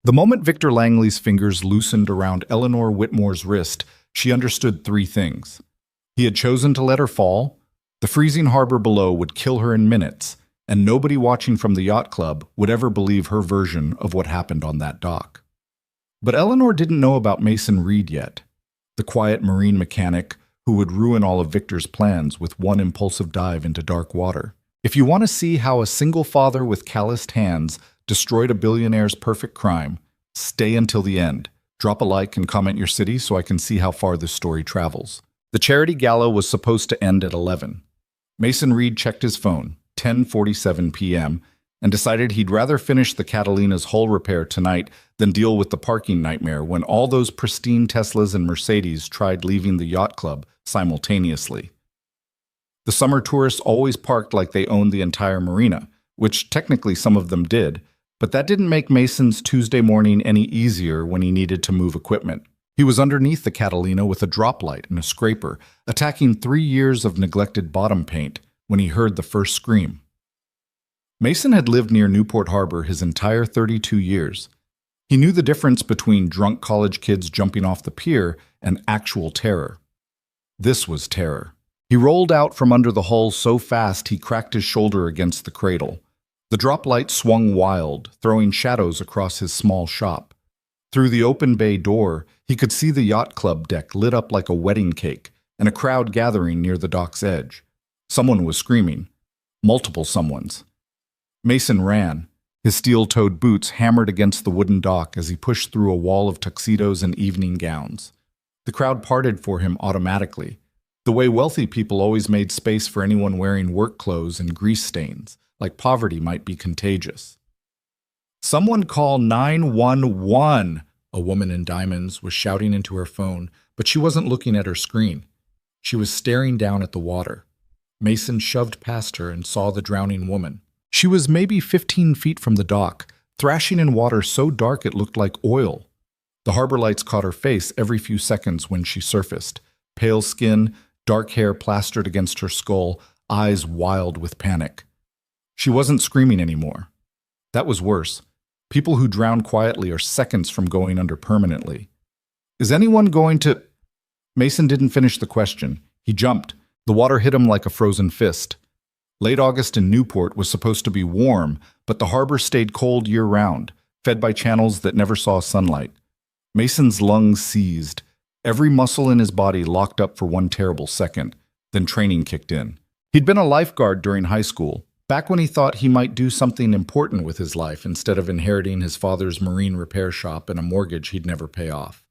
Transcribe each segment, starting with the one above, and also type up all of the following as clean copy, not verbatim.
The moment Victor Langley's fingers loosened around Eleanor Whitmore's wrist, she understood three things. He had chosen to let her fall, the freezing harbor below would kill her in minutes, and nobody watching from the yacht club would ever believe her version of what happened on that dock. But Eleanor didn't know about Mason Reed yet, the quiet marine mechanic who would ruin all of Victor's plans with one impulsive dive into dark water. If you want to see how a single father with calloused hands destroyed a billionaire's perfect crime, stay until the end. Drop a like and comment your city so I can see how far this story travels. The charity gala was supposed to end at 11. Mason Reed checked his phone, 10:47 p.m., and decided he'd rather finish the Catalina's hull repair tonight than deal with the parking nightmare when all those pristine Teslas and Mercedes tried leaving the yacht club simultaneously. The summer tourists always parked like they owned the entire marina, which technically some of them did, but that didn't make Mason's Tuesday morning any easier when he needed to move equipment. He was underneath the Catalina with a drop light and a scraper, attacking 3 years of neglected bottom paint when he heard the first scream. Mason had lived near Newport Harbor his entire 32 years. He knew the difference between drunk college kids jumping off the pier and actual terror. This was terror. He rolled out from under the hull so fast he cracked his shoulder against the cradle. The drop light swung wild, throwing shadows across his small shop. Through the open bay door, he could see the yacht club deck lit up like a wedding cake and a crowd gathering near the dock's edge. Someone was screaming. Multiple someones. Mason ran, his steel-toed boots hammered against the wooden dock as he pushed through a wall of tuxedos and evening gowns. The crowd parted for him automatically, the way wealthy people always made space for anyone wearing work clothes and grease stains, like poverty might be contagious. "Someone call 911!" A woman in diamonds was shouting into her phone, but she wasn't looking at her screen. She was staring down at the water. Mason shoved past her and saw the drowning woman. She was maybe 15 feet from the dock, thrashing in water so dark it looked like oil. The harbor lights caught her face every few seconds when she surfaced. Pale skin, dark hair plastered against her skull, eyes wild with panic. She wasn't screaming anymore. That was worse. People who drown quietly are seconds from going under permanently. "Is anyone going to—" Mason didn't finish the question. He jumped. The water hit him like a frozen fist. Late August in Newport was supposed to be warm, but the harbor stayed cold year-round, fed by channels that never saw sunlight. Mason's lungs seized. Every muscle in his body locked up for one terrible second. Then training kicked in. He'd been a lifeguard during high school, back when he thought he might do something important with his life instead of inheriting his father's marine repair shop and a mortgage he'd never pay off.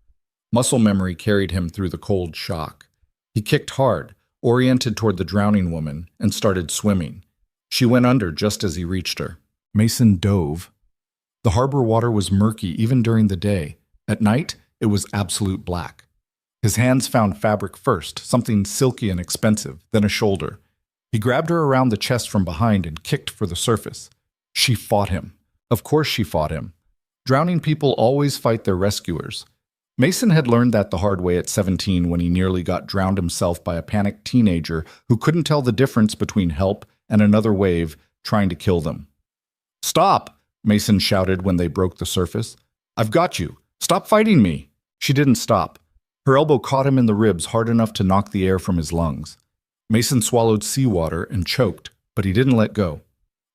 Muscle memory carried him through the cold shock. He kicked hard, oriented toward the drowning woman, and started swimming. She went under just as he reached her. Mason dove. The harbor water was murky even during the day. At night, it was absolute black. His hands found fabric first, something silky and expensive, then a shoulder. He grabbed her around the chest from behind and kicked for the surface. She fought him. Of course she fought him. Drowning people always fight their rescuers. Mason had learned that the hard way at 17 when he nearly got drowned himself by a panicked teenager who couldn't tell the difference between help and another wave trying to kill them. "Stop!" Mason shouted when they broke the surface. "I've got you! Stop fighting me!" She didn't stop. Her elbow caught him in the ribs hard enough to knock the air from his lungs. Mason swallowed seawater and choked, but he didn't let go.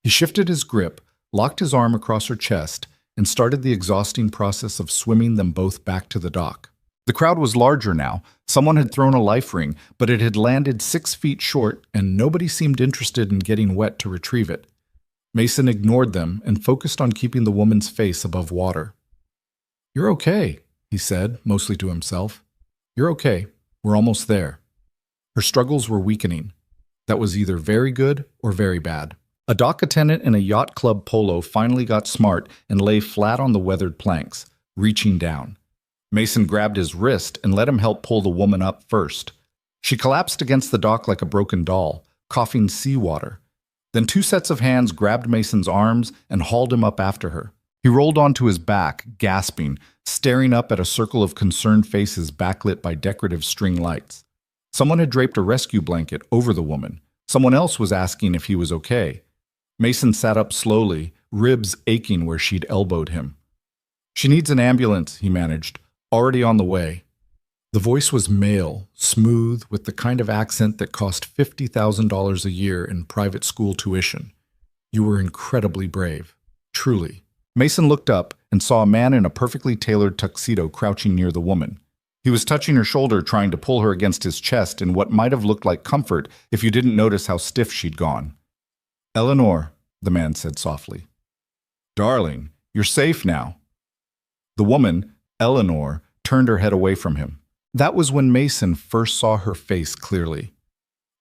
He shifted his grip, locked his arm across her chest, and started the exhausting process of swimming them both back to the dock. The crowd was larger now. Someone had thrown a life ring, but it had landed 6 feet short, and nobody seemed interested in getting wet to retrieve it. Mason ignored them and focused on keeping the woman's face above water. "You're okay," he said, mostly to himself. "You're okay. We're almost there." Her struggles were weakening. That was either very good or very bad. A dock attendant in a yacht club polo finally got smart and lay flat on the weathered planks, reaching down. Mason grabbed his wrist and let him help pull the woman up first. She collapsed against the dock like a broken doll, coughing seawater. Then 2 sets of hands grabbed Mason's arms and hauled him up after her. He rolled onto his back, gasping, staring up at a circle of concerned faces backlit by decorative string lights. Someone had draped a rescue blanket over the woman. Someone else was asking if he was okay. Mason sat up slowly, ribs aching where she'd elbowed him. She needs an ambulance, he managed. Already on the way. The voice was male, smooth, with the kind of accent that cost $50,000 a year in private school tuition. You were incredibly brave. Truly. Mason looked up and saw a man in a perfectly tailored tuxedo crouching near the woman. He was touching her shoulder, trying to pull her against his chest in what might have looked like comfort if you didn't notice how stiff she'd gone. "Eleanor," the man said softly. "Darling, you're safe now." The woman, Eleanor, turned her head away from him. That was when Mason first saw her face clearly.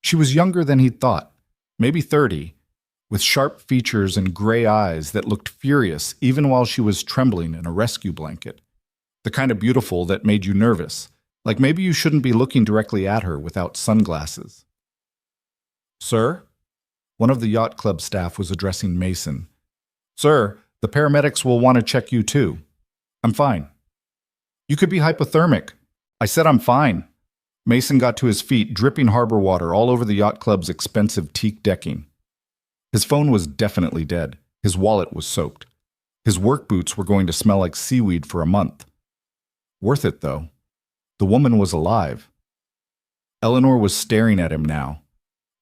She was younger than he'd thought, maybe 30, with sharp features and gray eyes that looked furious even while she was trembling in a rescue blanket. The kind of beautiful that made you nervous, like maybe you shouldn't be looking directly at her without sunglasses. "Sir?" One of the yacht club staff was addressing Mason. "Sir, the paramedics will want to check you too." "I'm fine." "You could be hypothermic." "I said I'm fine." Mason got to his feet, dripping harbor water all over the yacht club's expensive teak decking. His phone was definitely dead. His wallet was soaked. His work boots were going to smell like seaweed for a month. Worth it, though. The woman was alive. Eleanor was staring at him now.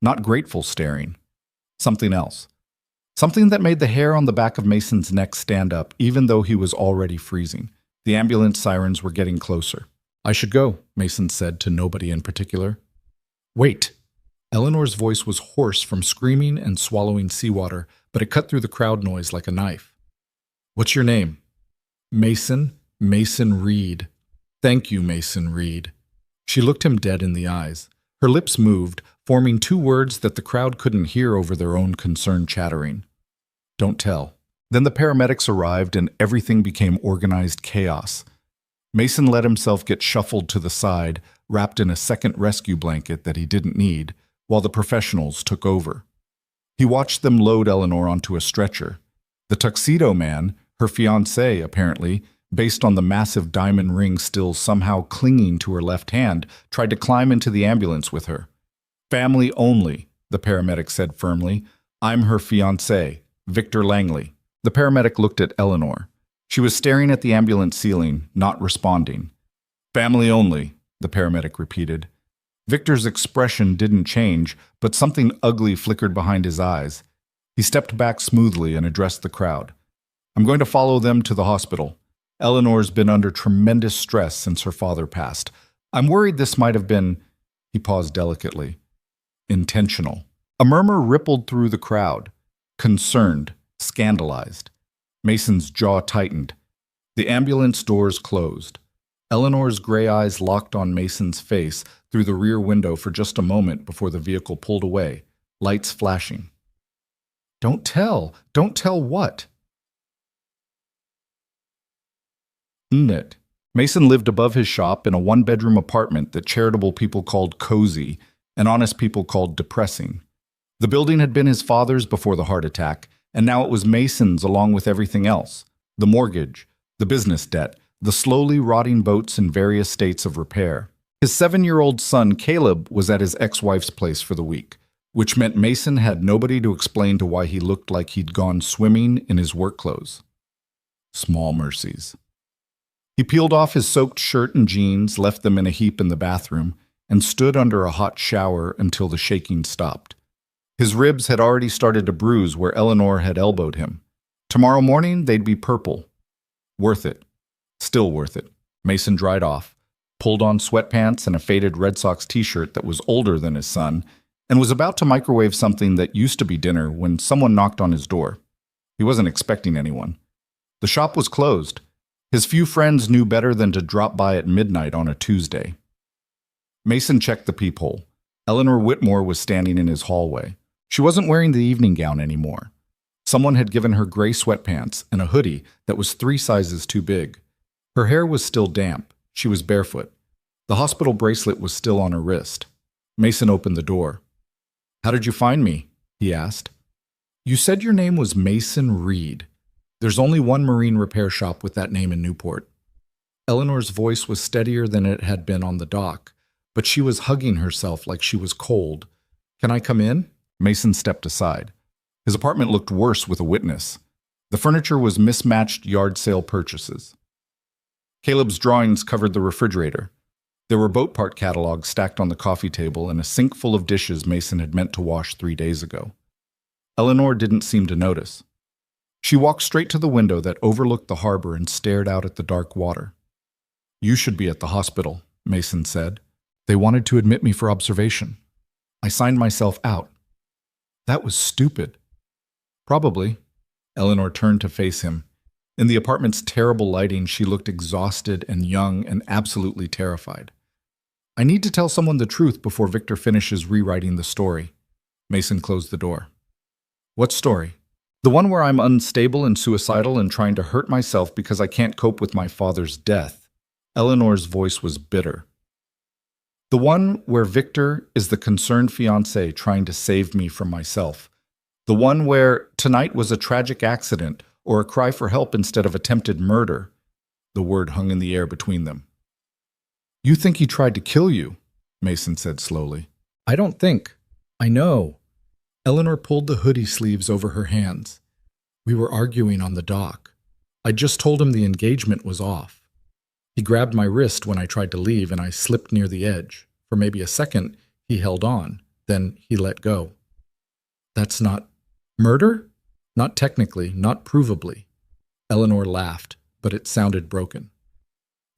Not grateful staring. Something else. Something that made the hair on the back of Mason's neck stand up, even though he was already freezing. The ambulance sirens were getting closer. "I should go," Mason said to nobody in particular. "Wait." Eleanor's voice was hoarse from screaming and swallowing seawater, but it cut through the crowd noise like a knife. "What's your name?" "Mason. Mason Reed." "Thank you, Mason Reed." She looked him dead in the eyes. Her lips moved, forming two words that the crowd couldn't hear over their own concerned chattering. "Don't tell." Then the paramedics arrived and everything became organized chaos. Mason let himself get shuffled to the side, wrapped in a second rescue blanket that he didn't need, while the professionals took over. He watched them load Eleanor onto a stretcher. The tuxedo man, her fiancé apparently, based on the massive diamond ring still somehow clinging to her left hand, tried to climb into the ambulance with her. "Family only," the paramedic said firmly. "I'm her fiancé, Victor Langley." The paramedic looked at Eleanor. She was staring at the ambulance ceiling, not responding. "Family only," the paramedic repeated. Victor's expression didn't change, but something ugly flickered behind his eyes. He stepped back smoothly and addressed the crowd. "I'm going to follow them to the hospital. Eleanor's been under tremendous stress since her father passed. I'm worried this might have been," he paused delicately, "intentional." A murmur rippled through the crowd. Concerned, scandalized. Mason's jaw tightened. The ambulance doors closed. Eleanor's gray eyes locked on Mason's face through the rear window for just a moment before the vehicle pulled away, lights flashing. "Don't tell. Don't tell what?" It. Mason lived above his shop in a one-bedroom apartment that charitable people called cozy and honest people called depressing. The building had been his father's before the heart attack, and now it was Mason's along with everything else. The mortgage, the business debt, the slowly rotting boats in various states of repair. His 7-year-old son, Caleb, was at his ex-wife's place for the week, which meant Mason had nobody to explain to why he looked like he'd gone swimming in his work clothes. Small mercies. He peeled off his soaked shirt and jeans, left them in a heap in the bathroom, and stood under a hot shower until the shaking stopped. His ribs had already started to bruise where Eleanor had elbowed him. Tomorrow morning, they'd be purple. Worth it. Still worth it. Mason dried off, pulled on sweatpants and a faded Red Sox t-shirt that was older than his son, and was about to microwave something that used to be dinner when someone knocked on his door. He wasn't expecting anyone. The shop was closed. His few friends knew better than to drop by at midnight on a Tuesday. Mason checked the peephole. Eleanor Whitmore was standing in his hallway. She wasn't wearing the evening gown anymore. Someone had given her gray sweatpants and a hoodie that was 3 sizes too big. Her hair was still damp. She was barefoot. The hospital bracelet was still on her wrist. Mason opened the door. "How did you find me?" he asked. "You said your name was Mason Reed. There's only one marine repair shop with that name in Newport." Eleanor's voice was steadier than it had been on the dock, but she was hugging herself like she was cold. "Can I come in?" Mason stepped aside. His apartment looked worse with a witness. The furniture was mismatched yard sale purchases. Caleb's drawings covered the refrigerator. There were boat part catalogs stacked on the coffee table and a sink full of dishes Mason had meant to wash 3 days ago. Eleanor didn't seem to notice. She walked straight to the window that overlooked the harbor and stared out at the dark water. "You should be at the hospital," Mason said. "They wanted to admit me for observation. I signed myself out." "That was stupid." "Probably." Eleanor turned to face him. In the apartment's terrible lighting, she looked exhausted and young and absolutely terrified. "I need to tell someone the truth before Victor finishes rewriting the story." Mason closed the door. "What story?" "The one where I'm unstable and suicidal and trying to hurt myself because I can't cope with my father's death." Eleanor's voice was bitter. "The one where Victor is the concerned fiancé trying to save me from myself. The one where tonight was a tragic accident or a cry for help instead of attempted murder." The word hung in the air between them. "You think he tried to kill you?" Mason said slowly. "I don't think. I know." Eleanor pulled the hoodie sleeves over her hands. "We were arguing on the dock. I just told him the engagement was off. He grabbed my wrist when I tried to leave and I slipped near the edge. For maybe a second, he held on. Then he let go." "That's not murder?" "Not technically, not provably." Eleanor laughed, but it sounded broken.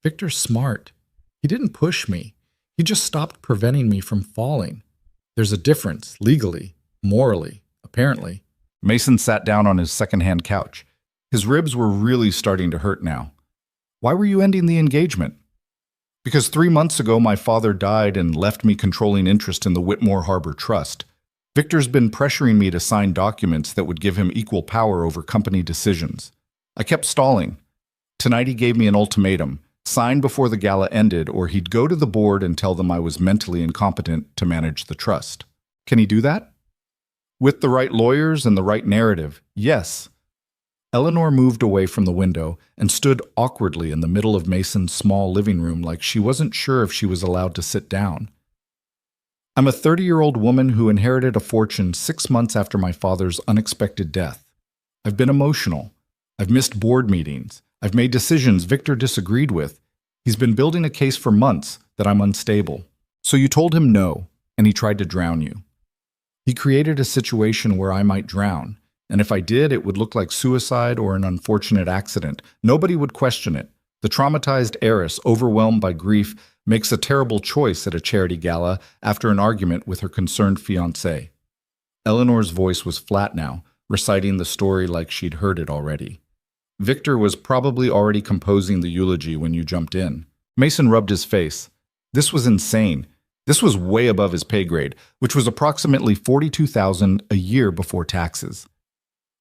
"Victor's smart. He didn't push me. He just stopped preventing me from falling. There's a difference, legally, morally, apparently." Mason sat down on his second-hand couch. His ribs were really starting to hurt now. "Why were you ending the engagement?" "Because 3 months ago my father died and left me controlling interest in the Whitmore Harbor Trust. Victor's been pressuring me to sign documents that would give him equal power over company decisions. I kept stalling. Tonight he gave me an ultimatum: sign before the gala ended or he'd go to the board and tell them I was mentally incompetent to manage the trust. Can he do that?" "With the right lawyers and the right narrative, yes." Eleanor moved away from the window and stood awkwardly in the middle of Mason's small living room like she wasn't sure if she was allowed to sit down. "I'm a 30-year-old woman who inherited a fortune 6 months after my father's unexpected death. I've been emotional. I've missed board meetings. I've made decisions Victor disagreed with. He's been building a case for months that I'm unstable. So you told him no, and he tried to drown you. He created a situation where I might drown, and if I did, it would look like suicide or an unfortunate accident. Nobody would question it. The traumatized heiress, overwhelmed by grief, makes a terrible choice at a charity gala after an argument with her concerned fiancé." Eleanor's voice was flat now, reciting the story like she'd heard it already. "Victor was probably already composing the eulogy when you jumped in." Mason rubbed his face. This was insane. This was way above his pay grade, which was approximately $42,000 a year before taxes.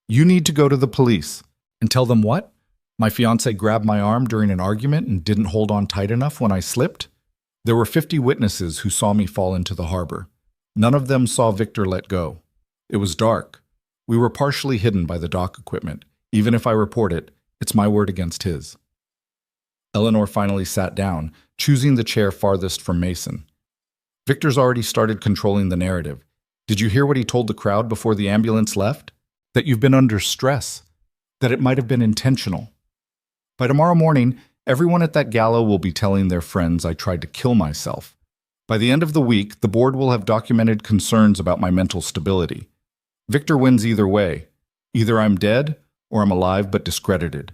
"You need to go to the police." "And tell them what? My fiancé grabbed my arm during an argument and didn't hold on tight enough when I slipped?" "There were 50 witnesses who saw me fall into the harbor. None of them saw Victor let go. It was dark. We were partially hidden by the dock equipment. Even if I report it, it's my word against his." Eleanor finally sat down, choosing the chair farthest from Mason. "Victor's already started controlling the narrative. Did you hear what he told the crowd before the ambulance left? That you've been under stress. That it might have been intentional. By tomorrow morning, everyone at that gala will be telling their friends I tried to kill myself. By the end of the week, the board will have documented concerns about my mental stability. Victor wins either way. Either I'm dead or I'm alive but discredited."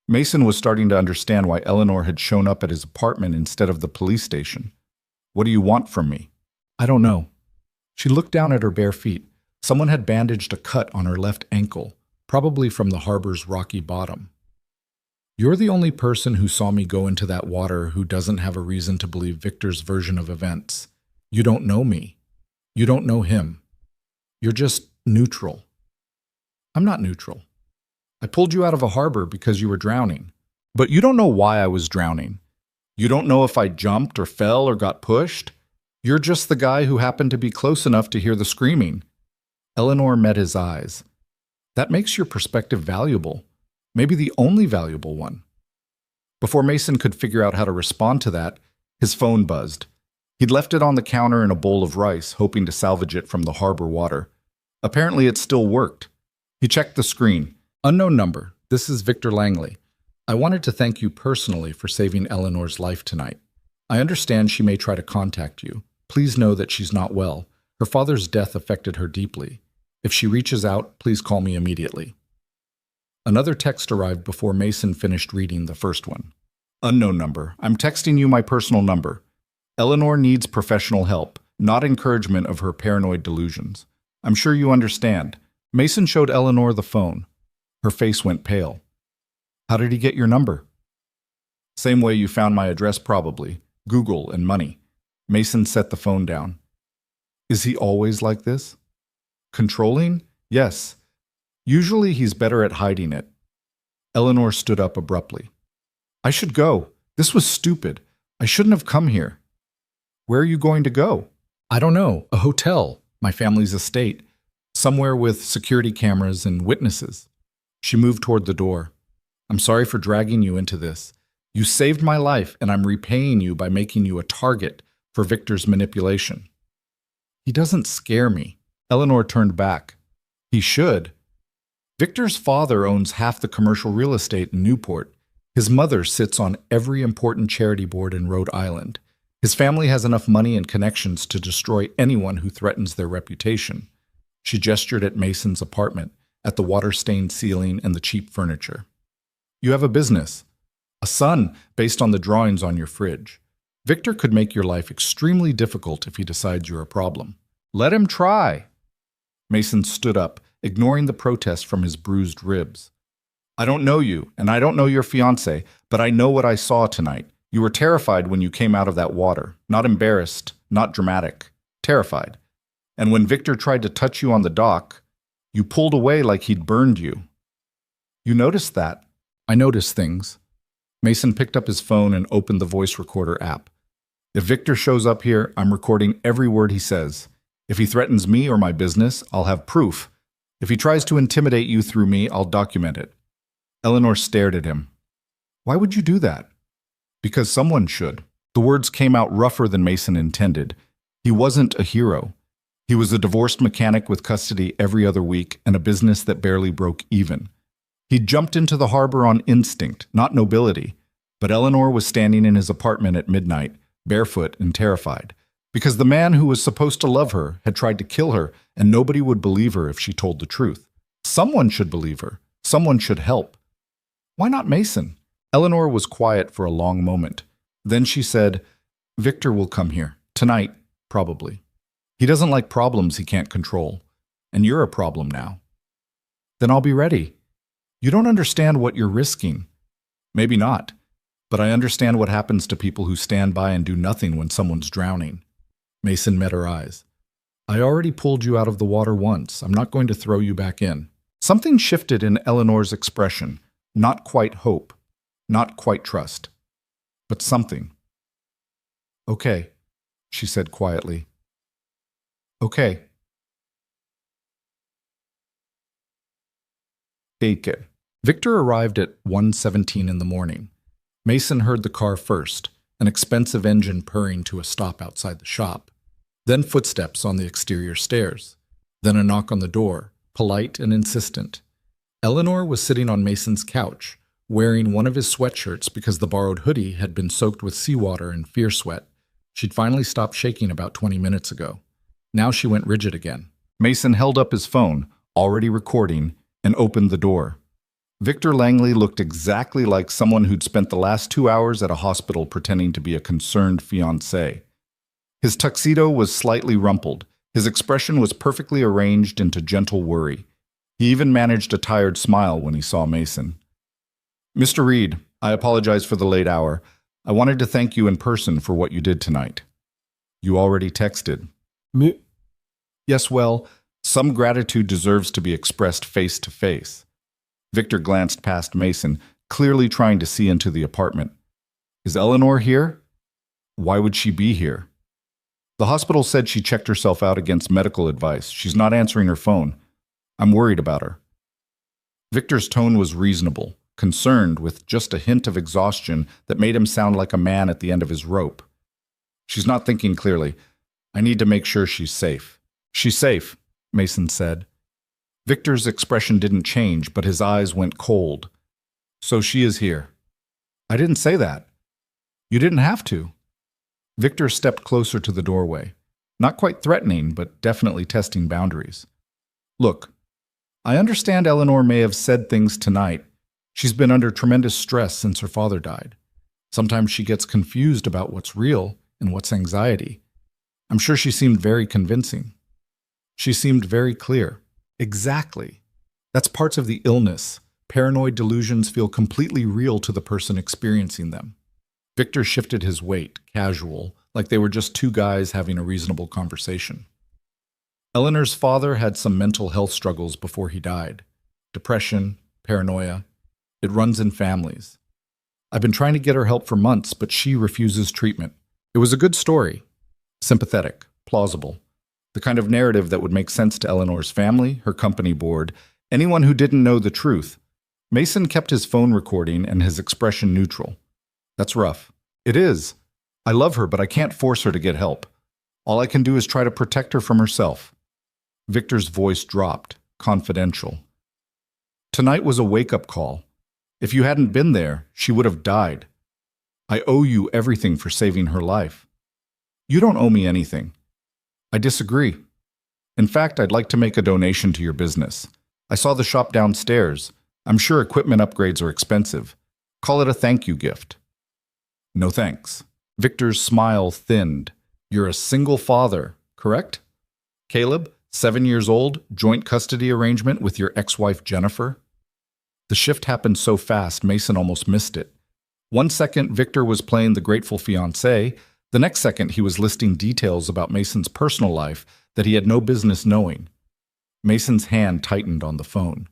Mason was starting to understand why Eleanor had shown up at his apartment instead of the police station. "What do you want from me?" "I don't know." She looked down at her bare feet. Someone had bandaged a cut on her left ankle, probably from the harbor's rocky bottom. "You're the only person who saw me go into that water who doesn't have a reason to believe Victor's version of events. You don't know me. You don't know him. You're just neutral." "I'm not neutral. I pulled you out of a harbor because you were drowning. But you don't know why I was drowning. You don't know if I jumped or fell or got pushed. You're just the guy who happened to be close enough to hear the screaming." Eleanor met his eyes. "That makes your perspective valuable. Maybe the only valuable one." Before Mason could figure out how to respond to that, his phone buzzed. He'd left it on the counter in a bowl of rice, hoping to salvage it from the harbor water. Apparently it still worked. He checked the screen. "Unknown number. This is Victor Langley. I wanted to thank you personally for saving Eleanor's life tonight. I understand she may try to contact you. Please know that she's not well. Her father's death affected her deeply. If she reaches out, please call me immediately. Another text arrived before Mason finished reading the first one. Unknown number. I'm texting you my personal number. Eleanor needs professional help, not encouragement of her paranoid delusions. I'm sure you understand. Mason showed Eleanor the phone. Her face went pale. How did he get your number? Same way you found my address probably. Google and money. Mason set the phone down. Is he always like this? Controlling? Yes. Usually he's better at hiding it. Eleanor stood up abruptly. I should go. This was stupid. I shouldn't have come here. Where are you going to go? I don't know. A hotel. My family's estate. Somewhere with security cameras and witnesses. She moved toward the door. I'm sorry for dragging you into this. You saved my life, and I'm repaying you by making you a target for Victor's manipulation. He doesn't scare me. Eleanor turned back. He should. Victor's father owns half the commercial real estate in Newport. His mother sits on every important charity board in Rhode Island. His family has enough money and connections to destroy anyone who threatens their reputation. She gestured at Mason's apartment, at the water-stained ceiling and the cheap furniture. You have a business. A son based on the drawings on your fridge. Victor could make your life extremely difficult if he decides you're a problem. Let him try. Mason stood up, ignoring the protest from his bruised ribs. I don't know you, and I don't know your fiancé, but I know what I saw tonight. You were terrified when you came out of that water. Not embarrassed, not dramatic. Terrified. And when Victor tried to touch you on the dock, you pulled away like he'd burned you. You noticed that. I notice things. Mason picked up his phone and opened the voice recorder app. If Victor shows up here, I'm recording every word he says. If he threatens me or my business, I'll have proof. If he tries to intimidate you through me, I'll document it. Eleanor stared at him. Why would you do that? Because someone should. The words came out rougher than Mason intended. He wasn't a hero. He was a divorced mechanic with custody every other week and a business that barely broke even. He'd jumped into the harbor on instinct, not nobility. But Eleanor was standing in his apartment at midnight, barefoot and terrified, because the man who was supposed to love her had tried to kill her, and nobody would believe her if she told the truth. Someone should believe her. Someone should help. Why not Mason? Eleanor was quiet for a long moment. Then she said, Victor will come here. Tonight, probably. He doesn't like problems he can't control. And you're a problem now. Then I'll be ready. You don't understand what you're risking. Maybe not. But I understand what happens to people who stand by and do nothing when someone's drowning. Mason met her eyes. I already pulled you out of the water once. I'm not going to throw you back in. Something shifted in Eleanor's expression. Not quite hope. Not quite trust. But something. Okay, she said quietly. Okay. Take it. Victor arrived at 1:17 in the morning. Mason heard the car first, an expensive engine purring to a stop outside the shop. Then footsteps on the exterior stairs. Then a knock on the door, polite and insistent. Eleanor was sitting on Mason's couch, wearing one of his sweatshirts because the borrowed hoodie had been soaked with seawater and fear sweat. She'd finally stopped shaking about 20 minutes ago. Now she went rigid again. Mason held up his phone, already recording, and opened the door. Victor Langley looked exactly like someone who'd spent the last 2 hours at a hospital pretending to be a concerned fiancé. His tuxedo was slightly rumpled. His expression was perfectly arranged into gentle worry. He even managed a tired smile when he saw Mason. Mr. Reed, I apologize for the late hour. I wanted to thank you in person for what you did tonight. You already texted. Me? Yes, well, some gratitude deserves to be expressed face to face. Victor glanced past Mason, clearly trying to see into the apartment. Is Eleanor here? Why would she be here? The hospital said she checked herself out against medical advice. She's not answering her phone. I'm worried about her. Victor's tone was reasonable, concerned with just a hint of exhaustion that made him sound like a man at the end of his rope. She's not thinking clearly. I need to make sure she's safe. She's safe, Mason said. Victor's expression didn't change, but his eyes went cold. So she is here. I didn't say that. You didn't have to. Victor stepped closer to the doorway, not quite threatening, but definitely testing boundaries. Look, I understand Eleanor may have said things tonight. She's been under tremendous stress since her father died. Sometimes she gets confused about what's real and what's anxiety. I'm sure she seemed very convincing. She seemed very clear. Exactly. That's parts of the illness. Paranoid delusions feel completely real to the person experiencing them. Victor shifted his weight, casual, like they were just two guys having a reasonable conversation. Eleanor's father had some mental health struggles before he died. Depression, paranoia. It runs in families. I've been trying to get her help for months, but she refuses treatment. It was a good story. Sympathetic, plausible. The kind of narrative that would make sense to Eleanor's family, her company board, anyone who didn't know the truth. Mason kept his phone recording and his expression neutral. That's rough. It is. I love her, but I can't force her to get help. All I can do is try to protect her from herself. Victor's voice dropped, confidential. Tonight was a wake-up call. If you hadn't been there, she would have died. I owe you everything for saving her life. You don't owe me anything. I disagree. In fact, I'd like to make a donation to your business. I saw the shop downstairs. I'm sure equipment upgrades are expensive. Call it a thank you gift. No thanks. Victor's smile thinned. You're a single father, correct? Caleb, 7 years old, joint custody arrangement with your ex-wife Jennifer? The shift happened so fast, Mason almost missed it. 1 second, Victor was playing the grateful fiancé. The next second, he was listing details about Mason's personal life that he had no business knowing. Mason's hand tightened on the phone.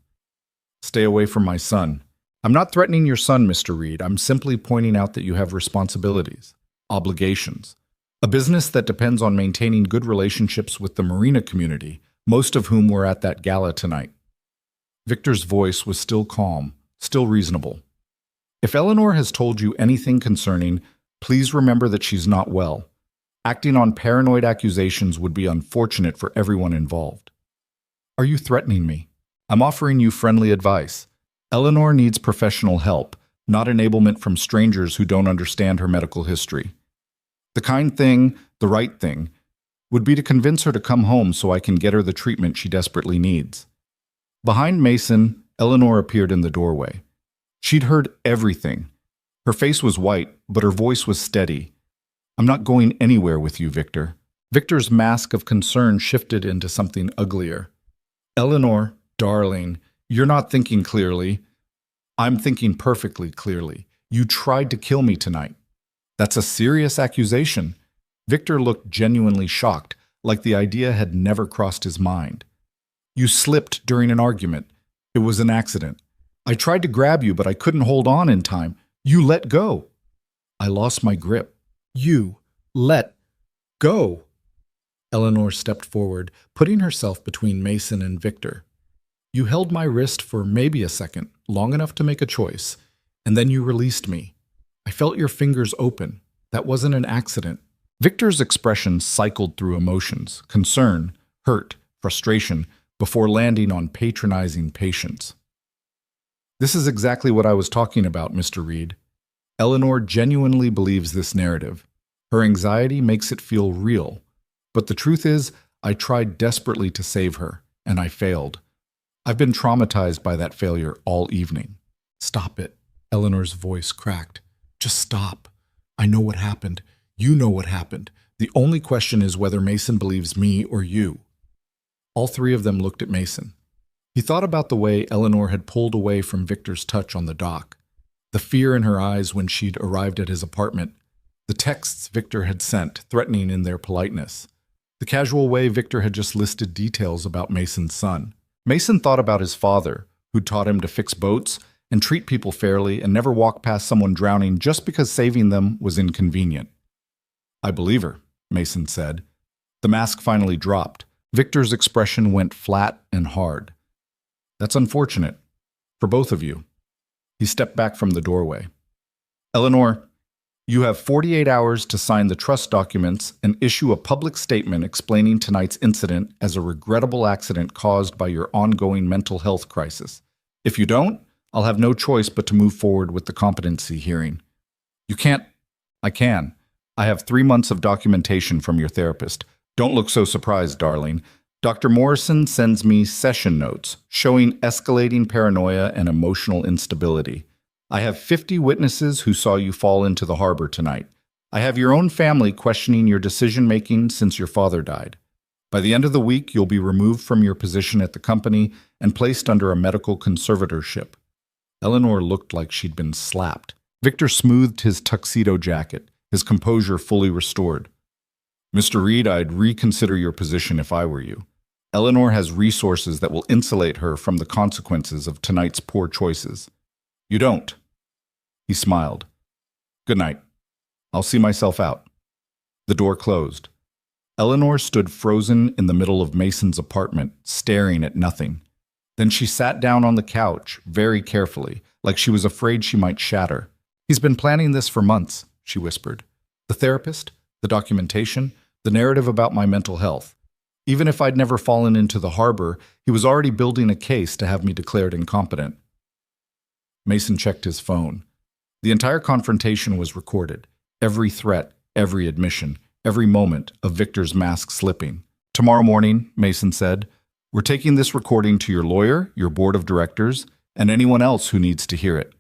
Stay away from my son. I'm not threatening your son, Mr. Reed. I'm simply pointing out that you have responsibilities, obligations. A business that depends on maintaining good relationships with the marina community, most of whom were at that gala tonight. Victor's voice was still calm, still reasonable. If Eleanor has told you anything concerning, please remember that she's not well. Acting on paranoid accusations would be unfortunate for everyone involved. Are you threatening me? I'm offering you friendly advice. Eleanor needs professional help, not enablement from strangers who don't understand her medical history. The kind thing, the right thing, would be to convince her to come home so I can get her the treatment she desperately needs. Behind Mason, Eleanor appeared in the doorway. She'd heard everything. Her face was white, but her voice was steady. I'm not going anywhere with you, Victor. Victor's mask of concern shifted into something uglier. Eleanor, darling, you're not thinking clearly. I'm thinking perfectly clearly. You tried to kill me tonight. That's a serious accusation. Victor looked genuinely shocked, like the idea had never crossed his mind. You slipped during an argument. It was an accident. I tried to grab you, but I couldn't hold on in time. You let go. I lost my grip. You let go. Eleanor stepped forward, putting herself between Mason and Victor. You held my wrist for maybe a second, long enough to make a choice, and then you released me. I felt your fingers open. That wasn't an accident. Victor's expression cycled through emotions, concern, hurt, frustration, before landing on patronizing patience. This is exactly what I was talking about, Mr. Reed. Eleanor genuinely believes this narrative. Her anxiety makes it feel real. But the truth is, I tried desperately to save her, and I failed. I've been traumatized by that failure all evening. Stop it. Eleanor's voice cracked. Just stop. I know what happened. You know what happened. The only question is whether Mason believes me or you. All three of them looked at Mason. He thought about the way Eleanor had pulled away from Victor's touch on the dock, the fear in her eyes when she'd arrived at his apartment, the texts Victor had sent, threatening in their politeness, the casual way Victor had just listed details about Mason's son. Mason thought about his father, who'd taught him to fix boats and treat people fairly and never walk past someone drowning just because saving them was inconvenient. I believe her, Mason said. The mask finally dropped. Victor's expression went flat and hard. That's unfortunate. For both of you. He stepped back from the doorway. Eleanor, you have 48 hours to sign the trust documents and issue a public statement explaining tonight's incident as a regrettable accident caused by your ongoing mental health crisis. If you don't, I'll have no choice but to move forward with the competency hearing. You can't. I can. I have 3 months of documentation from your therapist. Don't look so surprised, darling. Dr. Morrison sends me session notes showing escalating paranoia and emotional instability. I have 50 witnesses who saw you fall into the harbor tonight. I have your own family questioning your decision-making since your father died. By the end of the week, you'll be removed from your position at the company and placed under a medical conservatorship. Eleanor looked like she'd been slapped. Victor smoothed his tuxedo jacket, his composure fully restored. Mr. Reed, I'd reconsider your position if I were you. Eleanor has resources that will insulate her from the consequences of tonight's poor choices. You don't. He smiled. Good night. I'll see myself out. The door closed. Eleanor stood frozen in the middle of Mason's apartment, staring at nothing. Then she sat down on the couch, very carefully, like she was afraid she might shatter. He's been planning this for months, she whispered. The therapist, the documentation, the narrative about my mental health. Even if I'd never fallen into the harbor, he was already building a case to have me declared incompetent. Mason checked his phone. The entire confrontation was recorded. Every threat, every admission, every moment of Victor's mask slipping. Tomorrow morning, Mason said, we're taking this recording to your lawyer, your board of directors, and anyone else who needs to hear it.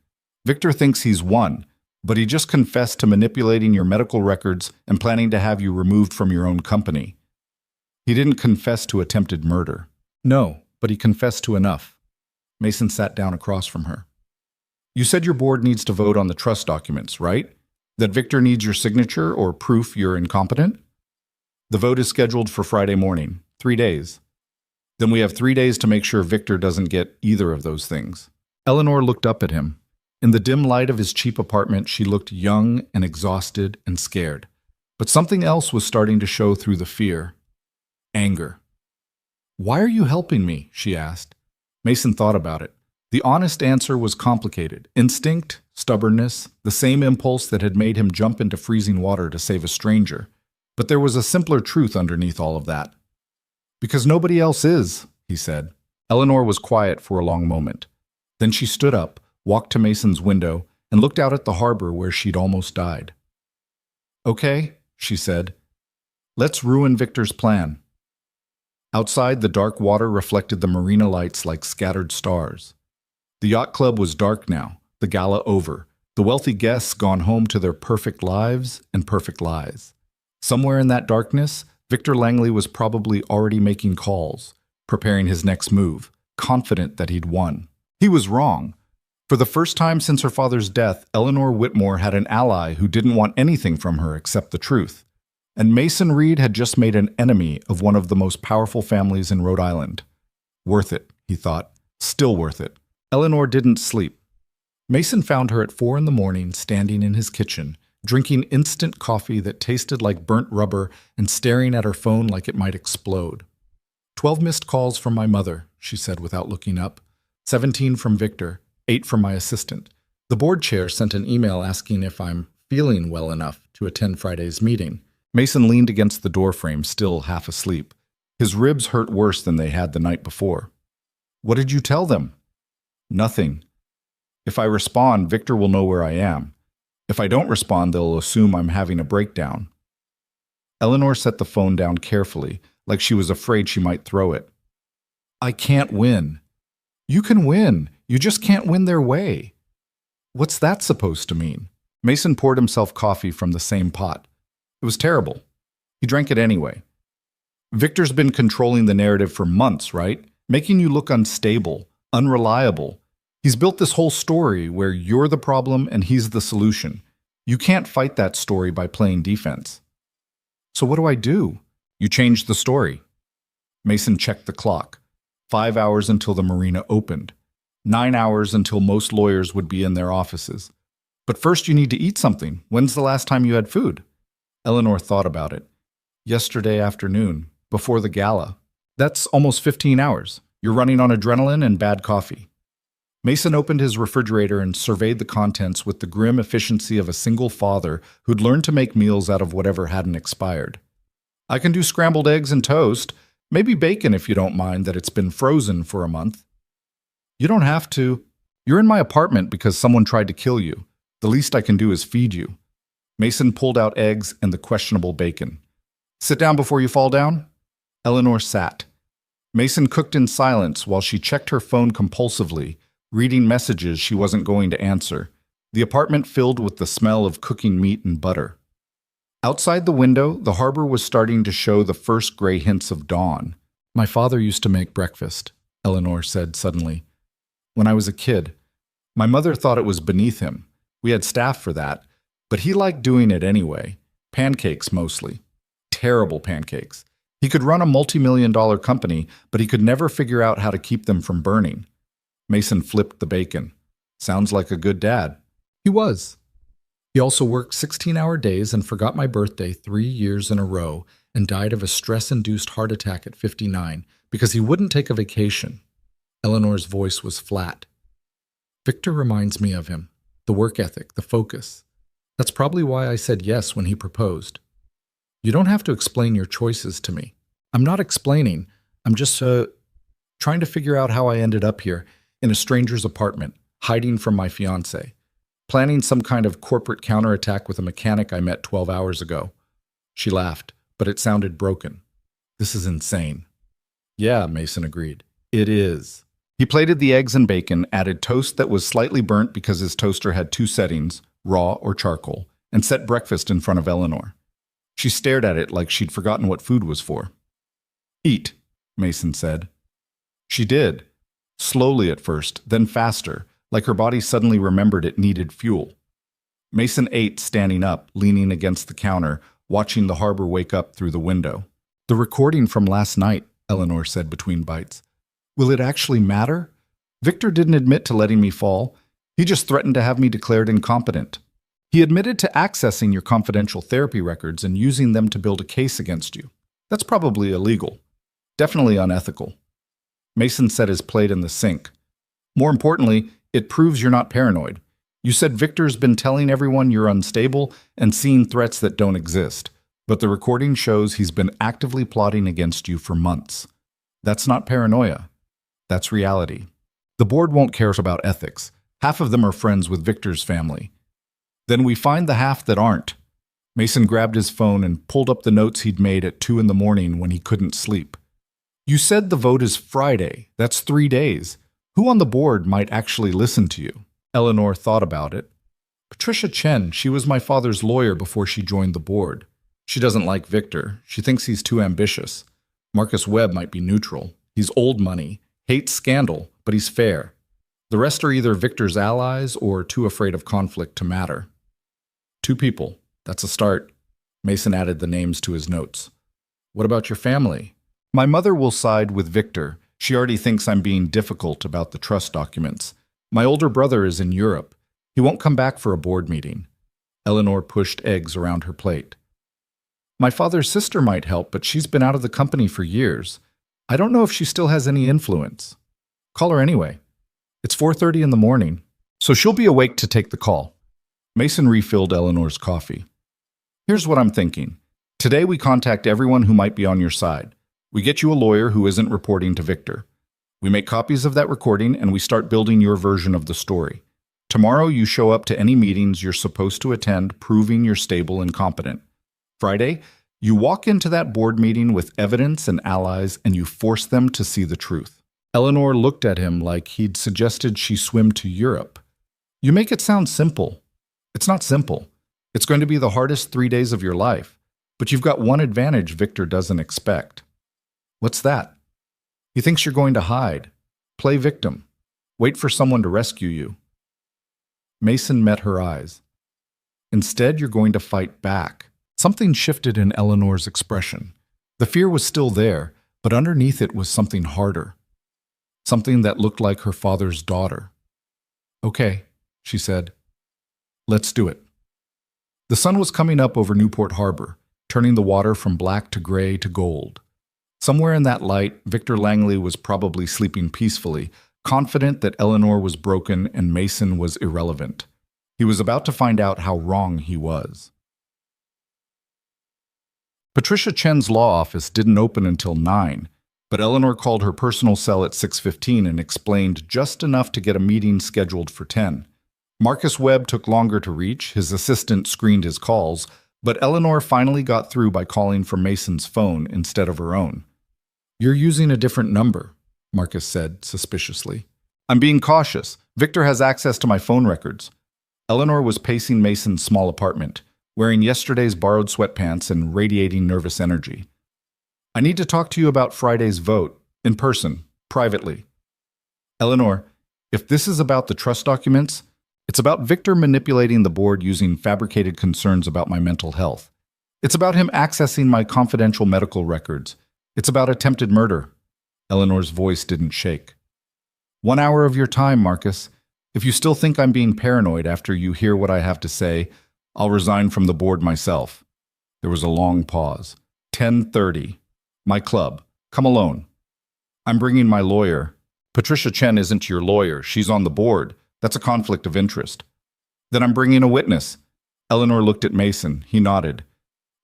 Victor thinks he's won, but he just confessed to manipulating your medical records and planning to have you removed from your own company. He didn't confess to attempted murder. No, but he confessed to enough. Mason sat down across from her. You said your board needs to vote on the trust documents, right? That Victor needs your signature or proof you're incompetent? The vote is scheduled for Friday morning, 3 days. Then we have 3 days to make sure Victor doesn't get either of those things. Eleanor looked up at him. In the dim light of his cheap apartment, she looked young and exhausted and scared. But something else was starting to show through the fear. Anger. Why are you helping me? She asked. Mason thought about it. The honest answer was complicated. Instinct, stubbornness, the same impulse that had made him jump into freezing water to save a stranger. But there was a simpler truth underneath all of that. Because nobody else is, he said. Eleanor was quiet for a long moment. Then she stood up, walked to Mason's window, and looked out at the harbor where she'd almost died. Okay, she said. Let's ruin Victor's plan. Outside, the dark water reflected the marina lights like scattered stars. The yacht club was dark now, the gala over, the wealthy guests gone home to their perfect lives and perfect lies. Somewhere in that darkness, Victor Langley was probably already making calls, preparing his next move, confident that he'd won. He was wrong. For the first time since her father's death, Eleanor Whitmore had an ally who didn't want anything from her except the truth. And Mason Reed had just made an enemy of one of the most powerful families in Rhode Island. Worth it, he thought. Still worth it. Eleanor didn't sleep. Mason found her at 4 a.m, standing in his kitchen, drinking instant coffee that tasted like burnt rubber and staring at her phone like it might explode. 12 missed calls from my mother, she said without looking up. 17 from Victor, 8 from my assistant. The board chair sent an email asking if I'm feeling well enough to attend Friday's meeting. Mason leaned against the doorframe, still half asleep. His ribs hurt worse than they had the night before. What did you tell them? Nothing. If I respond, Victor will know where I am. If I don't respond, they'll assume I'm having a breakdown. Eleanor set the phone down carefully, like she was afraid she might throw it. I can't win. You can win. You just can't win their way. What's that supposed to mean? Mason poured himself coffee from the same pot. It was terrible. He drank it anyway. Victor's been controlling the narrative for months, right? Making you look unstable, unreliable. He's built this whole story where you're the problem and he's the solution. You can't fight that story by playing defense. So what do I do? You change the story. Mason checked the clock. 5 hours until the marina opened. 9 hours until most lawyers would be in their offices. But first you need to eat something. When's the last time you had food? Eleanor thought about it. Yesterday afternoon, before the gala. That's almost 15 hours. You're running on adrenaline and bad coffee. Mason opened his refrigerator and surveyed the contents with the grim efficiency of a single father who'd learned to make meals out of whatever hadn't expired. I can do scrambled eggs and toast, maybe bacon if you don't mind that it's been frozen for a month. You don't have to. You're in my apartment because someone tried to kill you. The least I can do is feed you. Mason pulled out eggs and the questionable bacon. Sit down before you fall down? Eleanor sat. Mason cooked in silence while she checked her phone compulsively, reading messages she wasn't going to answer. The apartment filled with the smell of cooking meat and butter. Outside the window, the harbor was starting to show the first gray hints of dawn. My father used to make breakfast, Eleanor said suddenly. When I was a kid, my mother thought it was beneath him. We had staff for that, but he liked doing it anyway. Pancakes mostly. Terrible pancakes. He could run a multi-million-dollar company, but he could never figure out how to keep them from burning. Mason flipped the bacon. Sounds like a good dad. He was. He also worked 16-hour days and forgot my birthday 3 years in a row and died of a stress-induced heart attack at 59 because he wouldn't take a vacation. Eleanor's voice was flat. Victor reminds me of him. The work ethic, the focus. That's probably why I said yes when he proposed. You don't have to explain your choices to me. I'm not explaining. I'm just trying to figure out how I ended up here in a stranger's apartment, hiding from my fiancé, planning some kind of corporate counterattack with a mechanic I met 12 hours ago. She laughed, but it sounded broken. This is insane. Yeah, Mason agreed. It is. He plated the eggs and bacon, added toast that was slightly burnt because his toaster had 2 settings, raw or charcoal, and set breakfast in front of Eleanor. She stared at it like she'd forgotten what food was for. Eat, Mason said. She did. Slowly at first, then faster, like her body suddenly remembered it needed fuel. Mason ate standing up, leaning against the counter, watching the harbor wake up through the window. The recording from last night, Eleanor said between bites. Will it actually matter? Victor didn't admit to letting me fall. He just threatened to have me declared incompetent. He admitted to accessing your confidential therapy records and using them to build a case against you. That's probably illegal. Definitely unethical. Mason set his plate in the sink. More importantly, it proves you're not paranoid. You said Victor's been telling everyone you're unstable and seeing threats that don't exist, but the recording shows he's been actively plotting against you for months. That's not paranoia. That's reality. The board won't care about ethics. Half of them are friends with Victor's family. Then we find the half that aren't. Mason grabbed his phone and pulled up the notes he'd made at 2 in the morning when he couldn't sleep. You said the vote is Friday. That's 3 days. Who on the board might actually listen to you? Eleanor thought about it. Patricia Chen, she was my father's lawyer before she joined the board. She doesn't like Victor. She thinks he's too ambitious. Marcus Webb might be neutral. He's old money, hates scandal, but he's fair. The rest are either Victor's allies or too afraid of conflict to matter. 2 people. That's a start. Mason added the names to his notes. What about your family? My mother will side with Victor. She already thinks I'm being difficult about the trust documents. My older brother is in Europe. He won't come back for a board meeting. Eleanor pushed eggs around her plate. My father's sister might help, but she's been out of the company for years. I don't know if she still has any influence. Call her anyway. It's 4:30 in the morning, so she'll be awake to take the call. Mason refilled Eleanor's coffee. Here's what I'm thinking. Today we contact everyone who might be on your side. We get you a lawyer who isn't reporting to Victor. We make copies of that recording and we start building your version of the story. Tomorrow you show up to any meetings you're supposed to attend, proving you're stable and competent. Friday, you walk into that board meeting with evidence and allies and you force them to see the truth. Eleanor looked at him like he'd suggested she swim to Europe. You make it sound simple. It's not simple. It's going to be the hardest 3 days of your life, but you've got one advantage Victor doesn't expect. What's that? He thinks you're going to hide, play victim, wait for someone to rescue you. Mason met her eyes. Instead, you're going to fight back. Something shifted in Eleanor's expression. The fear was still there, but underneath it was something harder. Something that looked like her father's daughter. Okay, she said. Let's do it. The sun was coming up over Newport Harbor, turning the water from black to gray to gold. Somewhere in that light, Victor Langley was probably sleeping peacefully, confident that Eleanor was broken and Mason was irrelevant. He was about to find out how wrong he was. Patricia Chen's law office didn't open until 9, But Eleanor called her personal cell at 6:15 and explained just enough to get a meeting scheduled for 10. Marcus Webb took longer to reach, his assistant screened his calls, but Eleanor finally got through by calling from Mason's phone instead of her own. "You're using a different number," Marcus said suspiciously. "I'm being cautious. Victor has access to my phone records." Eleanor was pacing Mason's small apartment, wearing yesterday's borrowed sweatpants and radiating nervous energy. "I need to talk to you about Friday's vote, in person, privately." "Eleanor, if this is about the trust documents, it's about Victor manipulating the board using fabricated concerns about my mental health. It's about him accessing my confidential medical records. It's about attempted murder." Eleanor's voice didn't shake. "1 hour of your time, Marcus. If you still think I'm being paranoid after you hear what I have to say, I'll resign from the board myself." There was a long pause. 10:30. "My club. Come alone." "I'm bringing my lawyer." "Patricia Chen isn't your lawyer. She's on the board. That's a conflict of interest." "Then I'm bringing a witness." Eleanor looked at Mason. He nodded.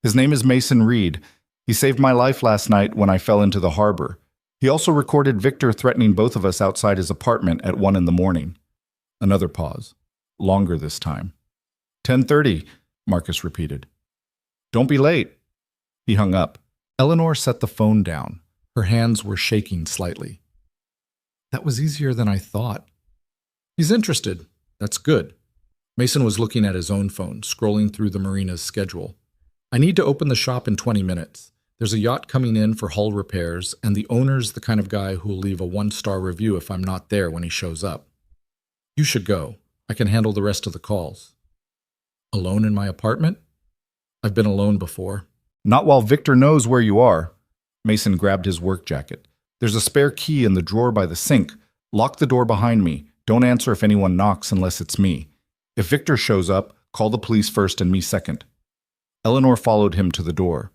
"His name is Mason Reed. He saved my life last night when I fell into the harbor. He also recorded Victor threatening both of us outside his apartment at 1 in the morning. Another pause. Longer this time. 10:30, Marcus repeated. "Don't be late." He hung up. Eleanor set the phone down. Her hands were shaking slightly. "That was easier than I thought." "He's interested. That's good." Mason was looking at his own phone, scrolling through the marina's schedule. "I need to open the shop in 20 minutes. There's a yacht coming in for hull repairs, and the owner's the kind of guy who'll leave a 1-star review if I'm not there when he shows up. You should go. I can handle the rest of the calls." "Alone in my apartment?" "I've been alone before." "Not while Victor knows where you are." Mason grabbed his work jacket. "There's a spare key in the drawer by the sink. Lock the door behind me. Don't answer if anyone knocks unless it's me. If Victor shows up, call the police first and me second." Eleanor followed him to the door.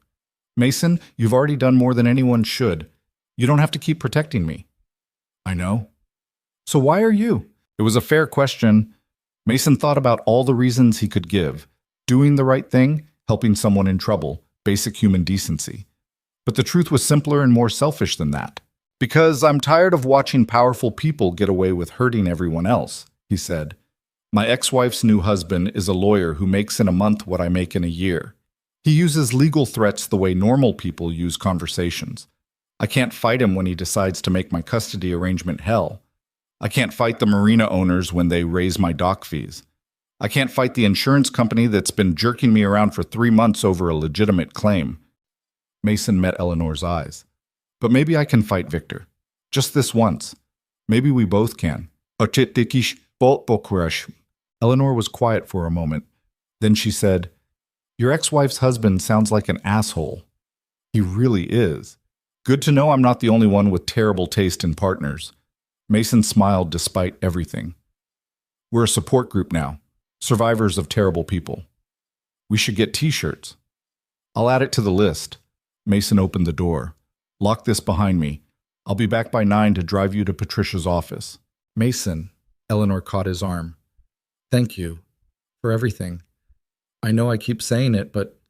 "Mason, you've already done more than anyone should. You don't have to keep protecting me." "I know." "So why are you?" It was a fair question. Mason thought about all the reasons he could give. Doing the right thing, helping someone in trouble, basic human decency. But the truth was simpler and more selfish than that. "Because I'm tired of watching powerful people get away with hurting everyone else," he said. "My ex-wife's new husband is a lawyer who makes in a month what I make in a year. He uses legal threats the way normal people use conversations. I can't fight him when he decides to make my custody arrangement hell. I can't fight the marina owners when they raise my dock fees. I can't fight the insurance company that's been jerking me around for 3 months over a legitimate claim." Mason met Eleanor's eyes. "But maybe I can fight Victor. Just this once. Maybe we both can." Eleanor was quiet for a moment. Then she said, "Your ex-wife's husband sounds like an asshole." "He really is. Good to know I'm not the only one with terrible taste in partners." Mason smiled despite everything. "We're a support group now. Survivors of terrible people. We should get t-shirts." "I'll add it to the list." Mason opened the door. "Lock this behind me. I'll be back by 9 to drive you to Patricia's office." "Mason," Eleanor caught his arm. "Thank you for everything. I know I keep saying it, but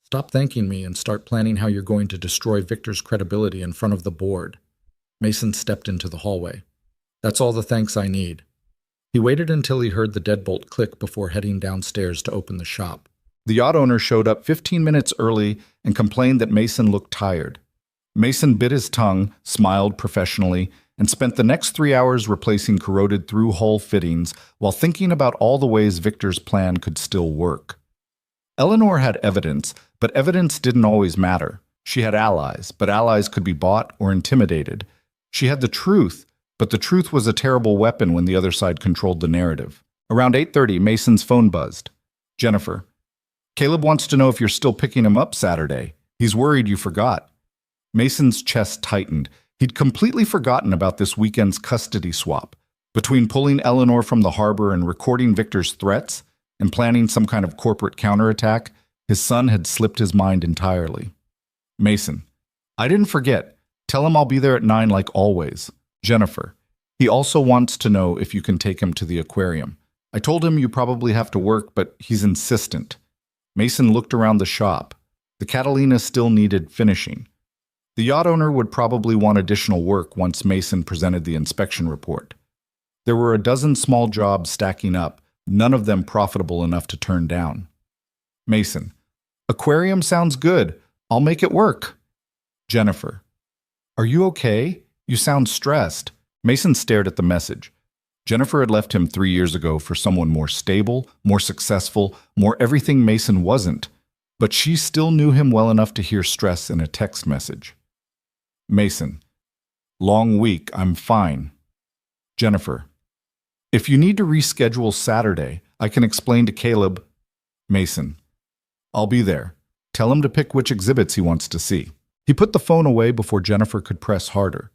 stop thanking me and start planning how you're going to destroy Victor's credibility in front of the board." Mason stepped into the hallway. "That's all the thanks I need." He waited until he heard the deadbolt click before heading downstairs to open the shop. The yacht owner showed up 15 minutes early and complained that Mason looked tired. Mason bit his tongue, smiled professionally, and spent the next 3 hours replacing corroded through-hull fittings while thinking about all the ways Victor's plan could still work. Eleanor had evidence, but evidence didn't always matter. She had allies, but allies could be bought or intimidated. She had the truth, but the truth was a terrible weapon when the other side controlled the narrative. Around 8:30, Mason's phone buzzed. "Jennifer, Caleb wants to know if you're still picking him up Saturday. He's worried you forgot." Mason's chest tightened. He'd completely forgotten about this weekend's custody swap. Between pulling Eleanor from the harbor and recording Victor's threats and planning some kind of corporate counterattack, his son had slipped his mind entirely. "Mason, I didn't forget. Tell him I'll be there at 9 like always. Jennifer, he also wants to know if you can take him to the aquarium. I told him you probably have to work, but he's insistent." Mason looked around the shop. The Catalina still needed finishing. The yacht owner would probably want additional work once Mason presented the inspection report. There were a dozen small jobs stacking up, none of them profitable enough to turn down. Mason: aquarium sounds good. I'll make it work. Jennifer: are you okay? You sound stressed. Mason stared at the message. Jennifer had left him 3 years ago for someone more stable, more successful, more everything Mason wasn't, but she still knew him well enough to hear stress in a text message. Mason: long week, I'm fine. Jennifer: if you need to reschedule Saturday, I can explain to Caleb. Mason: I'll be there. Tell him to pick which exhibits he wants to see. He put the phone away before Jennifer could press harder.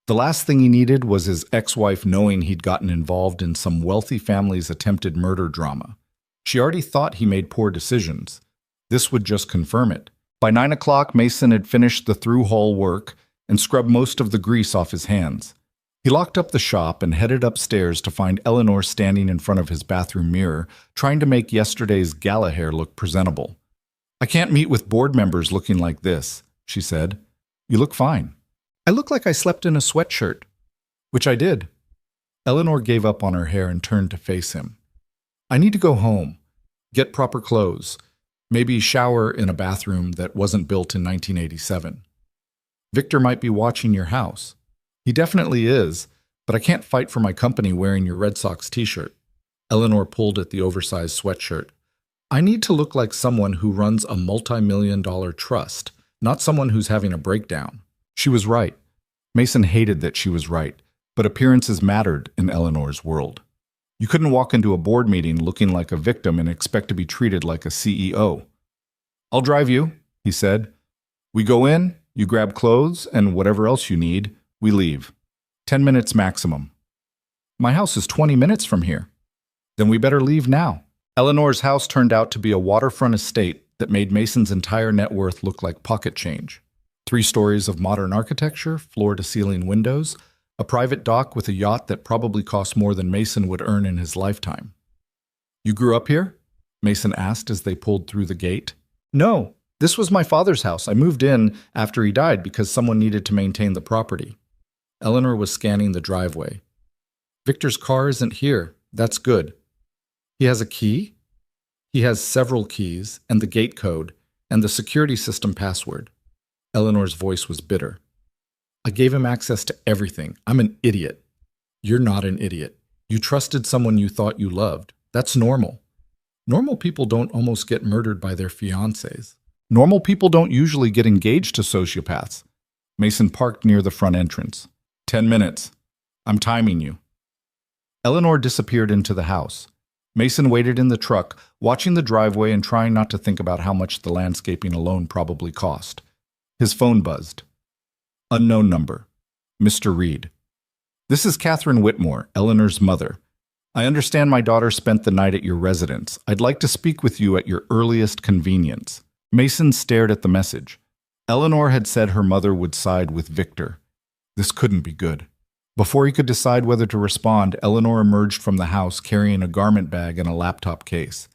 The last thing he needed was his ex-wife knowing he'd gotten involved in some wealthy family's attempted murder drama. She already thought he made poor decisions. This would just confirm it. By 9 o'clock, Mason had finished the through-hole work and scrubbed most of the grease off his hands. He locked up the shop and headed upstairs to find Eleanor standing in front of his bathroom mirror, trying to make yesterday's gala hair look presentable. I can't meet with board members looking like this, she said. You look fine. I look like I slept in a sweatshirt. Which I did. Eleanor gave up on her hair and turned to face him. I need to go home. Get proper clothes. Maybe shower in a bathroom that wasn't built in 1987. Victor might be watching your house. He definitely is, but I can't fight for my company wearing your Red Sox t-shirt. Eleanor pulled at the oversized sweatshirt. I need to look like someone who runs a multi-million-dollar trust, not someone who's having a breakdown. She was right. Mason hated that she was right, but appearances mattered in Eleanor's world. You couldn't walk into a board meeting looking like a victim and expect to be treated like a CEO. I'll drive you, he said. We go in, you grab clothes and whatever else you need. We leave. 10 minutes maximum. My house is 20 minutes from here. Then we better leave now. Eleanor's house turned out to be a waterfront estate that made Mason's entire net worth look like pocket change. 3 stories of modern architecture, floor-to-ceiling windows, a private dock with a yacht that probably cost more than Mason would earn in his lifetime. You grew up here? Mason asked as they pulled through the gate. No, this was my father's house. I moved in after he died because someone needed to maintain the property. Eleanor was scanning the driveway. Victor's car isn't here. That's good. He has a key? He has several keys, and the gate code, and the security system password. Eleanor's voice was bitter. I gave him access to everything. I'm an idiot. You're not an idiot. You trusted someone you thought you loved. That's normal. Normal people don't almost get murdered by their fiancés. Normal people don't usually get engaged to sociopaths. Mason parked near the front entrance. 10 minutes. I'm timing you. Eleanor disappeared into the house. Mason waited in the truck, watching the driveway and trying not to think about how much the landscaping alone probably cost. His phone buzzed. Unknown number. Mr. Reed. This is Catherine Whitmore, Eleanor's mother. I understand my daughter spent the night at your residence. I'd like to speak with you at your earliest convenience. Mason stared at the message. Eleanor had said her mother would side with Victor. This couldn't be good. Before he could decide whether to respond, Eleanor emerged from the house carrying a garment bag and a laptop case.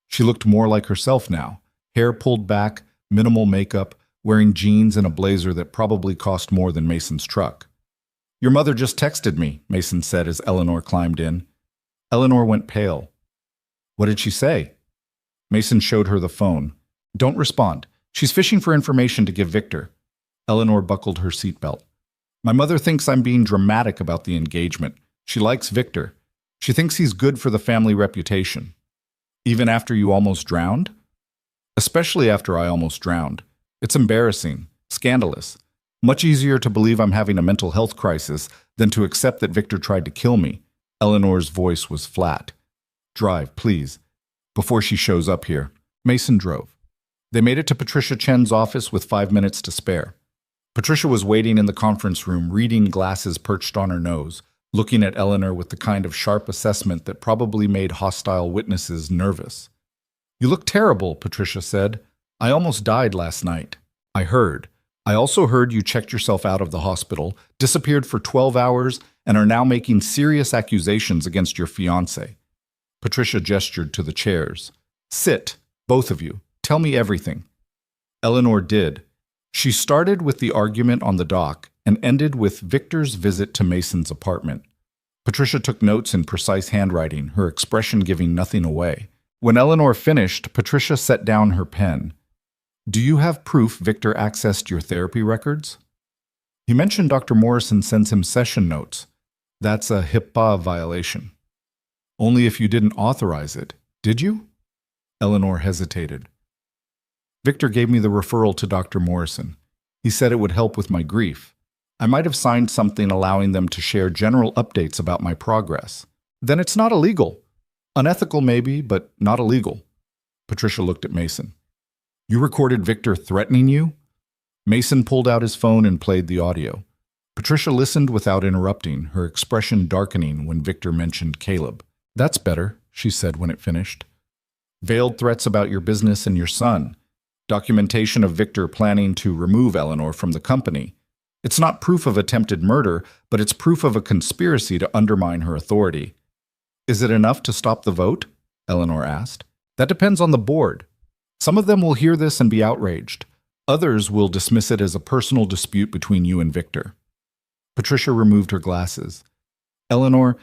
She looked more like herself now, hair pulled back, minimal makeup, wearing jeans and a blazer that probably cost more than Mason's truck. Your mother just texted me, Mason said as Eleanor climbed in. Eleanor went pale. What did she say? Mason showed her the phone. Don't respond. She's fishing for information to give Victor. Eleanor buckled her seatbelt. My mother thinks I'm being dramatic about the engagement. She likes Victor. She thinks he's good for the family reputation. Even after you almost drowned? Especially after I almost drowned. It's embarrassing, scandalous. Much easier to believe I'm having a mental health crisis than to accept that Victor tried to kill me. Eleanor's voice was flat. Drive, please. Before she shows up here. Mason drove. They made it to Patricia Chen's office with 5 minutes to spare. Patricia was waiting in the conference room, reading glasses perched on her nose, looking at Eleanor with the kind of sharp assessment that probably made hostile witnesses nervous. You look terrible, Patricia said. I almost died last night. I heard. I also heard you checked yourself out of the hospital, disappeared for 12 hours, and are now making serious accusations against your fiancé. Patricia gestured to the chairs. Sit, both of you. Tell me everything. Eleanor did. She started with the argument on the dock and ended with Victor's visit to Mason's apartment. Patricia took notes in precise handwriting, her expression giving nothing away. When Eleanor finished, Patricia set down her pen. "Do you have proof Victor accessed your therapy records?" "He mentioned Dr. Morrison sends him session notes. That's a HIPAA violation." "Only if you didn't authorize it. Did you?" Eleanor hesitated. "Victor gave me the referral to Dr. Morrison. He said it would help with my grief. I might have signed something allowing them to share general updates about my progress. Then it's not illegal. Unethical maybe, but not illegal." Patricia looked at Mason. "You recorded Victor threatening you?" Mason pulled out his phone and played the audio. Patricia listened without interrupting, her expression darkening when Victor mentioned Caleb. "That's better," she said when it finished. "Veiled threats about your business and your son. Documentation of Victor planning to remove Eleanor from the company. It's not proof of attempted murder, but it's proof of a conspiracy to undermine her authority." "Is it enough to stop the vote?" Eleanor asked. "That depends on the board. Some of them will hear this and be outraged. Others will dismiss it as a personal dispute between you and Victor." Patricia removed her glasses. "Eleanor,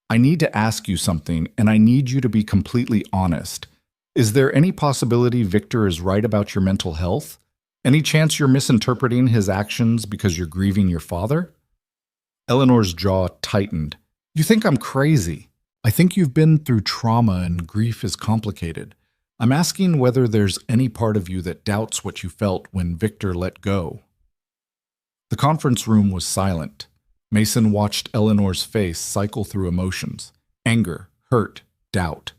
I need to ask you something, and I need you to be completely honest. Is there any possibility Victor is right about your mental health? Any chance you're misinterpreting his actions because you're grieving your father?" Eleanor's jaw tightened. "You think I'm crazy. I think you've been through trauma and grief is complicated. I'm asking whether there's any part of you that doubts what you felt when Victor let go." The conference room was silent. Mason watched Eleanor's face cycle through emotions: anger, hurt, doubt.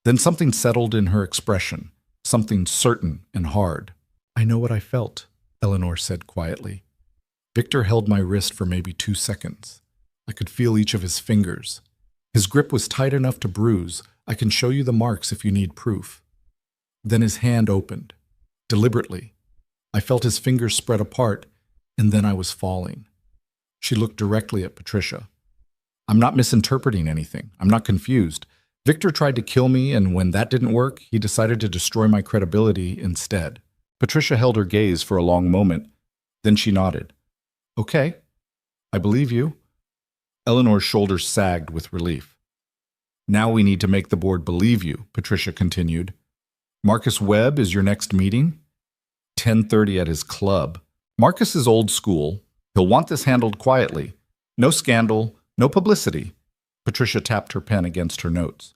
Then something settled in her expression, something certain and hard. "I know what I felt," Eleanor said quietly. "Victor held my wrist for maybe 2 seconds. I could feel each of his fingers. His grip was tight enough to bruise. I can show you the marks if you need proof. Then his hand opened, deliberately. I felt his fingers spread apart, and then I was falling." She looked directly at Patricia. "I'm not misinterpreting anything. I'm not confused. Victor tried to kill me, and when that didn't work, he decided to destroy my credibility instead." Patricia held her gaze for a long moment. Then she nodded. "Okay, I believe you." Eleanor's shoulders sagged with relief. "Now we need to make the board believe you," Patricia continued. "Marcus Webb is your next meeting? 10:30 at his club. Marcus is old school. He'll want this handled quietly. No scandal, no publicity." Patricia tapped her pen against her notes.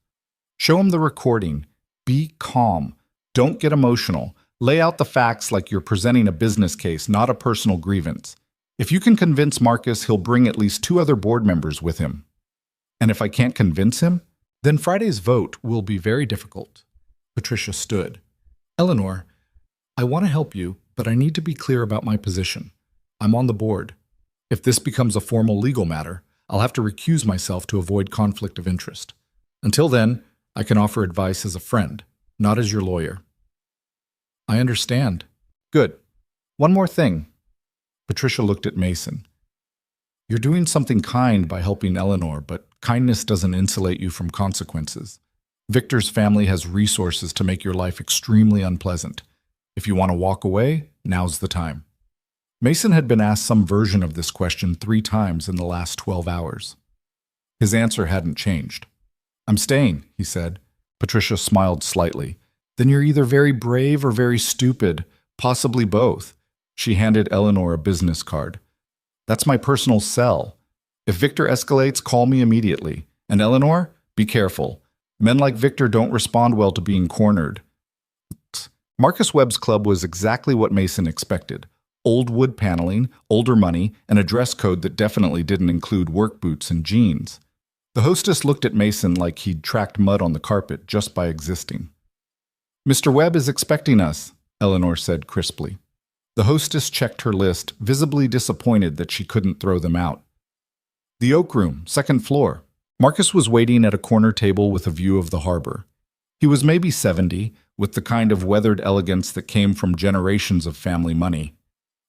"Show him the recording. Be calm. Don't get emotional. Lay out the facts like you're presenting a business case, not a personal grievance. If you can convince Marcus, he'll bring at least 2 other board members with him. And if I can't convince him, then Friday's vote will be very difficult." Patricia stood. "Eleanor, I want to help you, but I need to be clear about my position. I'm on the board. If this becomes a formal legal matter, I'll have to recuse myself to avoid conflict of interest. Until then, I can offer advice as a friend, not as your lawyer." "I understand." "Good. One more thing." Patricia looked at Mason. "You're doing something kind by helping Eleanor, but kindness doesn't insulate you from consequences. Victor's family has resources to make your life extremely unpleasant. If you want to walk away, now's the time." Mason had been asked some version of this question 3 times in the last 12 hours. His answer hadn't changed. "I'm staying," he said. Patricia smiled slightly. "Then you're either very brave or very stupid, possibly both." She handed Eleanor a business card. "That's my personal cell. If Victor escalates, call me immediately. And Eleanor, be careful. Men like Victor don't respond well to being cornered." Marcus Webb's club was exactly what Mason expected. Old wood paneling, older money, and a dress code that definitely didn't include work boots and jeans. The hostess looked at Mason like he'd tracked mud on the carpet just by existing. "Mr. Webb is expecting us," Eleanor said crisply. The hostess checked her list, visibly disappointed that she couldn't throw them out. "The Oak Room, 2nd floor." Marcus was waiting at a corner table with a view of the harbor. He was maybe 70, with the kind of weathered elegance that came from generations of family money.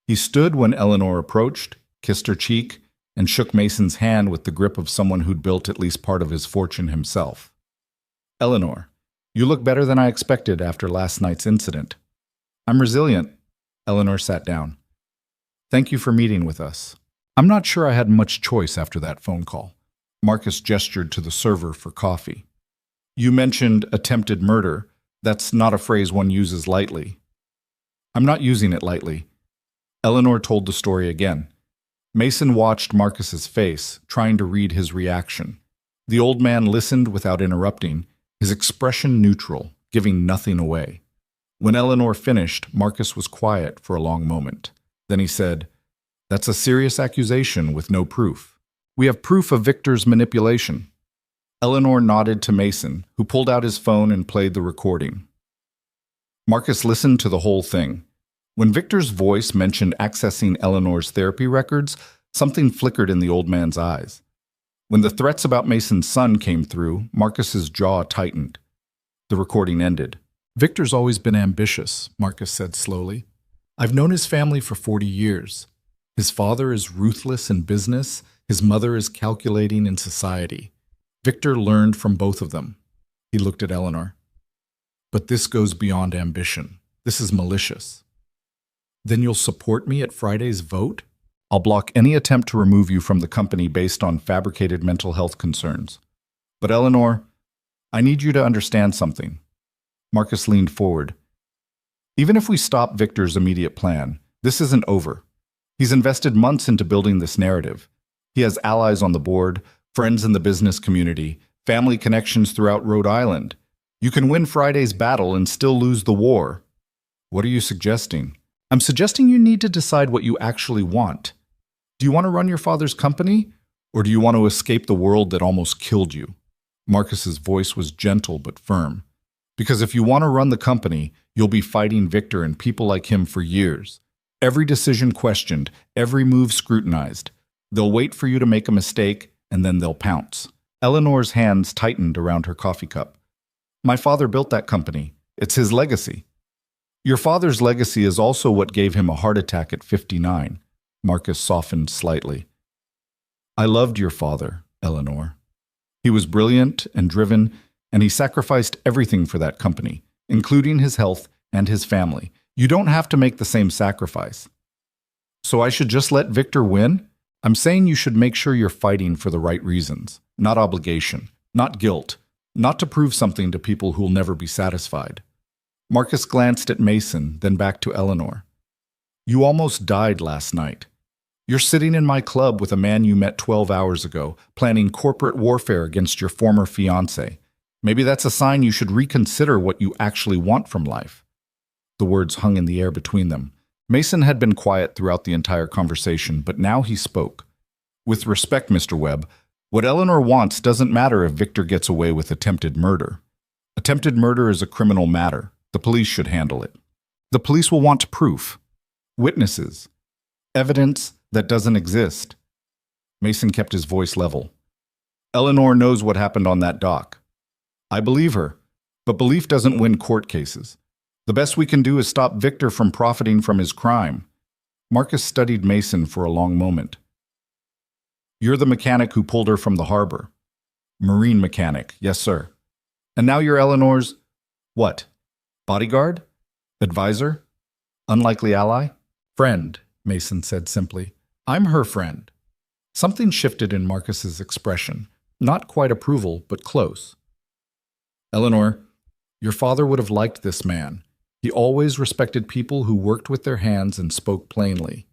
He stood when Eleanor approached, kissed her cheek, and shook Mason's hand with the grip of someone who'd built at least part of his fortune himself. "Eleanor, you look better than I expected after last night's incident." "I'm resilient." Eleanor sat down. Thank you for meeting with us. I'm not sure I had much choice after that phone call. Marcus gestured to the server for coffee. You mentioned attempted murder. That's not a phrase one uses lightly. I'm not using it lightly. Eleanor told the story again. Mason watched Marcus's face, trying to read his reaction. The old man listened without interrupting, his expression neutral, giving nothing away. When Eleanor finished, Marcus was quiet for a long moment. Then he said, That's a serious accusation with no proof. We have proof of Victor's manipulation. Eleanor nodded to Mason, who pulled out his phone and played the recording. Marcus listened to the whole thing. When Victor's voice mentioned accessing Eleanor's therapy records, something flickered in the old man's eyes. When the threats about Mason's son came through, Marcus's jaw tightened. The recording ended. Victor's always been ambitious, Marcus said slowly. I've known his family for 40 years. His father is ruthless in business, his mother is calculating in society. Victor learned from both of them. He looked at Eleanor. But this goes beyond ambition. This is malicious. Then you'll support me at Friday's vote? I'll block any attempt to remove you from the company based on fabricated mental health concerns. But Eleanor, I need you to understand something. Marcus leaned forward. Even if we stop Victor's immediate plan, this isn't over. He's invested months into building this narrative. He has allies on the board, friends in the business community, family connections throughout Rhode Island. You can win Friday's battle and still lose the war. What are you suggesting? I'm suggesting you need to decide what you actually want. Do you want to run your father's company, or do you want to escape the world that almost killed you? Marcus's voice was gentle but firm. Because if you want to run the company, you'll be fighting Victor and people like him for years. Every decision questioned, every move scrutinized. They'll wait for you to make a mistake, and then they'll pounce. Eleanor's hands tightened around her coffee cup. My father built that company. It's his legacy. Your father's legacy is also what gave him a heart attack at 59. Marcus softened slightly. I loved your father, Eleanor. He was brilliant and driven, and he sacrificed everything for that company, including his health and his family. You don't have to make the same sacrifice. So I should just let Victor win? I'm saying you should make sure you're fighting for the right reasons, not obligation, not guilt, not to prove something to people who'll never be satisfied. Marcus glanced at Mason, then back to Eleanor. You almost died last night. You're sitting in my club with a man you met 12 hours ago, planning corporate warfare against your former fiancé. Maybe that's a sign you should reconsider what you actually want from life. The words hung in the air between them. Mason had been quiet throughout the entire conversation, but now he spoke. With respect, Mr. Webb, what Eleanor wants doesn't matter if Victor gets away with attempted murder. Attempted murder is a criminal matter. The police should handle it. The police will want proof, witnesses, evidence that doesn't exist. Mason kept his voice level. Eleanor knows what happened on that dock. I believe her, but belief doesn't win court cases. The best we can do is stop Victor from profiting from his crime. Marcus studied Mason for a long moment. You're the mechanic who pulled her from the harbor. Marine mechanic, yes, sir. And now you're Eleanor's, what? Bodyguard? Advisor? Unlikely ally? Friend, Mason said simply. I'm her friend. Something shifted in Marcus's expression. Not quite approval, but close. Eleanor, your father would have liked this man. He always respected people who worked with their hands and spoke plainly.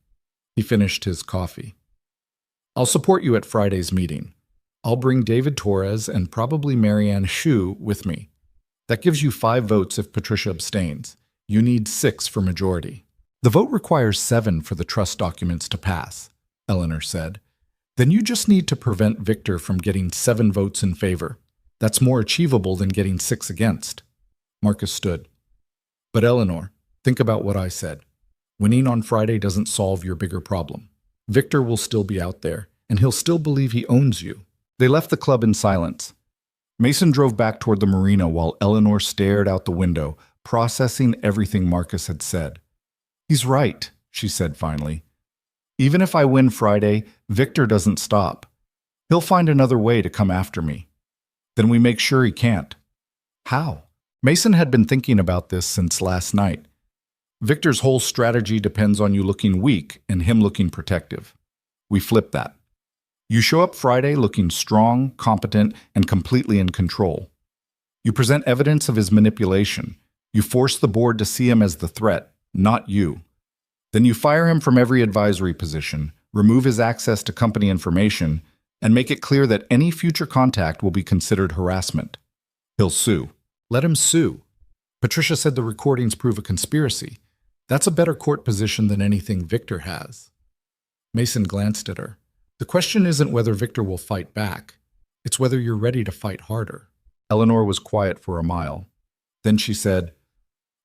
He finished his coffee. I'll support you at Friday's meeting. I'll bring David Torres and probably Marianne Shu with me. That gives you 5 votes if Patricia abstains. You need 6 for majority. The vote requires 7 for the trust documents to pass, Eleanor said. Then you just need to prevent Victor from getting 7 votes in favor. That's more achievable than getting 6 against. Marcus stood. But Eleanor, think about what I said. Winning on Friday doesn't solve your bigger problem. Victor will still be out there, and he'll still believe he owns you. They left the club in silence. Mason drove back toward the marina while Eleanor stared out the window, processing everything Marcus had said. He's right, she said finally. Even if I win Friday, Victor doesn't stop. He'll find another way to come after me. Then we make sure he can't. How? Mason had been thinking about this since last night. Victor's whole strategy depends on you looking weak and him looking protective. We flip that. You show up Friday looking strong, competent, and completely in control. You present evidence of his manipulation. You force the board to see him as the threat, not you. Then you fire him from every advisory position, remove his access to company information, and make it clear that any future contact will be considered harassment. He'll sue. Let him sue. Patricia said the recordings prove a conspiracy. That's a better court position than anything Victor has. Mason glanced at her. The question isn't whether Victor will fight back. It's whether you're ready to fight harder. Eleanor was quiet for a mile. Then she said,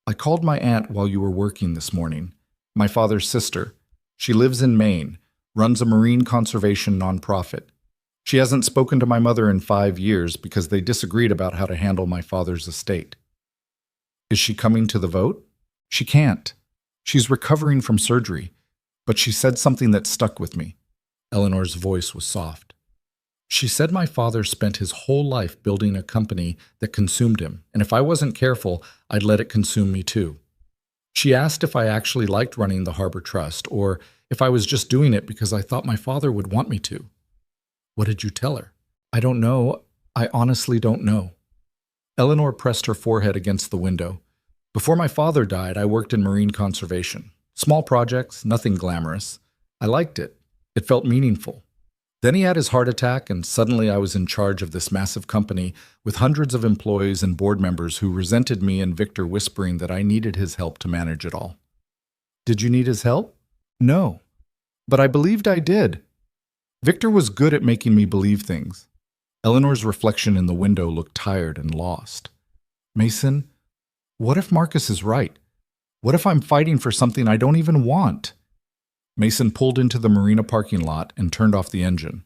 I called my aunt while you were working this morning. My father's sister. She lives in Maine, runs a marine conservation nonprofit. She hasn't spoken to my mother in 5 years because they disagreed about how to handle my father's estate. Is she coming to the vote? She can't. She's recovering from surgery, but she said something that stuck with me. Eleanor's voice was soft. She said my father spent his whole life building a company that consumed him, and if I wasn't careful, I'd let it consume me too. She asked if I actually liked running the Harbor Trust, or if I was just doing it because I thought my father would want me to. What did you tell her? I don't know. I honestly don't know. Eleanor pressed her forehead against the window. Before my father died, I worked in marine conservation. Small projects, nothing glamorous. I liked it. It felt meaningful. Then he had his heart attack, and suddenly I was in charge of this massive company with hundreds of employees and board members who resented me and Victor whispering that I needed his help to manage it all. Did you need his help? No. But I believed I did. Victor was good at making me believe things. Eleanor's reflection in the window looked tired and lost. Mason, what if Marcus is right? What if I'm fighting for something I don't even want? Mason pulled into the marina parking lot and turned off the engine.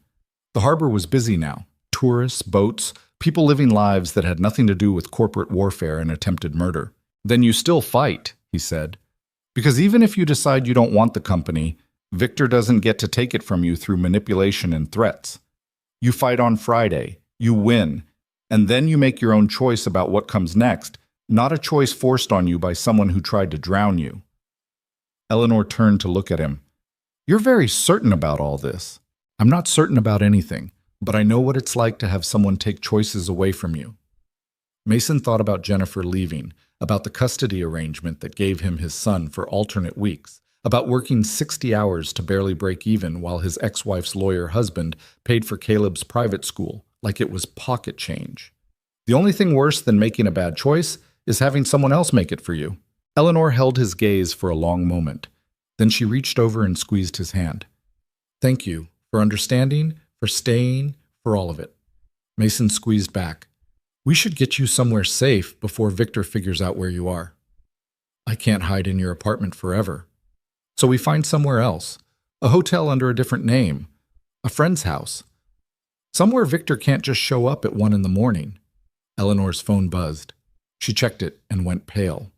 The harbor was busy now. Tourists, boats, people living lives that had nothing to do with corporate warfare and attempted murder. Then you still fight, he said. Because even if you decide you don't want the company, Victor doesn't get to take it from you through manipulation and threats. You fight on Friday, you win, and then you make your own choice about what comes next, not a choice forced on you by someone who tried to drown you. Eleanor turned to look at him. You're very certain about all this. I'm not certain about anything, but I know what it's like to have someone take choices away from you. Mason thought about Jennifer leaving, about the custody arrangement that gave him his son for alternate weeks, about working 60 hours to barely break even while his ex-wife's lawyer husband paid for Caleb's private school like it was pocket change. The only thing worse than making a bad choice is having someone else make it for you. Eleanor held his gaze for a long moment. Then she reached over and squeezed his hand. Thank you for understanding, for staying, for all of it. Mason squeezed back. We should get you somewhere safe before Victor figures out where you are. I can't hide in your apartment forever. So we find somewhere else, a hotel under a different name, a friend's house. Somewhere Victor can't just show up at 1 a.m. Eleanor's phone buzzed. She checked it and went pale.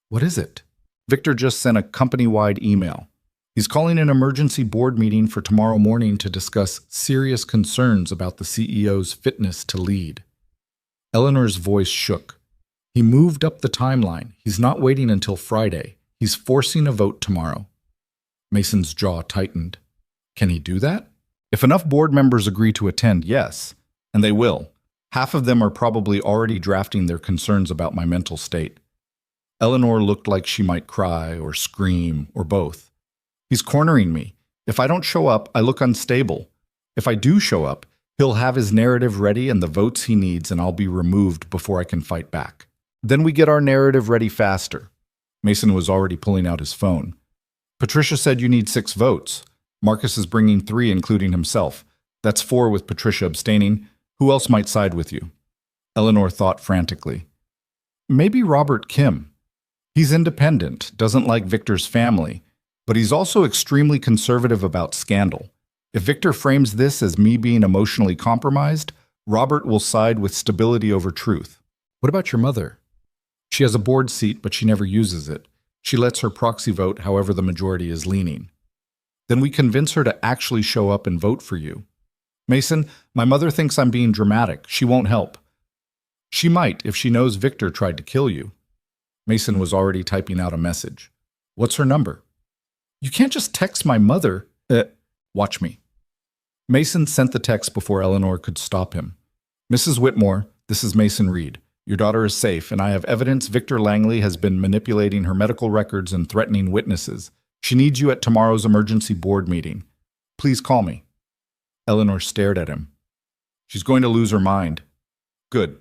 What is it? Victor just sent a company-wide email. He's calling an emergency board meeting for tomorrow morning to discuss serious concerns about the CEO's fitness to lead. Eleanor's voice shook. He moved up the timeline. He's not waiting until Friday. He's forcing a vote tomorrow. Mason's jaw tightened. Can he do that? If enough board members agree to attend, yes. And they will. Half of them are probably already drafting their concerns about my mental state. Eleanor looked like she might cry or scream or both. He's cornering me. If I don't show up, I look unstable. If I do show up, he'll have his narrative ready and the votes he needs, and I'll be removed before I can fight back. Then we get our narrative ready faster. Mason was already pulling out his phone. Patricia said you need 6 votes. Marcus is bringing 3, including himself. That's 4 with Patricia abstaining. Who else might side with you? Eleanor thought frantically. Maybe Robert Kim. He's independent, doesn't like Victor's family, but he's also extremely conservative about scandal. If Victor frames this as me being emotionally compromised, Robert will side with stability over truth. What about your mother? She has a board seat, but she never uses it. She lets her proxy vote however the majority is leaning. Then we convince her to actually show up and vote for you. Mason, my mother thinks I'm being dramatic. She won't help. She might if she knows Victor tried to kill you. Mason was already typing out a message. What's her number? You can't just text my mother. Watch me. Mason sent the text before Eleanor could stop him. Mrs. Whitmore, this is Mason Reed. Your daughter is safe, and I have evidence Victor Langley has been manipulating her medical records and threatening witnesses. She needs you at tomorrow's emergency board meeting. Please call me. Eleanor stared at him. She's going to lose her mind. Good.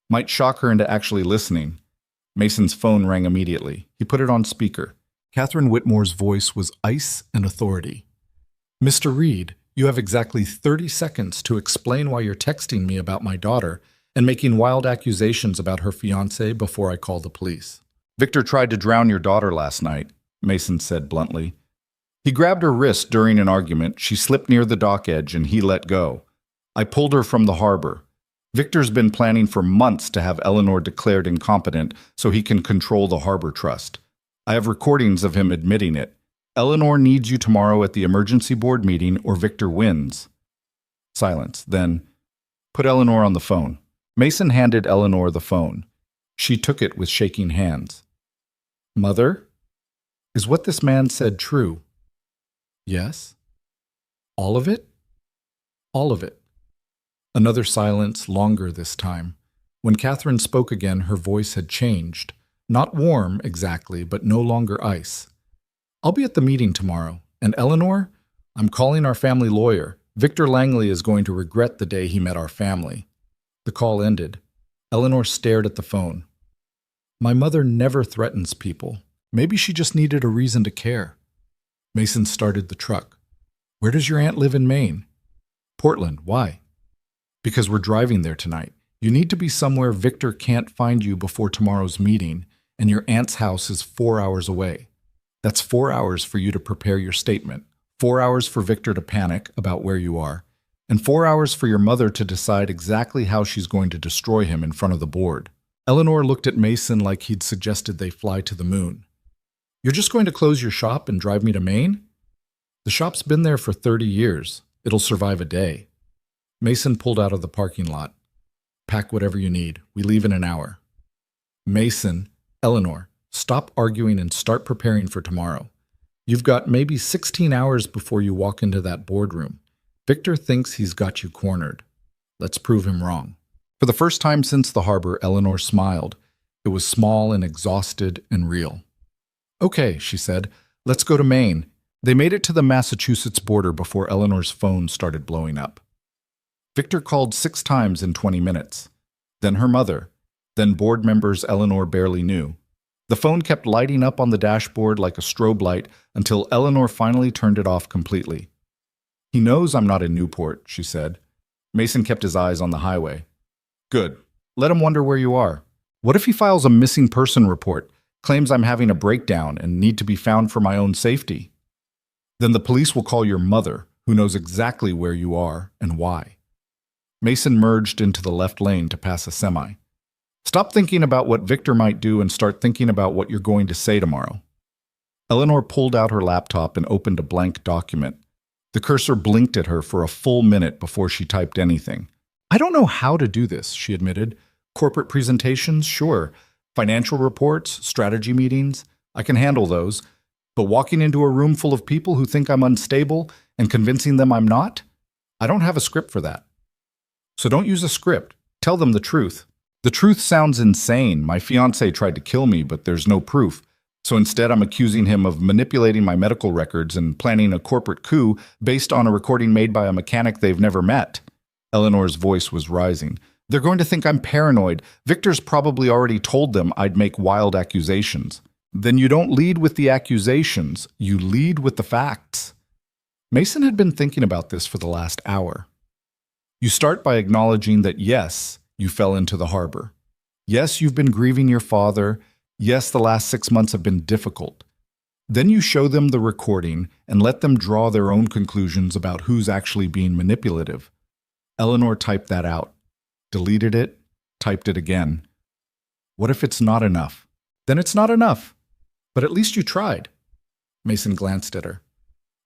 Might shock her into actually listening. Mason's phone rang immediately. He put it on speaker. Catherine Whitmore's voice was ice and authority. Mr. Reed, you have exactly 30 seconds to explain why you're texting me about my daughter and making wild accusations about her fiancé before I call the police. Victor tried to drown your daughter last night, Mason said bluntly. He grabbed her wrist during an argument. She slipped near the dock edge and he let go. I pulled her from the harbor. Victor's been planning for months to have Eleanor declared incompetent so he can control the harbor trust. I have recordings of him admitting it. Eleanor needs you tomorrow at the emergency board meeting or Victor wins. Silence. Then, put Eleanor on the phone. Mason handed Eleanor the phone. She took it with shaking hands. Mother? Is what this man said true? Yes. All of it? All of it. Another silence, longer this time. When Catherine spoke again, her voice had changed. Not warm, exactly, but no longer ice. I'll be at the meeting tomorrow. And Eleanor? I'm calling our family lawyer. Victor Langley is going to regret the day he met our family. The call ended. Eleanor stared at the phone. My mother never threatens people. Maybe she just needed a reason to care. Mason started the truck. Where does your aunt live in Maine? Portland. Why? Because we're driving there tonight. You need to be somewhere Victor can't find you before tomorrow's meeting, and your aunt's house is 4 hours away. That's 4 hours for you to prepare your statement, 4 hours for Victor to panic about where you are, and 4 hours for your mother to decide exactly how she's going to destroy him in front of the board. Eleanor looked at Mason like he'd suggested they fly to the moon. You're just going to close your shop and drive me to Maine? The shop's been there for 30 years. It'll survive a day. Mason pulled out of the parking lot. Pack whatever you need. We leave in an hour. Mason, Eleanor, stop arguing and start preparing for tomorrow. You've got maybe 16 hours before you walk into that boardroom. Victor thinks he's got you cornered. Let's prove him wrong. For the first time since the harbor, Eleanor smiled. It was small and exhausted and real. Okay, she said, let's go to Maine. They made it to the Massachusetts border before Eleanor's phone started blowing up. Victor called 6 times in 20 minutes. Then her mother. Then board members Eleanor barely knew. The phone kept lighting up on the dashboard like a strobe light until Eleanor finally turned it off completely. He knows I'm not in Newport, she said. Mason kept his eyes on the highway. Good. Let him wonder where you are. What if he files a missing person report, claims I'm having a breakdown and need to be found for my own safety? Then the police will call your mother, who knows exactly where you are and why. Mason merged into the left lane to pass a semi. Stop thinking about what Victor might do and start thinking about what you're going to say tomorrow. Eleanor pulled out her laptop and opened a blank document. The cursor blinked at her for a full minute before she typed anything. I don't know how to do this, she admitted. Corporate presentations, sure. Financial reports, strategy meetings, I can handle those. But walking into a room full of people who think I'm unstable and convincing them I'm not? I don't have a script for that. So don't use a script. Tell them the truth. The truth sounds insane. My fiancé tried to kill me, but there's no proof. So instead, I'm accusing him of manipulating my medical records and planning a corporate coup based on a recording made by a mechanic they've never met. Eleanor's voice was rising. They're going to think I'm paranoid. Victor's probably already told them I'd make wild accusations. Then you don't lead with the accusations. You lead with the facts. Mason had been thinking about this for the last hour. You start by acknowledging that yes, you fell into the harbor. Yes, you've been grieving your father. Yes, the last 6 months have been difficult. Then you show them the recording and let them draw their own conclusions about who's actually being manipulative. Eleanor typed that out, deleted it, typed it again. What if it's not enough? Then it's not enough. But at least you tried. Mason glanced at her.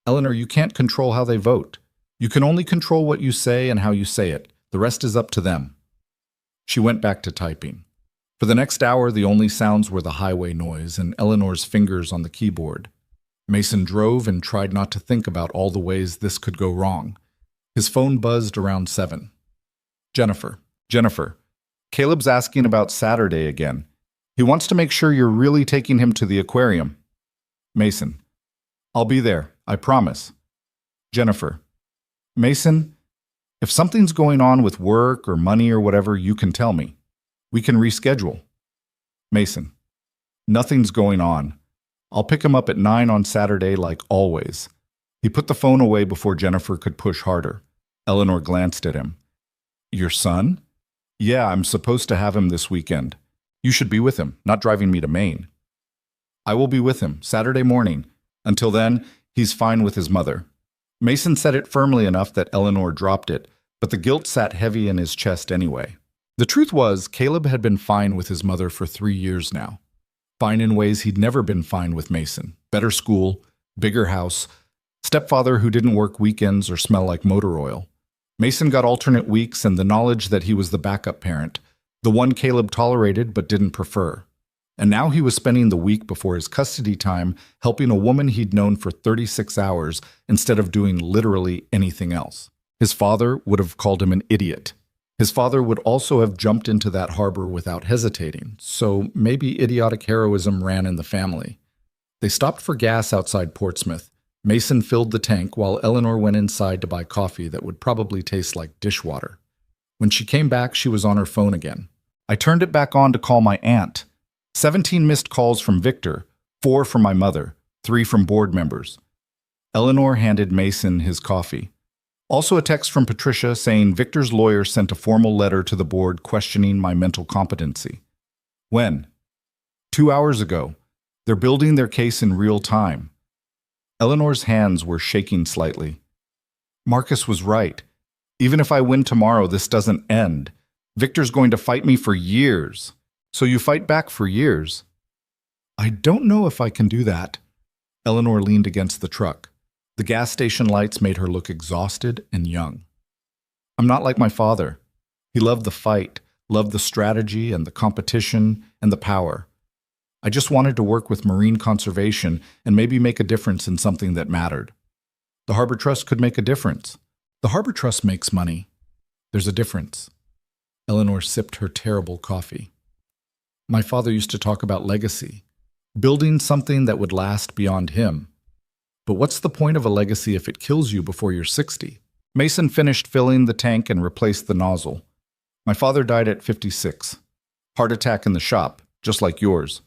Eleanor, you can't control how they vote. You can only control what you say and how you say it. The rest is up to them. She went back to typing. For the next hour, the only sounds were the highway noise and Eleanor's fingers on the keyboard. Mason drove and tried not to think about all the ways this could go wrong. His phone buzzed around 7. Jennifer, Caleb's asking about Saturday again. He wants to make sure you're really taking him to the aquarium. Mason, I'll be there, I promise. Jennifer, Mason, if something's going on with work or money or whatever, you can tell me. We can reschedule. Mason, nothing's going on. I'll pick him up at 9 on Saturday like always. He put the phone away before Jennifer could push harder. Eleanor glanced at him. Your son? Yeah, I'm supposed to have him this weekend. You should be with him, not driving me to Maine. I will be with him Saturday morning. Until then, he's fine with his mother. Mason said it firmly enough that Eleanor dropped it, but the guilt sat heavy in his chest anyway. The truth was, Caleb had been fine with his mother for 3 years now. Fine in ways he'd never been fine with Mason. Better school, bigger house, stepfather who didn't work weekends or smell like motor oil. Mason got alternate weeks and the knowledge that he was the backup parent, the one Caleb tolerated but didn't prefer. And now he was spending the week before his custody time helping a woman he'd known for 36 hours instead of doing literally anything else. His father would have called him an idiot. His father would also have jumped into that harbor without hesitating, so maybe idiotic heroism ran in the family. They stopped for gas outside Portsmouth. Mason filled the tank while Eleanor went inside to buy coffee that would probably taste like dishwater. When she came back, she was on her phone again. I turned it back on to call my aunt. 17 missed calls from Victor, 4 from my mother, 3 from board members. Eleanor handed Mason his coffee. Also a text from Patricia saying Victor's lawyer sent a formal letter to the board questioning my mental competency. When? 2 hours ago. They're building their case in real time. Eleanor's hands were shaking slightly. Marcus was right. Even if I win tomorrow, this doesn't end. Victor's going to fight me for years. So you fight back for years. I don't know if I can do that. Eleanor leaned against the truck. The gas station lights made her look exhausted and young. I'm not like my father. He loved the fight, loved the strategy and the competition and the power. I just wanted to work with marine conservation and maybe make a difference in something that mattered. The Harbor Trust could make a difference. The Harbor Trust makes money. There's a difference. Eleanor sipped her terrible coffee. My father used to talk about legacy, building something that would last beyond him. But what's the point of a legacy if it kills you before you're 60? Mason finished filling the tank and replaced the nozzle. My father died at 56. Heart attack in the shop, just like yours.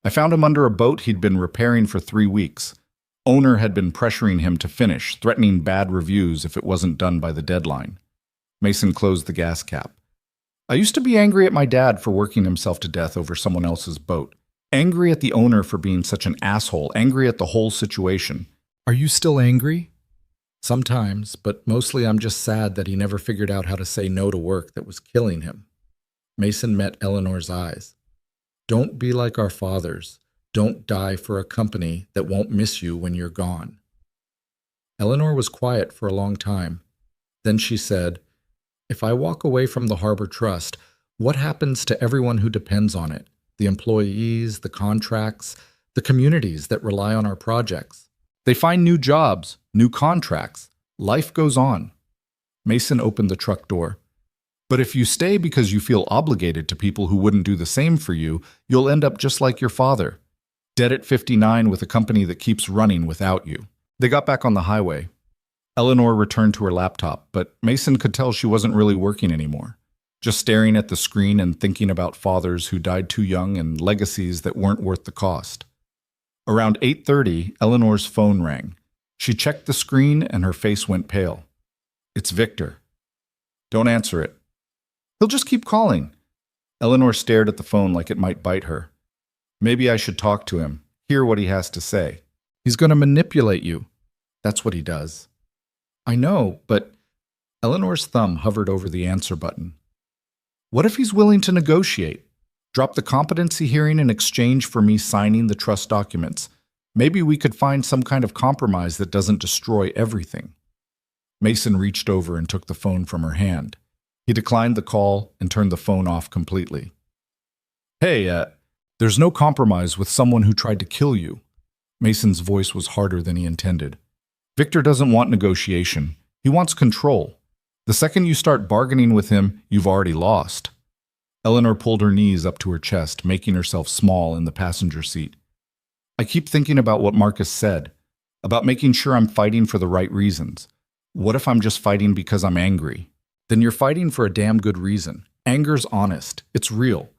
I found him under a boat he'd been repairing for 3 weeks. Owner had been pressuring him to finish, threatening bad reviews if it wasn't done by the deadline. Mason closed the gas cap. I used to be angry at my dad for working himself to death over someone else's boat. Angry at the owner for being such an asshole. Angry at the whole situation. Are you still angry? Sometimes, but mostly I'm just sad that he never figured out how to say no to work that was killing him. Mason met Eleanor's eyes. Don't be like our fathers. Don't die for a company that won't miss you when you're gone. Eleanor was quiet for a long time. Then she said, if I walk away from the Harbor Trust, what happens to everyone who depends on it? The employees, the contracts, the communities that rely on our projects. They find new jobs, new contracts. Life goes on. Mason opened the truck door. But if you stay because you feel obligated to people who wouldn't do the same for you, you'll end up just like your father. Dead at 59 with a company that keeps running without you. They got back on the highway. Eleanor returned to her laptop, but Mason could tell she wasn't really working anymore. Just staring at the screen and thinking about fathers who died too young and legacies that weren't worth the cost. Around 8:30, Eleanor's phone rang. She checked the screen and her face went pale. It's Victor. Don't answer it. He'll just keep calling. Eleanor stared at the phone like it might bite her. Maybe I should talk to him, hear what he has to say. He's going to manipulate you. That's what he does. I know, but Eleanor's thumb hovered over the answer button. What if he's willing to negotiate? Drop the competency hearing in exchange for me signing the trust documents. Maybe we could find some kind of compromise that doesn't destroy everything. Mason reached over and took the phone from her hand. He declined the call and turned the phone off completely. Hey, there's no compromise with someone who tried to kill you. Mason's voice was harder than he intended. Victor doesn't want negotiation. He wants control. The second you start bargaining with him, you've already lost. Eleanor pulled her knees up to her chest, making herself small in the passenger seat. I keep thinking about what Marcus said, about making sure I'm fighting for the right reasons. What if I'm just fighting because I'm angry? Then you're fighting for a damn good reason. Anger's honest. It's real.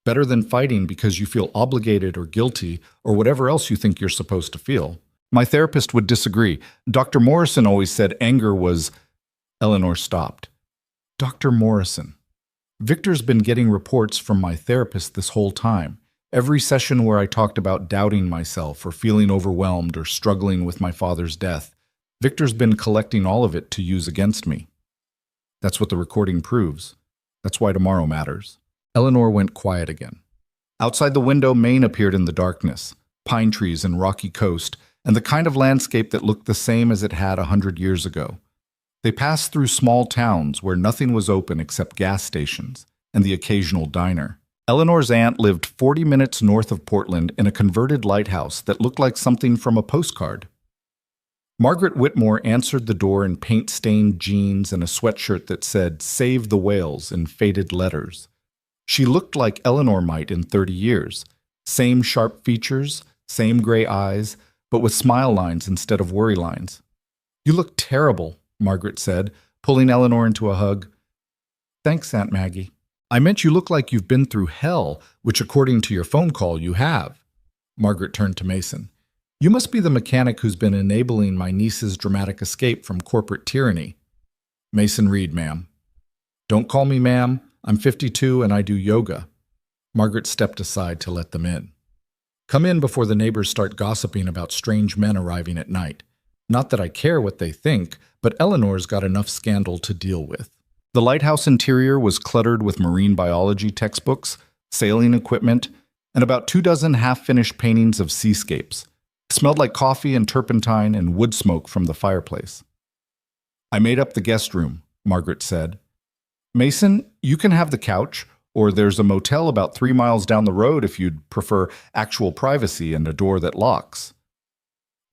Better than fighting because you feel obligated or guilty or whatever else you think you're supposed to feel. My therapist would disagree. Dr. Morrison always said anger was... Eleanor stopped. Dr. Morrison. Victor's been getting reports from my therapist this whole time. Every session where I talked about doubting myself or feeling overwhelmed or struggling with my father's death, Victor's been collecting all of it to use against me. That's what the recording proves. That's why tomorrow matters. Eleanor went quiet again. Outside the window, Maine appeared in the darkness, pine trees and rocky coast, and the kind of landscape that looked the same as it had 100 years ago. They passed through small towns where nothing was open except gas stations and the occasional diner. Eleanor's aunt lived 40 minutes north of Portland in a converted lighthouse that looked like something from a postcard. Margaret Whitmore answered the door in paint-stained jeans and a sweatshirt that said, "Save the Whales," in faded letters. She looked like Eleanor might in 30 years. Same sharp features, same gray eyes, but with smile lines instead of worry lines. "You look terrible," Margaret said, pulling Eleanor into a hug. "Thanks, Aunt Maggie. I meant you look like you've been through hell, which according to your phone call you have." Margaret turned to Mason. "You must be the mechanic who's been enabling my niece's dramatic escape from corporate tyranny." "Mason Reed, ma'am." "Don't call me ma'am. I'm 52 and I do yoga." Margaret stepped aside to let them in. "Come in before the neighbors start gossiping about strange men arriving at night. Not that I care what they think, but Eleanor's got enough scandal to deal with." The lighthouse interior was cluttered with marine biology textbooks, sailing equipment, and about 24 half-finished paintings of seascapes. It smelled like coffee and turpentine and wood smoke from the fireplace. "I made up the guest room," Margaret said. "Mason, you can have the couch, or there's a motel about 3 miles down the road if you'd prefer actual privacy and a door that locks."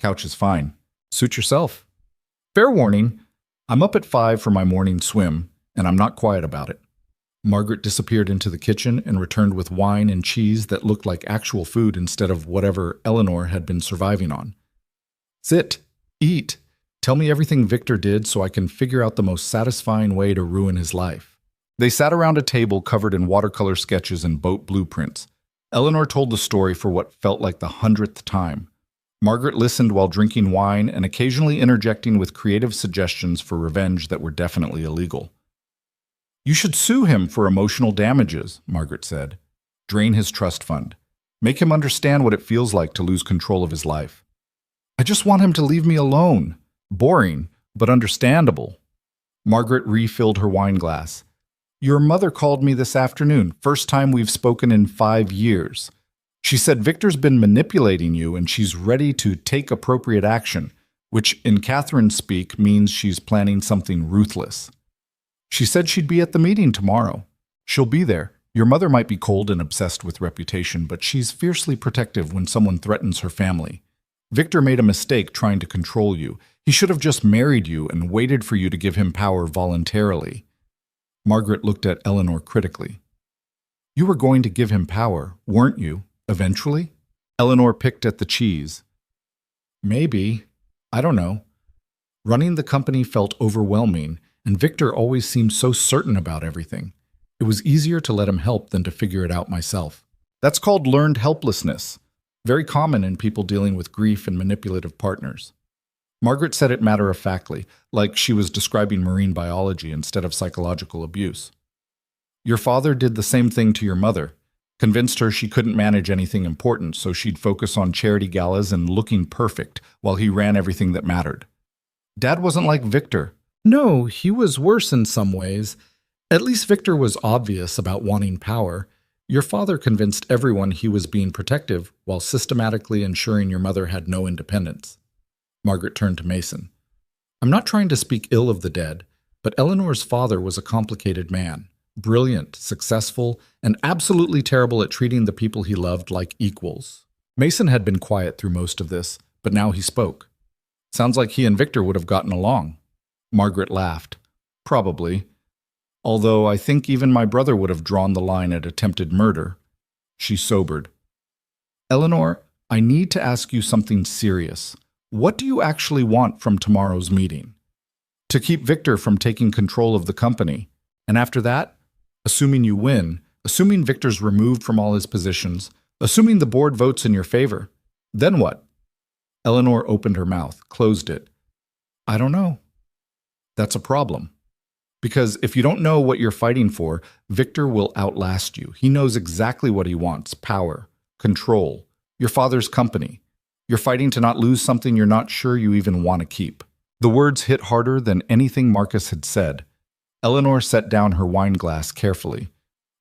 "Couch is fine. Suit yourself." "Fair warning, I'm up at 5 for my morning swim, and I'm not quiet about it." Margaret disappeared into the kitchen and returned with wine and cheese that looked like actual food instead of whatever Eleanor had been surviving on. "Sit. Eat. Tell me everything Victor did so I can figure out the most satisfying way to ruin his life." They sat around a table covered in watercolor sketches and boat blueprints. Eleanor told the story for what felt like the 100th time. Margaret listened while drinking wine and occasionally interjecting with creative suggestions for revenge that were definitely illegal. "You should sue him for emotional damages," Margaret said. "Drain his trust fund. Make him understand what it feels like to lose control of his life." "I just want him to leave me alone." "Boring, but understandable." Margaret refilled her wine glass. "Your mother called me this afternoon, first time we've spoken in 5 years. She said Victor's been manipulating you and she's ready to take appropriate action, which in Catherine's speak means she's planning something ruthless. She said she'd be at the meeting tomorrow. She'll be there. Your mother might be cold and obsessed with reputation, but she's fiercely protective when someone threatens her family. Victor made a mistake trying to control you. He should have just married you and waited for you to give him power voluntarily." Margaret looked at Eleanor critically. "You were going to give him power, weren't you, eventually?" Eleanor picked at the cheese. "Maybe. I don't know. Running the company felt overwhelming, and Victor always seemed so certain about everything. It was easier to let him help than to figure it out myself. That's called learned helplessness, very common in people dealing with grief and manipulative partners." Margaret said it matter-of-factly, like she was describing marine biology instead of psychological abuse. "Your father did the same thing to your mother, convinced her she couldn't manage anything important, so she'd focus on charity galas and looking perfect while he ran everything that mattered. Dad wasn't like Victor. No, he was worse in some ways. At least Victor was obvious about wanting power. Your father convinced everyone he was being protective while systematically ensuring your mother had no independence." Margaret turned to Mason. "I'm not trying to speak ill of the dead, but Eleanor's father was a complicated man, brilliant, successful, and absolutely terrible at treating the people he loved like equals. Mason had been quiet through most of this, but now he spoke. Sounds like he and Victor would have gotten along. Margaret laughed. Probably. Although I think even my brother would have drawn the line at attempted murder. She sobered. Eleanor, I need to ask you something serious. What do you actually want from tomorrow's meeting? To keep Victor from taking control of the company. And after that, assuming you win, assuming Victor's removed from all his positions, assuming the board votes in your favor, then what? Eleanor opened her mouth, closed it. I don't know. That's a problem. Because if you don't know what you're fighting for, Victor will outlast you. He knows exactly what he wants: power, control, your father's company. You're fighting to not lose something you're not sure you even want to keep. The words hit harder than anything Marcus had said. Eleanor set down her wine glass carefully.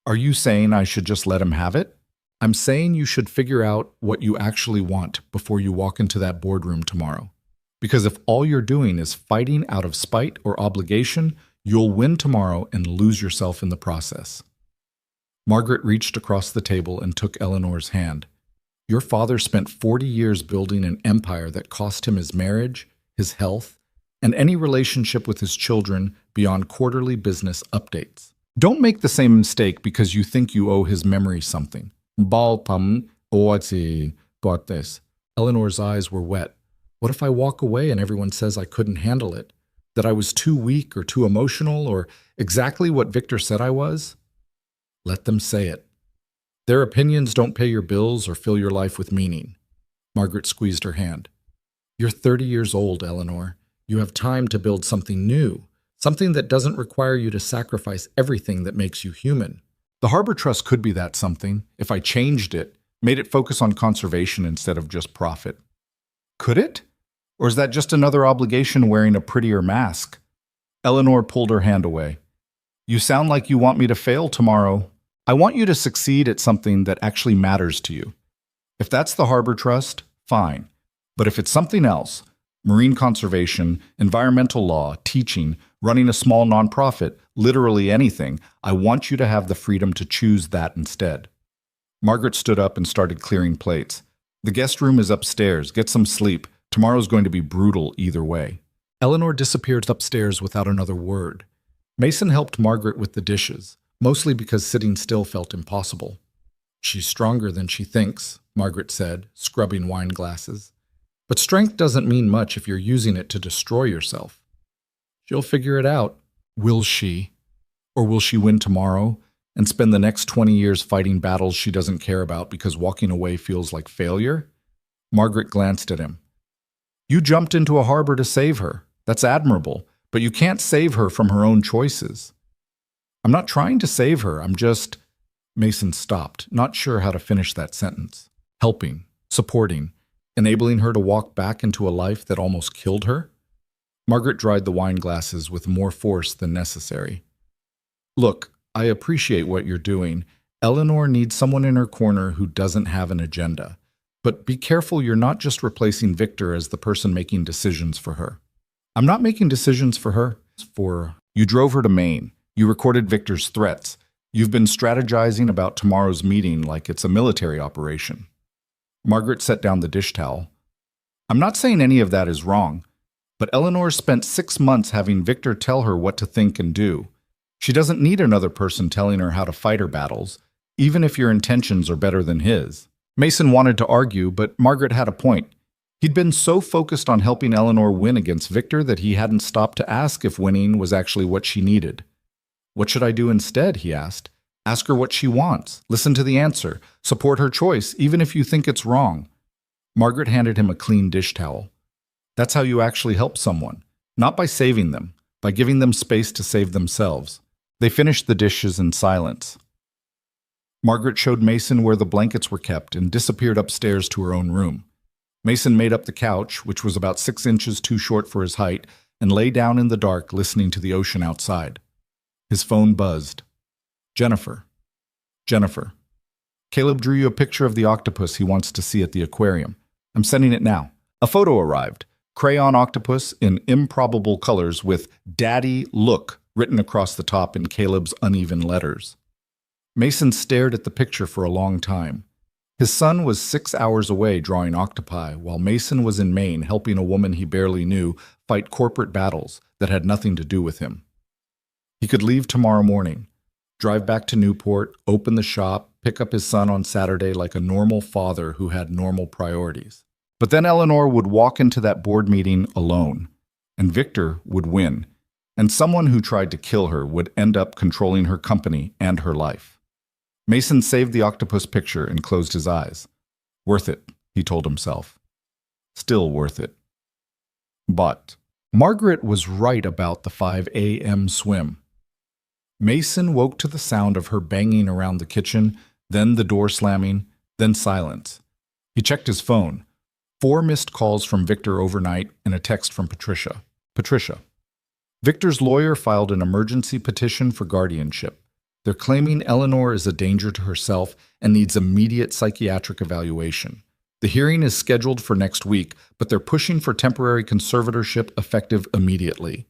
Are you saying I should just let him have it? I'm saying you should figure out what you actually want before you walk into that boardroom tomorrow. Because if all you're doing is fighting out of spite or obligation, you'll win tomorrow and lose yourself in the process. Margaret reached across the table and took Eleanor's hand. Your father spent 40 years building an empire that cost him his marriage, his health, and any relationship with his children beyond quarterly business updates. Don't make the same mistake because you think you owe his memory something. Eleanor's eyes were wet. What if I walk away and everyone says I couldn't handle it? That I was too weak or too emotional or exactly what Victor said I was? Let them say it. Their opinions don't pay your bills or fill your life with meaning. Margaret squeezed her hand. You're 30 years old, Eleanor. You have time to build something new, something that doesn't require you to sacrifice everything that makes you human. The Harbor Trust could be that something if I changed it, made it focus on conservation instead of just profit. Could it? Or is that just another obligation wearing a prettier mask? Eleanor pulled her hand away. You sound like you want me to fail tomorrow. I want you to succeed at something that actually matters to you. If that's the Harbor Trust, fine. But if it's something else, marine conservation, environmental law, teaching, running a small nonprofit, literally anything, I want you to have the freedom to choose that instead. Margaret stood up and started clearing plates. The guest room is upstairs. Get some sleep. Tomorrow's going to be brutal either way. Eleanor disappeared upstairs without another word. Mason helped Margaret with the dishes, mostly because sitting still felt impossible. She's stronger than she thinks, Margaret said, scrubbing wine glasses. But strength doesn't mean much if you're using it to destroy yourself. She'll figure it out. Will she? Or will she win tomorrow and spend the next 20 years fighting battles she doesn't care about because walking away feels like failure? Margaret glanced at him. You jumped into a harbor to save her. That's admirable, but you can't save her from her own choices. I'm not trying to save her, I'm just... Mason stopped, not sure how to finish that sentence. Helping, supporting, enabling her to walk back into a life that almost killed her? Margaret dried the wine glasses with more force than necessary. Look, I appreciate what you're doing. Eleanor needs someone in her corner who doesn't have an agenda. But be careful you're not just replacing Victor as the person making decisions for her. I'm not making decisions for her. You drove her to Maine. You recorded Victor's threats. You've been strategizing about tomorrow's meeting like it's a military operation. Margaret set down the dish towel. I'm not saying any of that is wrong, but Eleanor spent 6 months having Victor tell her what to think and do. She doesn't need another person telling her how to fight her battles, even if your intentions are better than his. Mason wanted to argue, but Margaret had a point. He'd been so focused on helping Eleanor win against Victor that he hadn't stopped to ask if winning was actually what she needed. What should I do instead, he asked. Ask her what she wants. Listen to the answer. Support her choice, even if you think it's wrong. Margaret handed him a clean dish towel. That's how you actually help someone. Not by saving them, by giving them space to save themselves. They finished the dishes in silence. Margaret showed Mason where the blankets were kept and disappeared upstairs to her own room. Mason made up the couch, which was about 6 inches too short for his height, and lay down in the dark listening to the ocean outside. His phone buzzed. Jennifer. Jennifer. Caleb drew you a picture of the octopus he wants to see at the aquarium. I'm sending it now. A photo arrived. Crayon octopus in improbable colors with "Daddy, look" written across the top in Caleb's uneven letters. Mason stared at the picture for a long time. His son was 6 hours away drawing octopi, while Mason was in Maine helping a woman he barely knew fight corporate battles that had nothing to do with him. He could leave tomorrow morning, drive back to Newport, open the shop, pick up his son on Saturday like a normal father who had normal priorities. But then Eleanor would walk into that board meeting alone, and Victor would win, and someone who tried to kill her would end up controlling her company and her life. Mason saved the octopus picture and closed his eyes. Worth it, he told himself. Still worth it. But Margaret was right about the 5 a.m. swim. Mason woke to the sound of her banging around the kitchen, then the door slamming, then silence. He checked his phone. 4 missed calls from Victor overnight and a text from Patricia. Patricia. Victor's lawyer filed an emergency petition for guardianship. They're claiming Eleanor is a danger to herself and needs immediate psychiatric evaluation. The hearing is scheduled for next week, but they're pushing for temporary conservatorship effective immediately.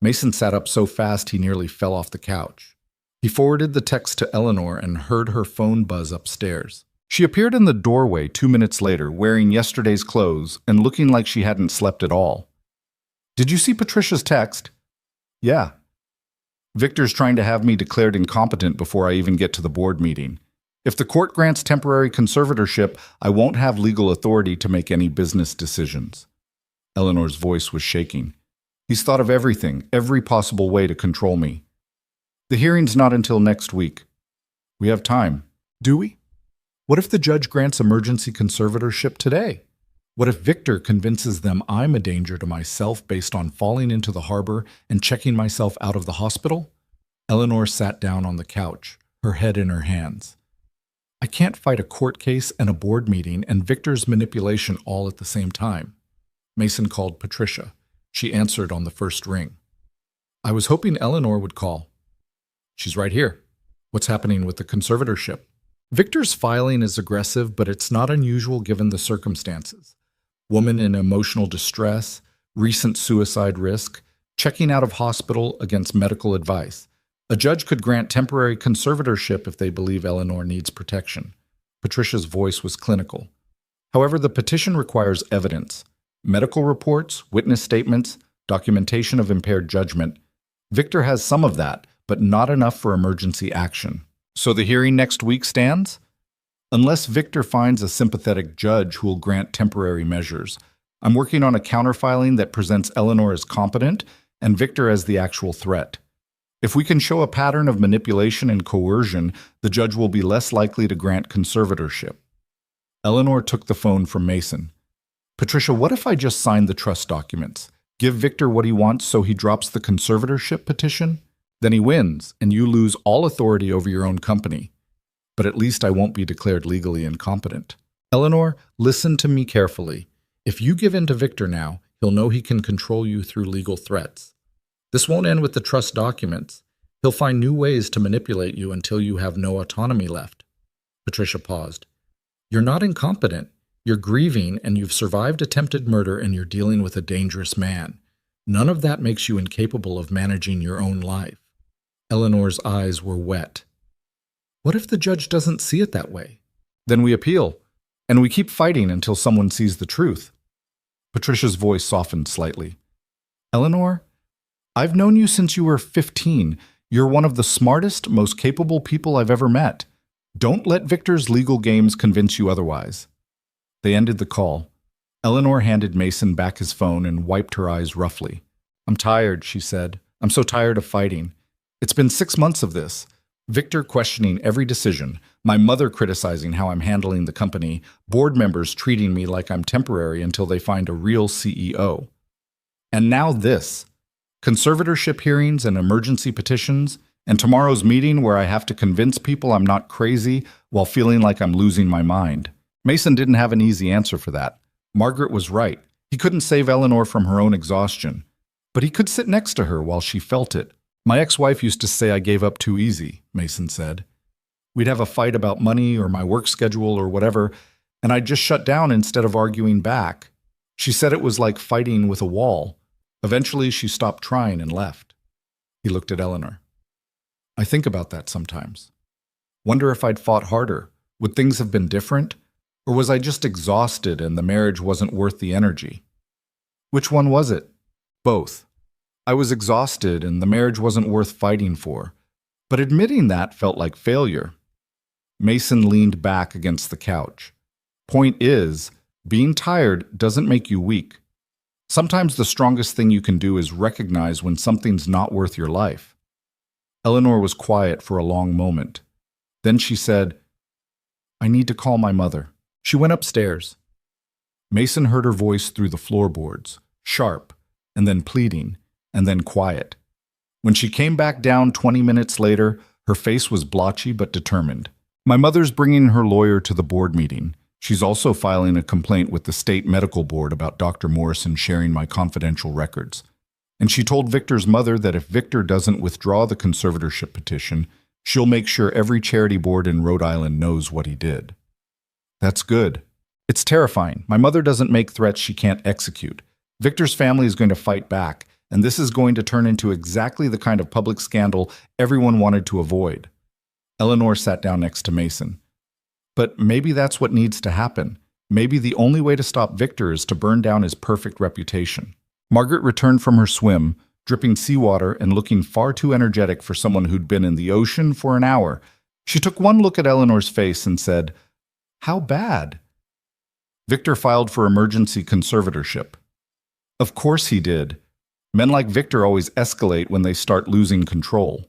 Mason sat up so fast he nearly fell off the couch. He forwarded the text to Eleanor and heard her phone buzz upstairs. She appeared in the doorway 2 minutes later, wearing yesterday's clothes and looking like she hadn't slept at all. Did you see Patricia's text? Yeah. Victor's trying to have me declared incompetent before I even get to the board meeting. If the court grants temporary conservatorship, I won't have legal authority to make any business decisions. Eleanor's voice was shaking. He's thought of everything, every possible way to control me. The hearing's not until next week. We have time. Do we? What if the judge grants emergency conservatorship today? What if Victor convinces them I'm a danger to myself based on falling into the harbor and checking myself out of the hospital? Eleanor sat down on the couch, her head in her hands. I can't fight a court case and a board meeting and Victor's manipulation all at the same time. Mason called Patricia. She answered on the first ring. I was hoping Eleanor would call. She's right here. What's happening with the conservatorship? Victor's filing is aggressive, but it's not unusual given the circumstances. Woman in emotional distress, recent suicide risk, checking out of hospital against medical advice. A judge could grant temporary conservatorship if they believe Eleanor needs protection. Patricia's voice was clinical. However, the petition requires evidence. Medical reports, witness statements, documentation of impaired judgment. Victor has some of that, but not enough for emergency action. So the hearing next week stands? Unless Victor finds a sympathetic judge who will grant temporary measures. I'm working on a counterfiling that presents Eleanor as competent and Victor as the actual threat. If we can show a pattern of manipulation and coercion, the judge will be less likely to grant conservatorship. Eleanor took the phone from Mason. Patricia, what if I just sign the trust documents? Give Victor what he wants so he drops the conservatorship petition? Then he wins, and you lose all authority over your own company. But at least I won't be declared legally incompetent. Eleanor, listen to me carefully. If you give in to Victor now, he'll know he can control you through legal threats. This won't end with the trust documents. He'll find new ways to manipulate you until you have no autonomy left. Patricia paused. You're not incompetent. You're grieving, and you've survived attempted murder, and you're dealing with a dangerous man. None of that makes you incapable of managing your own life. Eleanor's eyes were wet. What if the judge doesn't see it that way? Then we appeal, and we keep fighting until someone sees the truth. Patricia's voice softened slightly. Eleanor, I've known you since you were 15. You're one of the smartest, most capable people I've ever met. Don't let Victor's legal games convince you otherwise. They ended the call. Eleanor handed Mason back his phone and wiped her eyes roughly. I'm tired, she said. I'm so tired of fighting. It's been 6 months of this. Victor questioning every decision, my mother criticizing how I'm handling the company, board members treating me like I'm temporary until they find a real CEO. And now this. Conservatorship hearings and emergency petitions, and tomorrow's meeting where I have to convince people I'm not crazy while feeling like I'm losing my mind. Mason didn't have an easy answer for that. Margaret was right. He couldn't save Eleanor from her own exhaustion. But he could sit next to her while she felt it. My ex-wife used to say I gave up too easy, Mason said. We'd have a fight about money or my work schedule or whatever, and I'd just shut down instead of arguing back. She said it was like fighting with a wall. Eventually, she stopped trying and left. He looked at Eleanor. I think about that sometimes. Wonder if I'd fought harder. Would things have been different? Or was I just exhausted and the marriage wasn't worth the energy? Which one was it? Both. I was exhausted and the marriage wasn't worth fighting for. But admitting that felt like failure. Mason leaned back against the couch. Point is, being tired doesn't make you weak. Sometimes the strongest thing you can do is recognize when something's not worth your life. Eleanor was quiet for a long moment. Then she said, I need to call my mother. She went upstairs. Mason heard her voice through the floorboards, sharp, and then pleading, and then quiet. When she came back down 20 minutes later, her face was blotchy but determined. My mother's bringing her lawyer to the board meeting. She's also filing a complaint with the state medical board about Dr. Morrison sharing my confidential records. And she told Victor's mother that if Victor doesn't withdraw the conservatorship petition, she'll make sure every charity board in Rhode Island knows what he did. That's good. It's terrifying. My mother doesn't make threats she can't execute. Victor's family is going to fight back, and this is going to turn into exactly the kind of public scandal everyone wanted to avoid. Eleanor sat down next to Mason. But maybe that's what needs to happen. Maybe the only way to stop Victor is to burn down his perfect reputation. Margaret returned from her swim, dripping seawater and looking far too energetic for someone who'd been in the ocean for an hour. She took one look at Eleanor's face and said, How bad? Victor filed for emergency conservatorship. Of course he did. Men like Victor always escalate when they start losing control.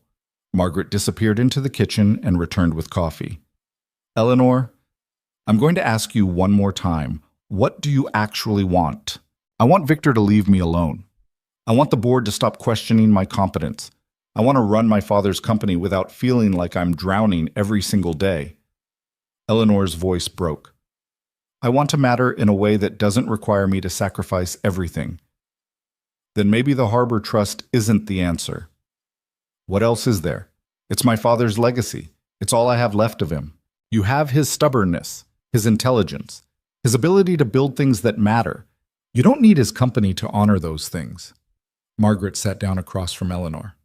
Margaret disappeared into the kitchen and returned with coffee. Eleanor, I'm going to ask you one more time. What do you actually want? I want Victor to leave me alone. I want the board to stop questioning my competence. I want to run my father's company without feeling like I'm drowning every single day. Eleanor's voice broke. I want to matter in a way that doesn't require me to sacrifice everything. Then maybe the Harbor Trust isn't the answer. What else is there? It's my father's legacy. It's all I have left of him. You have his stubbornness, his intelligence, his ability to build things that matter. You don't need his company to honor those things. Margaret sat down across from Eleanor.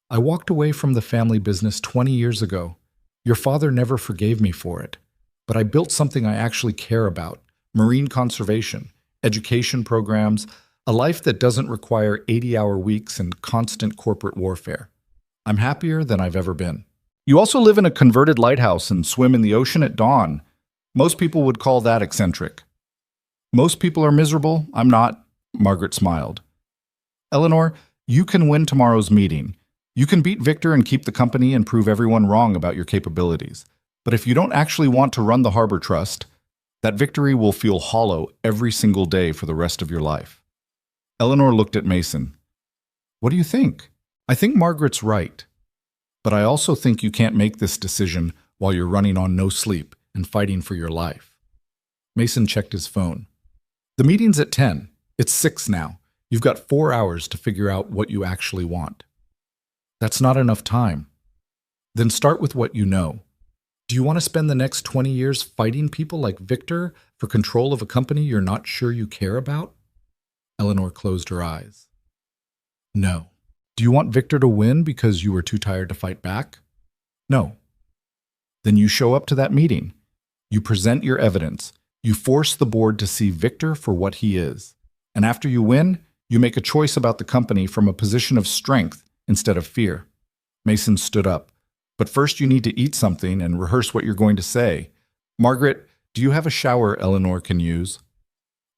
I walked away from the family business 20 years ago. Your father never forgave me for it. But I built something I actually care about: marine conservation, education programs, a life that doesn't require 80-hour weeks and constant corporate warfare. I'm happier than I've ever been. You also live in a converted lighthouse and swim in the ocean at dawn. Most people would call that eccentric. Most people are miserable. I'm not. Margaret smiled. Eleanor, you can win tomorrow's meeting. You can beat Victor and keep the company and prove everyone wrong about your capabilities. But if you don't actually want to run the Harbor Trust, that victory will feel hollow every single day for the rest of your life. Eleanor looked at Mason. What do you think? I think Margaret's right. But I also think you can't make this decision while you're running on no sleep and fighting for your life. Mason checked his phone. The meeting's at 10. It's 6 now. You've got 4 hours to figure out what you actually want. That's not enough time. Then start with what you know. Do you want to spend the next 20 years fighting people like Victor for control of a company you're not sure you care about? Eleanor closed her eyes. No. Do you want Victor to win because you were too tired to fight back? No. Then you show up to that meeting. You present your evidence. You force the board to see Victor for what he is. And after you win, you make a choice about the company from a position of strength instead of fear. Mason stood up. But first you need to eat something and rehearse what you're going to say. Margaret, do you have a shower Eleanor can use?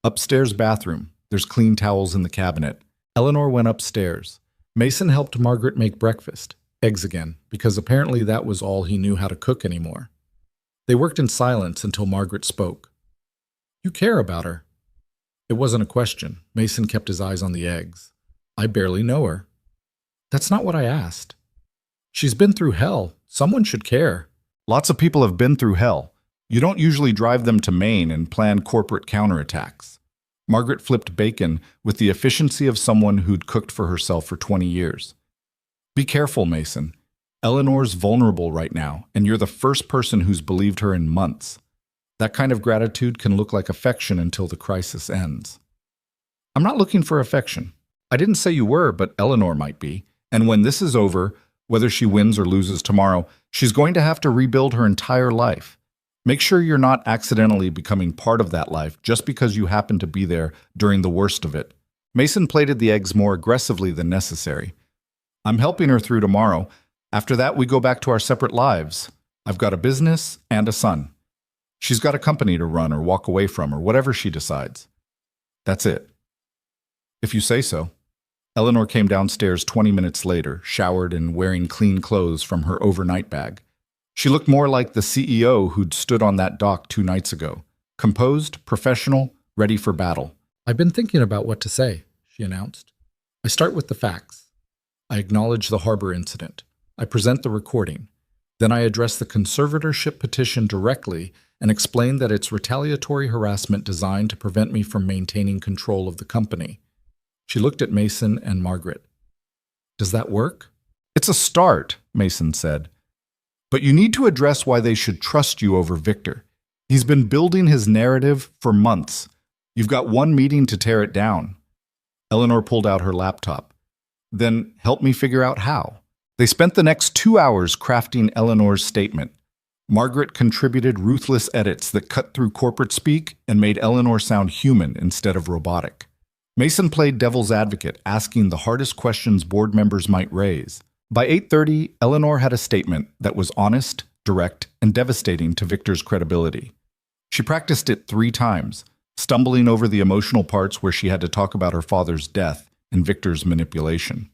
Upstairs bathroom. There's clean towels in the cabinet. Eleanor went upstairs. Mason helped Margaret make breakfast, eggs again, because apparently that was all he knew how to cook anymore. They worked in silence until Margaret spoke. You care about her. It wasn't a question. Mason kept his eyes on the eggs. I barely know her. That's not what I asked. She's been through hell. Someone should care. Lots of people have been through hell. You don't usually drive them to Maine and plan corporate counterattacks. Margaret flipped bacon with the efficiency of someone who'd cooked for herself for 20 years. Be careful, Mason. Eleanor's vulnerable right now, and you're the first person who's believed her in months. That kind of gratitude can look like affection until the crisis ends. I'm not looking for affection. I didn't say you were, but Eleanor might be. And when this is over, whether she wins or loses tomorrow, she's going to have to rebuild her entire life. Make sure you're not accidentally becoming part of that life just because you happen to be there during the worst of it. Mason plated the eggs more aggressively than necessary. I'm helping her through tomorrow. After that, we go back to our separate lives. I've got a business and a son. She's got a company to run or walk away from or whatever she decides. That's it. If you say so. Eleanor came downstairs 20 minutes later, showered and wearing clean clothes from her overnight bag. She looked more like the CEO who'd stood on that dock 2 nights ago. Composed, professional, ready for battle. "I've been thinking about what to say," she announced. "I start with the facts. I acknowledge the harbor incident. I present the recording. Then I address the conservatorship petition directly and explain that it's retaliatory harassment designed to prevent me from maintaining control of the company." She looked at Mason and Margaret. "Does that work?" "It's a start," Mason said. "But you need to address why they should trust you over Victor. He's been building his narrative for months. You've got one meeting to tear it down." Eleanor pulled out her laptop. "Then help me figure out how." They spent the next 2 hours crafting Eleanor's statement. Margaret contributed ruthless edits that cut through corporate speak and made Eleanor sound human instead of robotic. Mason played devil's advocate, asking the hardest questions board members might raise. By 8:30, Eleanor had a statement that was honest, direct, and devastating to Victor's credibility. She practiced it 3 times, stumbling over the emotional parts where she had to talk about her father's death and Victor's manipulation.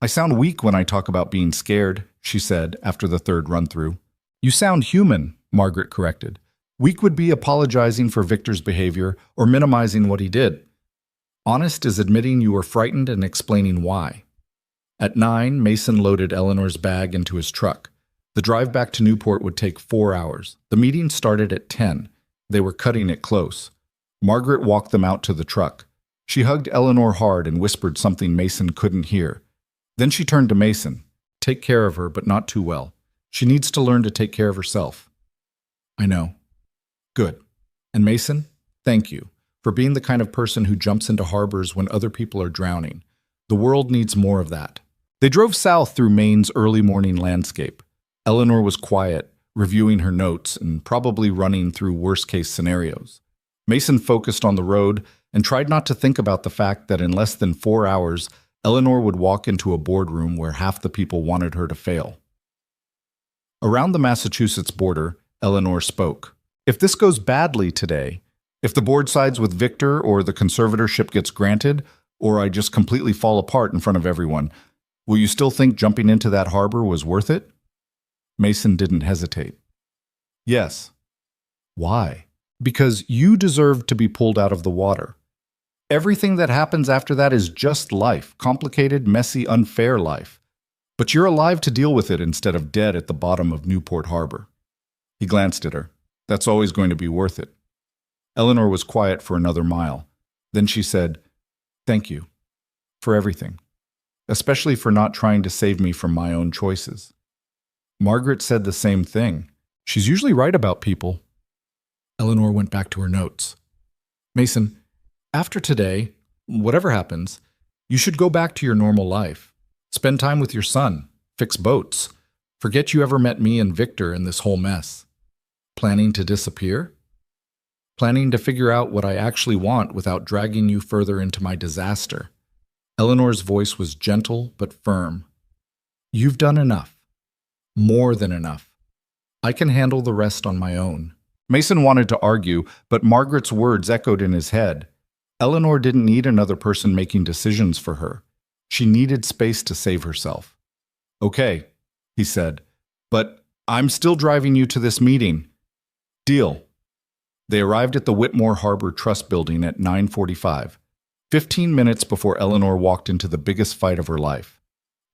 "I sound weak when I talk about being scared," she said after the 3rd run-through. "You sound human," Margaret corrected. "Weak would be apologizing for Victor's behavior or minimizing what he did. Honest is admitting you were frightened and explaining why." At 9, Mason loaded Eleanor's bag into his truck. The drive back to Newport would take 4 hours. The meeting started at 10. They were cutting it close. Margaret walked them out to the truck. She hugged Eleanor hard and whispered something Mason couldn't hear. Then she turned to Mason. "Take care of her, but not too well. She needs to learn to take care of herself." "I know." "Good. And Mason, thank you for being the kind of person who jumps into harbors when other people are drowning. The world needs more of that." They drove south through Maine's early morning landscape. Eleanor was quiet, reviewing her notes and probably running through worst-case scenarios. Mason focused on the road and tried not to think about the fact that in less than 4 hours, Eleanor would walk into a boardroom where half the people wanted her to fail. Around the Massachusetts border, Eleanor spoke. "If this goes badly today, if the board sides with Victor or the conservatorship gets granted, or I just completely fall apart in front of everyone, will you still think jumping into that harbor was worth it?" Mason didn't hesitate. "Yes." "Why?" "Because you deserve to be pulled out of the water. Everything that happens after that is just life, complicated, messy, unfair life. But you're alive to deal with it instead of dead at the bottom of Newport Harbor." He glanced at her. "That's always going to be worth it." Eleanor was quiet for another mile. Then she said, "Thank you. For everything. Especially for not trying to save me from my own choices." Margaret said the same thing. "She's usually right about people." Eleanor went back to her notes. "Mason, after today, whatever happens, you should go back to your normal life. Spend time with your son. Fix boats. Forget you ever met me and Victor in this whole mess. Planning to disappear? Planning to figure out what I actually want without dragging you further into my disaster." Eleanor's voice was gentle but firm. "You've done enough. More than enough. I can handle the rest on my own." Mason wanted to argue, but Margaret's words echoed in his head. Eleanor didn't need another person making decisions for her. She needed space to save herself. "Okay," he said, "but I'm still driving you to this meeting. Deal." They arrived at the Whitmore Harbor Trust Building at 9:45, 15 minutes before Eleanor walked into the biggest fight of her life.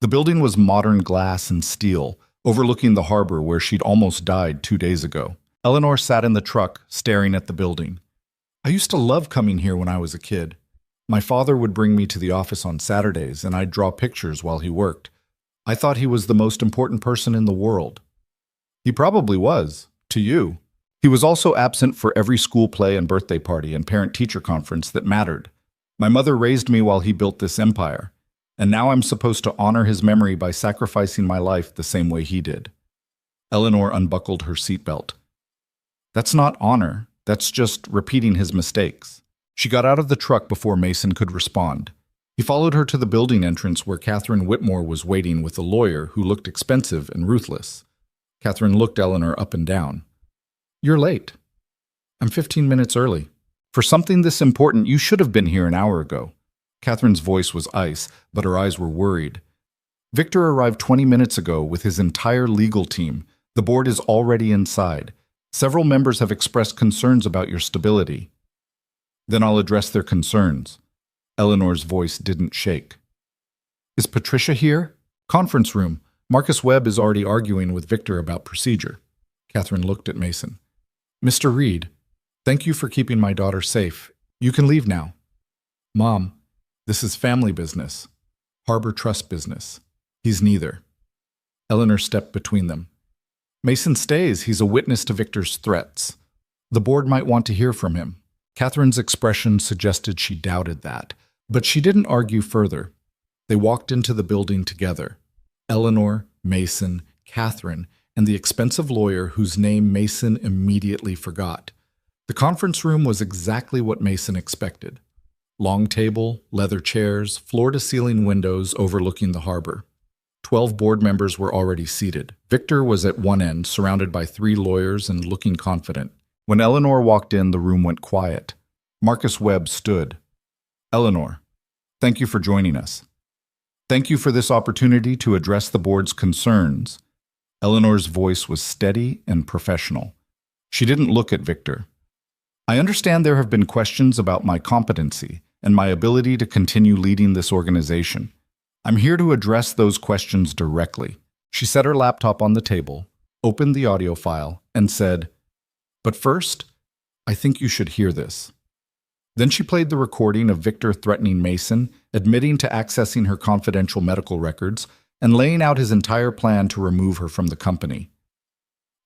The building was modern glass and steel, overlooking the harbor where she'd almost died 2 days ago. Eleanor sat in the truck, staring at the building. "I used to love coming here when I was a kid. My father would bring me to the office on Saturdays, and I'd draw pictures while he worked. I thought he was the most important person in the world." "He probably was, to you. He was also absent for every school play and birthday party and parent-teacher conference that mattered. My mother raised me while he built this empire. and now I'm supposed to honor his memory by sacrificing my life the same way he did. Eleanor unbuckled her seatbelt. That's not honor, that's just repeating his mistakes. She got out of the truck before Mason could respond. He followed her to the building entrance where Catherine Whitmore was waiting with a lawyer who looked expensive and ruthless. Catherine looked Eleanor up and down. You're late. I'm 15 minutes early. For something this important, you should have been here an hour ago. Catherine's voice was ice, but her eyes were worried. Victor arrived 20 minutes ago with his entire legal team. The board is already inside. Several members have expressed concerns about your stability. Then I'll address their concerns. Eleanor's voice didn't shake. Is Patricia here? Conference room. Marcus Webb is already arguing with Victor about procedure. Catherine looked at Mason. Mr. Reed, thank you for keeping my daughter safe. You can leave now. Mom, this is family business. Harbor Trust business. He's neither. Eleanor stepped between them. Mason stays. He's a witness to Victor's threats. The board might want to hear from him. Catherine's expression suggested she doubted that, but she didn't argue further. They walked into the building together. Eleanor, Mason, Catherine, and the expensive lawyer whose name Mason immediately forgot. The conference room was exactly what Mason expected. Long table, leather chairs, floor-to-ceiling windows overlooking the harbor. 12 board members were already seated. Victor was at one end, surrounded by 3 lawyers and looking confident. When Eleanor walked in, the room went quiet. Marcus Webb stood. Eleanor, thank you for joining us. Thank you for this opportunity to address the board's concerns. Eleanor's voice was steady and professional. She didn't look at Victor. I understand there have been questions about my competency and my ability to continue leading this organization. I'm here to address those questions directly. She set her laptop on the table, opened the audio file, and said, But first, I think you should hear this. Then she played the recording of Victor threatening Mason, admitting to accessing her confidential medical records, and laying out his entire plan to remove her from the company.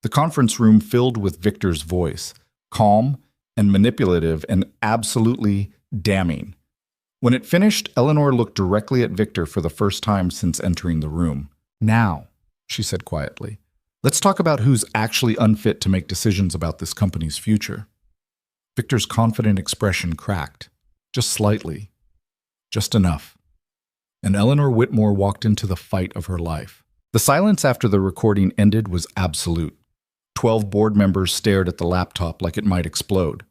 The conference room filled with Victor's voice, calm and manipulative and absolutely damning. When it finished, Eleanor looked directly at Victor for the first time since entering the room. Now, she said quietly, let's talk about who's actually unfit to make decisions about this company's future. Victor's confident expression cracked, just slightly, just enough. And Eleanor Whitmore walked into the fight of her life. The silence after the recording ended was absolute. 12 board members stared at the laptop like it might explode.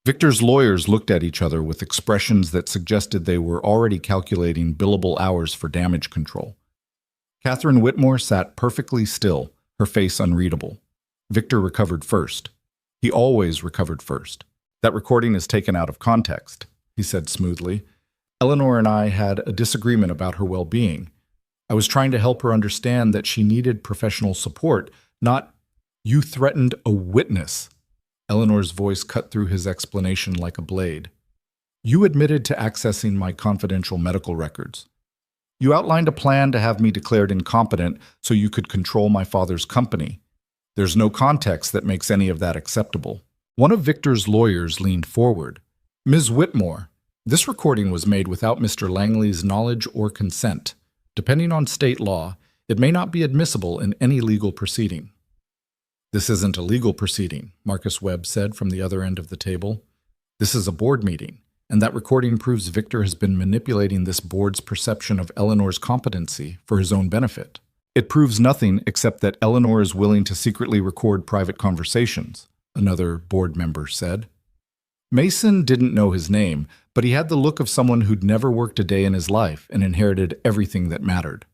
Victor's lawyers looked at each other with expressions that suggested they were already calculating billable hours for damage control. Catherine Whitmore sat perfectly still, her face unreadable. Victor recovered first. He always recovered first. That recording is taken out of context, he said smoothly. Eleanor and I had a disagreement about her well-being. I was trying to help her understand that she needed professional support, not, you threatened a witness. Eleanor's voice cut through his explanation like a blade. You admitted to accessing my confidential medical records. You outlined a plan to have me declared incompetent so you could control my father's company. There's no context that makes any of that acceptable. One of Victor's lawyers leaned forward. Ms. Whitmore, this recording was made without Mr. Langley's knowledge or consent. Depending on state law, it may not be admissible in any legal proceeding. This isn't a legal proceeding, Marcus Webb said from the other end of the table. This is a board meeting, and that recording proves Victor has been manipulating this board's perception of Eleanor's competency for his own benefit. It proves nothing except that Eleanor is willing to secretly record private conversations, another board member said. Mason didn't know his name, but he had the look of someone who'd never worked a day in his life and inherited everything that mattered.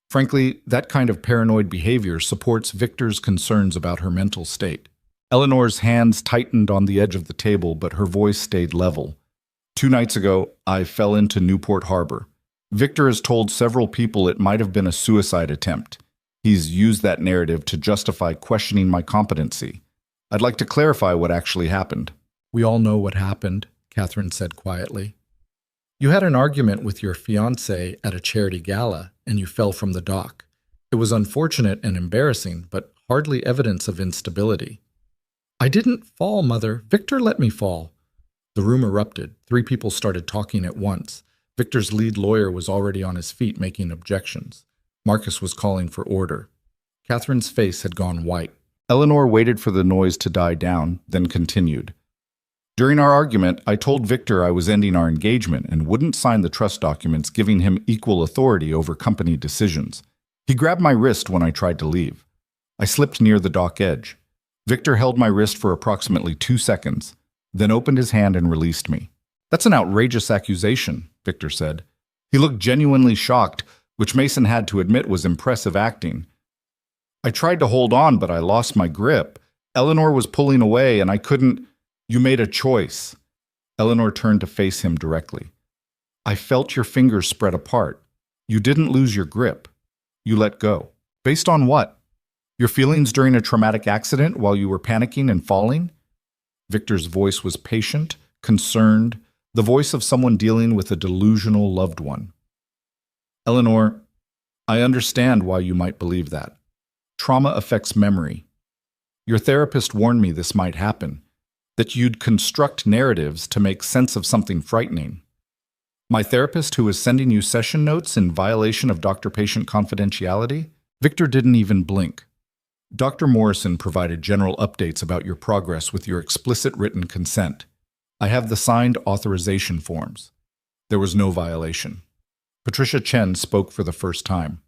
Frankly, that kind of paranoid behavior supports Victor's concerns about her mental state. Eleanor's hands tightened on the edge of the table, but her voice stayed level. 2 nights ago, I fell into Newport Harbor. Victor has told several people it might have been a suicide attempt. He's used that narrative to justify questioning my competency. I'd like to clarify what actually happened. We all know what happened, Catherine said quietly. You had an argument with your fiancé at a charity gala, and you fell from the dock. It was unfortunate and embarrassing, but hardly evidence of instability. I didn't fall, Mother. Victor let me fall. The room erupted. 3 people started talking at once. Victor's lead lawyer was already on his feet making objections. Marcus was calling for order. Catherine's face had gone white. Eleanor waited for the noise to die down, then continued. During our argument, I told Victor I was ending our engagement and wouldn't sign the trust documents giving him equal authority over company decisions. He grabbed my wrist when I tried to leave. I slipped near the dock edge. Victor held my wrist for approximately 2 seconds, then opened his hand and released me. That's an outrageous accusation, Victor said. He looked genuinely shocked, which Mason had to admit was impressive acting. I tried to hold on, but I lost my grip. Eleanor was pulling away, and I couldn't. You made a choice. Eleanor turned to face him directly. I felt your fingers spread apart. You didn't lose your grip. You let go. Based on what? Your feelings during a traumatic accident while you were panicking and falling? Victor's voice was patient, concerned, the voice of someone dealing with a delusional loved one. Eleanor, I understand why you might believe that. Trauma affects memory. Your therapist warned me this might happen, that you'd construct narratives to make sense of something frightening. My therapist, who is sending you session notes in violation of doctor-patient confidentiality? Victor didn't even blink. Dr. Morrison provided general updates about your progress with your explicit written consent. I have the signed authorization forms. There was no violation. Patricia Chen spoke for the first time.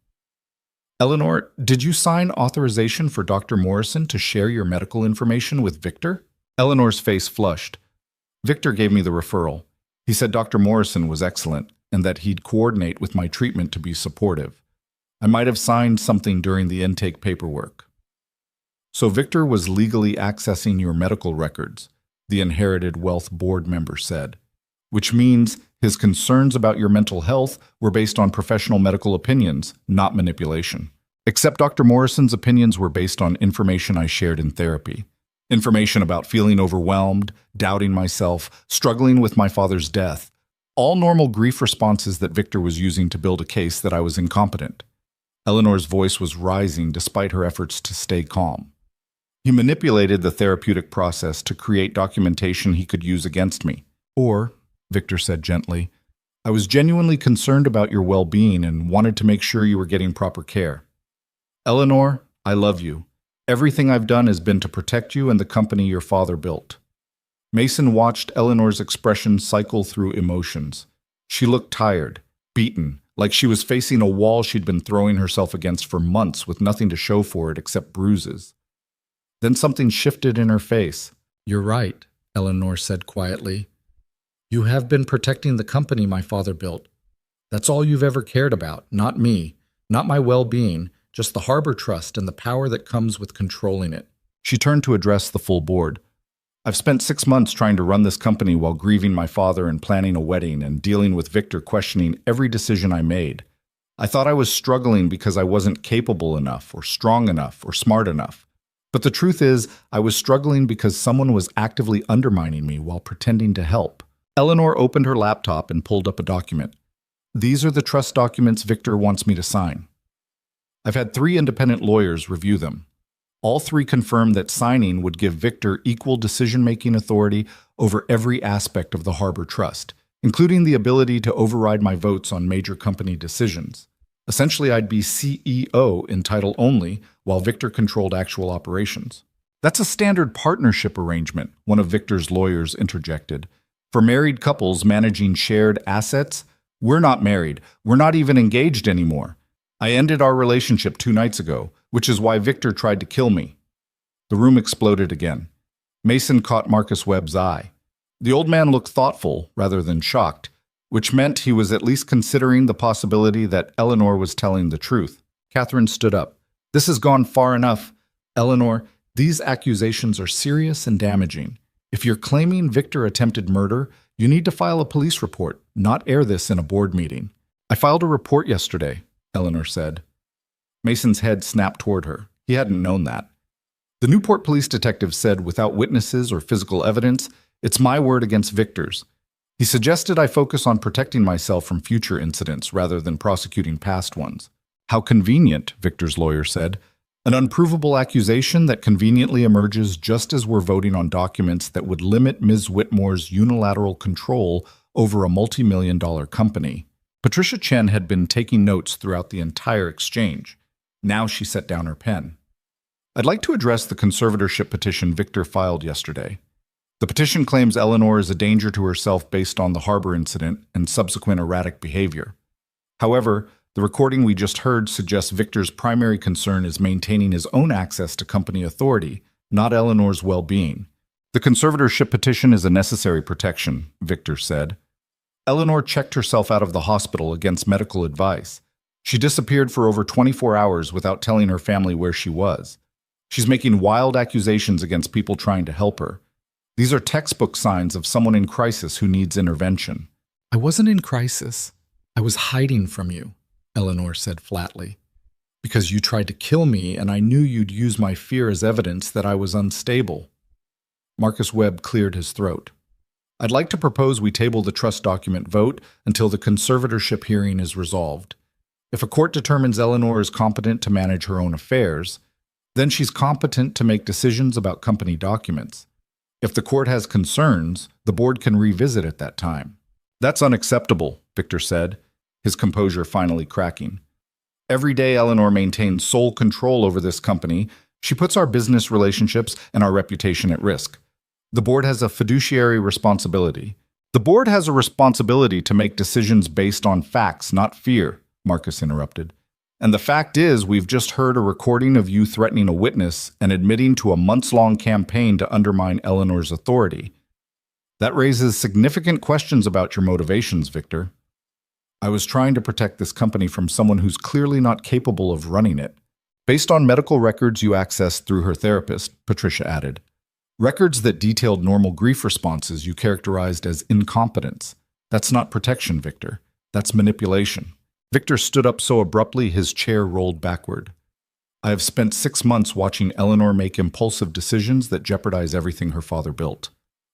Eleanor, did you sign authorization for Dr. Morrison to share your medical information with Victor? Eleanor's face flushed. Victor gave me the referral. He said Dr. Morrison was excellent and that he'd coordinate with my treatment to be supportive. I might have signed something during the intake paperwork. So Victor was legally accessing your medical records, the Inherited Wealth Board member said, which means his concerns about your mental health were based on professional medical opinions, not manipulation. Except Dr. Morrison's opinions were based on information I shared in therapy. Information about feeling overwhelmed, doubting myself, struggling with my father's death. All normal grief responses that Victor was using to build a case that I was incompetent. Eleanor's voice was rising despite her efforts to stay calm. He manipulated the therapeutic process to create documentation he could use against me. Or, Victor said gently, I was genuinely concerned about your well-being and wanted to make sure you were getting proper care. Eleanor, I love you. Everything I've done has been to protect you and the company your father built. Mason watched Eleanor's expression cycle through emotions. She looked tired, beaten, like she was facing a wall she'd been throwing herself against for months with nothing to show for it except bruises. Then something shifted in her face. You're right, Eleanor said quietly. You have been protecting the company my father built. That's all you've ever cared about, not me, not my well-being, just the Harbor Trust and the power that comes with controlling it. She turned to address the full board. I've spent 6 months trying to run this company while grieving my father and planning a wedding and dealing with Victor questioning every decision I made. I thought I was struggling because I wasn't capable enough or strong enough or smart enough. But the truth is, I was struggling because someone was actively undermining me while pretending to help. Eleanor opened her laptop and pulled up a document. These are the trust documents Victor wants me to sign. I've had 3 independent lawyers review them. All 3 confirmed that signing would give Victor equal decision-making authority over every aspect of the Harbor Trust, including the ability to override my votes on major company decisions. Essentially, I'd be CEO in title only, while Victor controlled actual operations. That's a standard partnership arrangement, one of Victor's lawyers interjected. For married couples managing shared assets, we're not married. We're not even engaged anymore. I ended our relationship 2 nights ago, which is why Victor tried to kill me. The room exploded again. Mason caught Marcus Webb's eye. The old man looked thoughtful rather than shocked, which meant he was at least considering the possibility that Eleanor was telling the truth. Catherine stood up. This has gone far enough. Eleanor, these accusations are serious and damaging. If you're claiming Victor attempted murder, you need to file a police report, not air this in a board meeting. I filed a report yesterday, Eleanor said. Mason's head snapped toward her. He hadn't known that. The Newport police detective said without witnesses or physical evidence, it's my word against Victor's. He suggested I focus on protecting myself from future incidents rather than prosecuting past ones. How convenient, Victor's lawyer said. An unprovable accusation that conveniently emerges just as we're voting on documents that would limit Ms. Whitmore's unilateral control over a multi-million-dollar company. Patricia Chen had been taking notes throughout the entire exchange. Now she set down her pen. I'd like to address the conservatorship petition Victor filed yesterday. The petition claims Eleanor is a danger to herself based on the harbor incident and subsequent erratic behavior. However, the recording we just heard suggests Victor's primary concern is maintaining his own access to company authority, not Eleanor's well-being. The conservatorship petition is a necessary protection, Victor said. Eleanor checked herself out of the hospital against medical advice. She disappeared for over 24 hours without telling her family where she was. She's making wild accusations against people trying to help her. These are textbook signs of someone in crisis who needs intervention. I wasn't in crisis. I was hiding from you, Eleanor said flatly. Because you tried to kill me and I knew you'd use my fear as evidence that I was unstable. Marcus Webb cleared his throat. I'd like to propose we table the trust document vote until the conservatorship hearing is resolved. If a court determines Eleanor is competent to manage her own affairs, then she's competent to make decisions about company documents. If the court has concerns, the board can revisit at that time. That's unacceptable, Victor said, his composure finally cracking. Every day Eleanor maintains sole control over this company. She puts our business relationships and our reputation at risk. The board has a fiduciary responsibility. The board has a responsibility to make decisions based on facts, not fear, Marcus interrupted. And the fact is, we've just heard a recording of you threatening a witness and admitting to a months-long campaign to undermine Eleanor's authority. That raises significant questions about your motivations, Victor. I was trying to protect this company from someone who's clearly not capable of running it. Based on medical records you accessed through her therapist, Patricia added. Records that detailed normal grief responses you characterized as incompetence. That's not protection, Victor. That's manipulation. Victor stood up so abruptly his chair rolled backward. I have spent 6 months watching Eleanor make impulsive decisions that jeopardize everything her father built.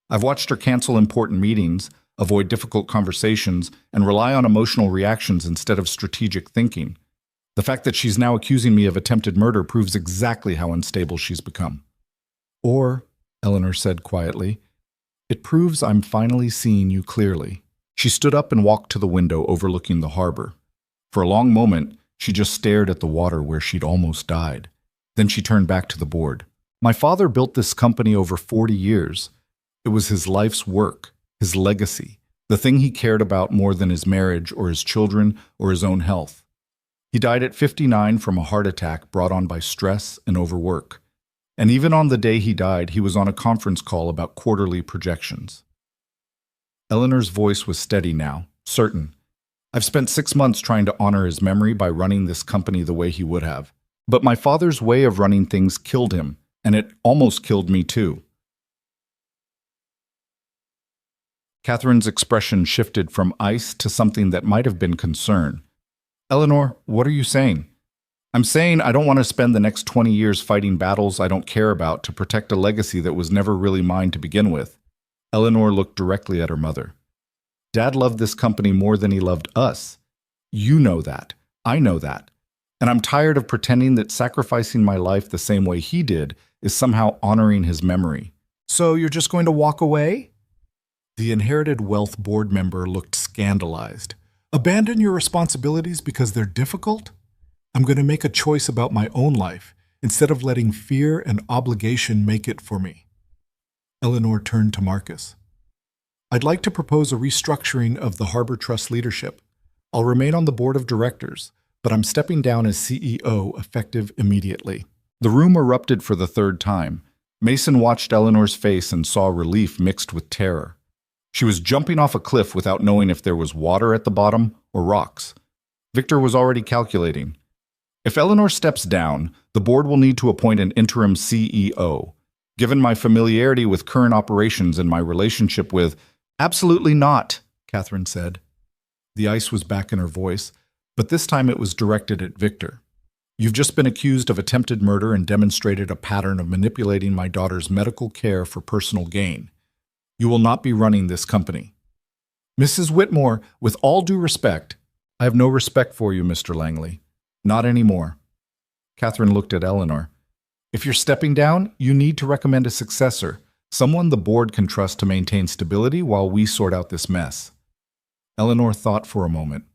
I've watched her cancel important meetings, avoid difficult conversations, and rely on emotional reactions instead of strategic thinking. The fact that she's now accusing me of attempted murder proves exactly how unstable she's become. Or, Eleanor said quietly, it proves I'm finally seeing you clearly. She stood up and walked to the window overlooking the harbor. For a long moment, she just stared at the water where she'd almost died. Then she turned back to the board. My father built this company over 40 years. It was his life's work, his legacy, the thing he cared about more than his marriage or his children or his own health. He died at 59 from a heart attack brought on by stress and overwork. And even on the day he died, he was on a conference call about quarterly projections. Eleanor's voice was steady now, certain. I've spent 6 months trying to honor his memory by running this company the way he would have. But my father's way of running things killed him, and it almost killed me too. Catherine's expression shifted from ice to something that might have been concern. Eleanor, what are you saying? I'm saying I don't want to spend the next 20 years fighting battles I don't care about to protect a legacy that was never really mine to begin with. Eleanor looked directly at her mother. Dad loved this company more than he loved us. You know that. I know that. And I'm tired of pretending that sacrificing my life the same way he did is somehow honoring his memory. So you're just going to walk away? The inherited wealth board member looked scandalized. Abandon your responsibilities because they're difficult? I'm going to make a choice about my own life instead of letting fear and obligation make it for me. Eleanor turned to Marcus. I'd like to propose a restructuring of the Harbor Trust leadership. I'll remain on the board of directors, but I'm stepping down as CEO effective immediately. The room erupted for the third time. Mason watched Eleanor's face and saw relief mixed with terror. She was jumping off a cliff without knowing if there was water at the bottom or rocks. Victor was already calculating. If Eleanor steps down, the board will need to appoint an interim CEO. Given my familiarity with current operations and my relationship with— Absolutely not, Catherine said. The ice was back in her voice, but this time it was directed at Victor. You've just been accused of attempted murder and demonstrated a pattern of manipulating my daughter's medical care for personal gain. You will not be running this company. Mrs. Whitmore, with all due respect— I have no respect for you, Mr. Langley. Not anymore. Catherine looked at Eleanor. If you're stepping down, you need to recommend a successor, someone the board can trust to maintain stability while we sort out this mess. Eleanor thought for a moment.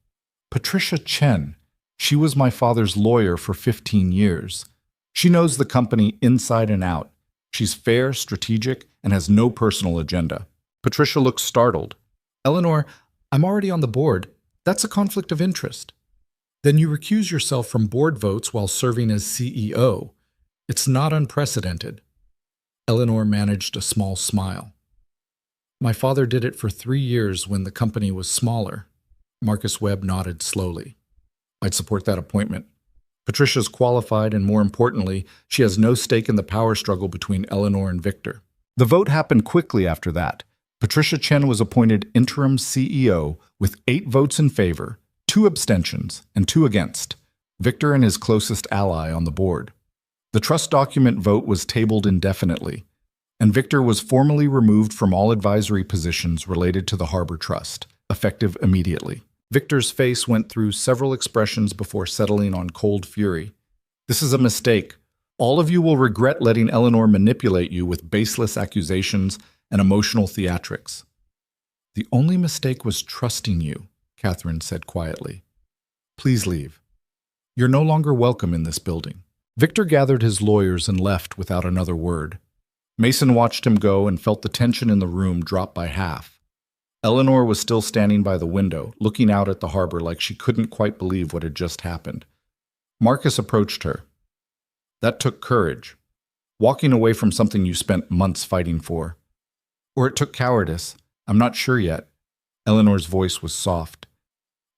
Patricia Chen. She was my father's lawyer for 15 years. She knows the company inside and out. She's fair, strategic, and has no personal agenda. Patricia looked startled. Eleanor, I'm already on the board. That's a conflict of interest. Then you recuse yourself from board votes while serving as CEO. It's not unprecedented. Eleanor managed a small smile. My father did it for 3 years when the company was smaller. Marcus Webb nodded slowly. I'd support that appointment. Patricia's qualified, and more importantly, she has no stake in the power struggle between Eleanor and Victor. The vote happened quickly after that. Patricia Chen was appointed interim CEO with 8 votes in favor, 2 abstentions, and 2 against. Victor and his closest ally on the board. The trust document vote was tabled indefinitely, and Victor was formally removed from all advisory positions related to the Harbor Trust, effective immediately. Victor's face went through several expressions before settling on cold fury. This is a mistake. All of you will regret letting Eleanor manipulate you with baseless accusations and emotional theatrics. The only mistake was trusting you, Catherine said quietly. Please leave. You're no longer welcome in this building. Victor gathered his lawyers and left without another word. Mason watched him go and felt the tension in the room drop by half. Eleanor was still standing by the window, looking out at the harbor like she couldn't quite believe what had just happened. Marcus approached her. That took courage. Walking away from something you spent months fighting for. Or it took cowardice. I'm not sure yet. Eleanor's voice was soft.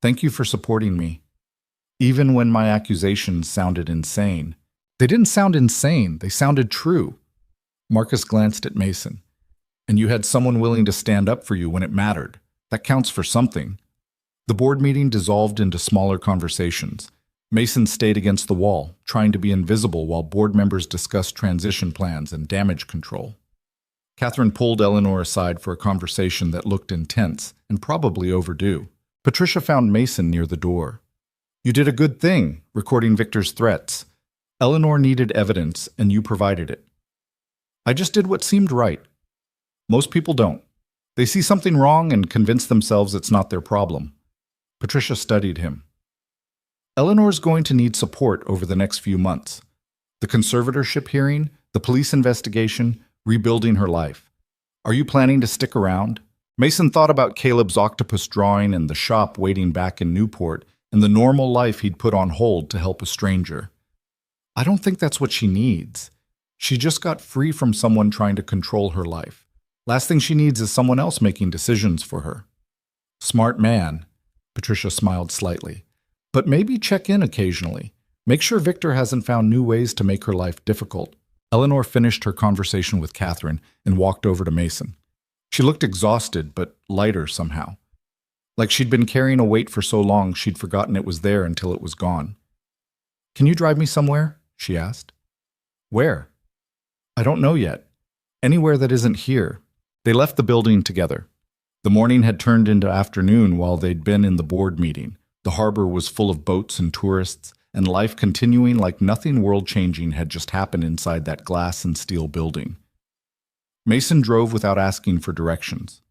Thank you for supporting me. Even when my accusations sounded insane. They didn't sound insane. They sounded true. Marcus glanced at Mason. And you had someone willing to stand up for you when it mattered. That counts for something. The board meeting dissolved into smaller conversations. Mason stayed against the wall, trying to be invisible while board members discussed transition plans and damage control. Catherine pulled Eleanor aside for a conversation that looked intense and probably overdue. Patricia found Mason near the door. You did a good thing, recording Victor's threats. Eleanor needed evidence, and you provided it. I just did what seemed right. Most people don't. They see something wrong and convince themselves it's not their problem. Patricia studied him. Eleanor's going to need support over the next few months. The conservatorship hearing, the police investigation, rebuilding her life. Are you planning to stick around? Mason thought about Caleb's octopus drawing and the shop waiting back in Newport and the normal life he'd put on hold to help a stranger. I don't think that's what she needs. She just got free from someone trying to control her life. Last thing she needs is someone else making decisions for her. Smart man, Patricia smiled slightly. But maybe check in occasionally. Make sure Victor hasn't found new ways to make her life difficult. Eleanor finished her conversation with Catherine and walked over to Mason. She looked exhausted, but lighter somehow. Like she'd been carrying a weight for so long she'd forgotten it was there until it was gone. Can you drive me somewhere? She asked. Where? I don't know yet. Anywhere that isn't here. They left the building together. The morning had turned into afternoon while they'd been in the board meeting. The harbor was full of boats and tourists, and life continuing like nothing world-changing had just happened inside that glass and steel building. Mason drove without asking for directions.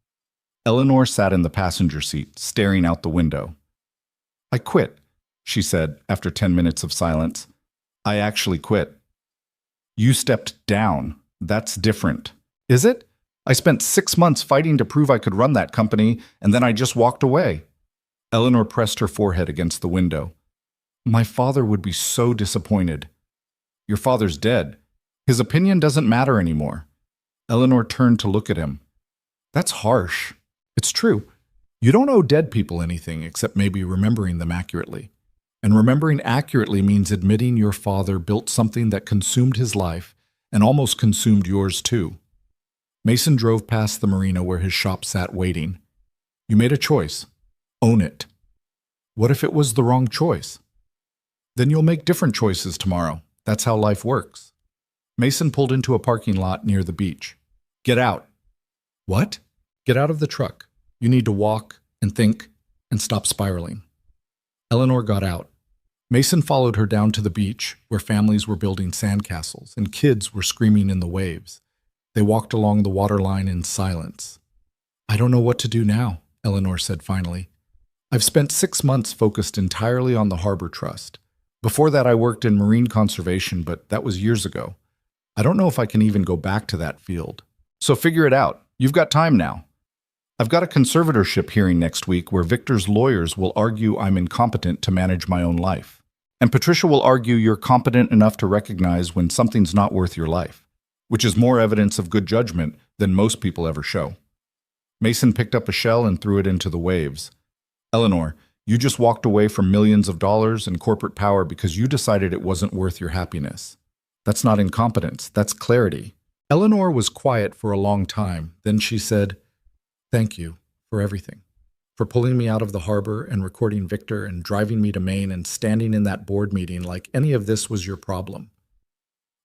Eleanor sat in the passenger seat, staring out the window. I quit, she said after 10 minutes of silence. I actually quit. You stepped down. That's different. Is it? I spent 6 months fighting to prove I could run that company, and then I just walked away. Eleanor pressed her forehead against the window. My father would be so disappointed. Your father's dead. His opinion doesn't matter anymore. Eleanor turned to look at him. That's harsh. It's true. You don't owe dead people anything except maybe remembering them accurately. And remembering accurately means admitting your father built something that consumed his life and almost consumed yours too. Mason drove past the marina where his shop sat waiting. You made a choice. Own it. What if it was the wrong choice? Then you'll make different choices tomorrow. That's how life works. Mason pulled into a parking lot near the beach. Get out. What? Get out of the truck. You need to walk and think and stop spiraling. Eleanor got out. Mason followed her down to the beach where families were building sandcastles and kids were screaming in the waves. They walked along the waterline in silence. I don't know what to do now, Eleanor said finally. I've spent 6 months focused entirely on the Harbor Trust. Before that, I worked in marine conservation, but that was years ago. I don't know if I can even go back to that field. So figure it out. You've got time now. I've got a conservatorship hearing next week where Victor's lawyers will argue I'm incompetent to manage my own life. And Patricia will argue you're competent enough to recognize when something's not worth your life, which is more evidence of good judgment than most people ever show. Mason picked up a shell and threw it into the waves. Eleanor, you just walked away from millions of dollars and corporate power because you decided it wasn't worth your happiness. That's not incompetence, that's clarity. Eleanor was quiet for a long time. Then she said, "Thank you for everything. For pulling me out of the harbor and recording Victor and driving me to Maine and standing in that board meeting like any of this was your problem.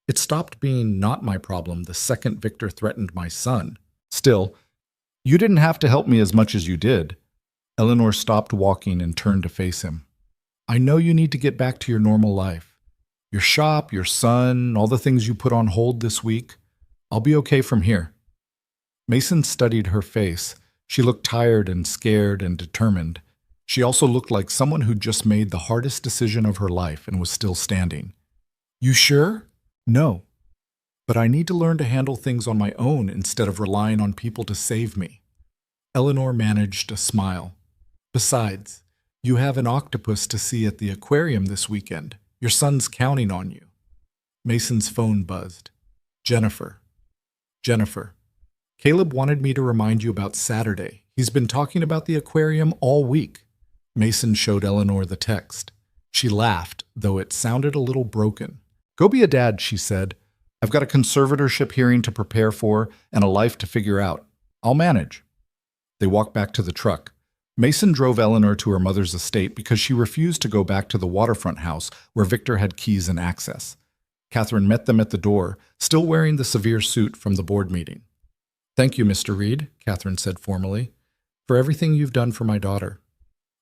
It stopped being not my problem the second Victor threatened my son. Still, you didn't have to help me as much as you did." Eleanor stopped walking and turned to face him. "I know you need to get back to your normal life. Your shop, your son, all the things you put on hold this week. I'll be okay from here." Mason studied her face. She looked tired and scared and determined. She also looked like someone who'd just made the hardest decision of her life and was still standing. "You sure?" "No. But I need to learn to handle things on my own instead of relying on people to save me." Eleanor managed a smile. "Besides, you have an octopus to see at the aquarium this weekend. Your son's counting on you." Mason's phone buzzed. "Jennifer. Jennifer. Caleb wanted me to remind you about Saturday. He's been talking about the aquarium all week." Mason showed Eleanor the text. She laughed, though it sounded a little broken. "Go be a dad," she said. "I've got a conservatorship hearing to prepare for and a life to figure out. I'll manage." They walked back to the truck. Mason drove Eleanor to her mother's estate because she refused to go back to the waterfront house where Victor had keys and access. Catherine met them at the door, still wearing the severe suit from the board meeting. "Thank you, Mr. Reed," Catherine said formally, "for everything you've done for my daughter."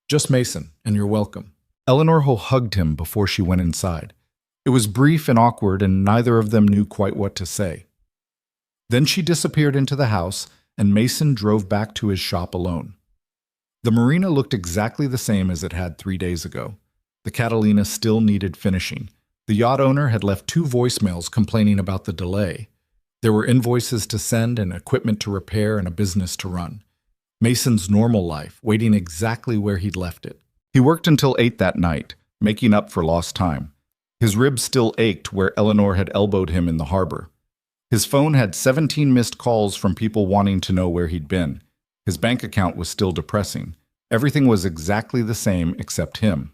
"Just Mason, and you're welcome." Eleanor hugged him before she went inside. It was brief and awkward, and neither of them knew quite what to say. Then she disappeared into the house, and Mason drove back to his shop alone. The marina looked exactly the same as it had 3 days ago. The Catalina still needed finishing. The yacht owner had left 2 voicemails complaining about the delay. There were invoices to send and equipment to repair and a business to run. Mason's normal life, waiting exactly where he'd left it. He worked until 8 that night, making up for lost time. His ribs still ached where Eleanor had elbowed him in the harbor. His phone had 17 missed calls from people wanting to know where he'd been. His bank account was still depressing. Everything was exactly the same except him.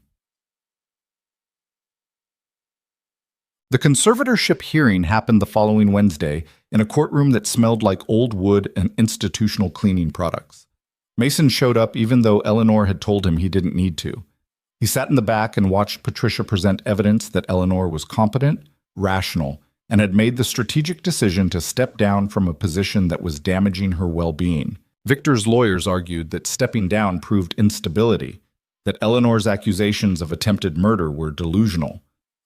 The conservatorship hearing happened the following Wednesday in a courtroom that smelled like old wood and institutional cleaning products. Mason showed up even though Eleanor had told him he didn't need to. He sat in the back and watched Patricia present evidence that Eleanor was competent, rational, and had made the strategic decision to step down from a position that was damaging her well-being. Victor's lawyers argued that stepping down proved instability, that Eleanor's accusations of attempted murder were delusional,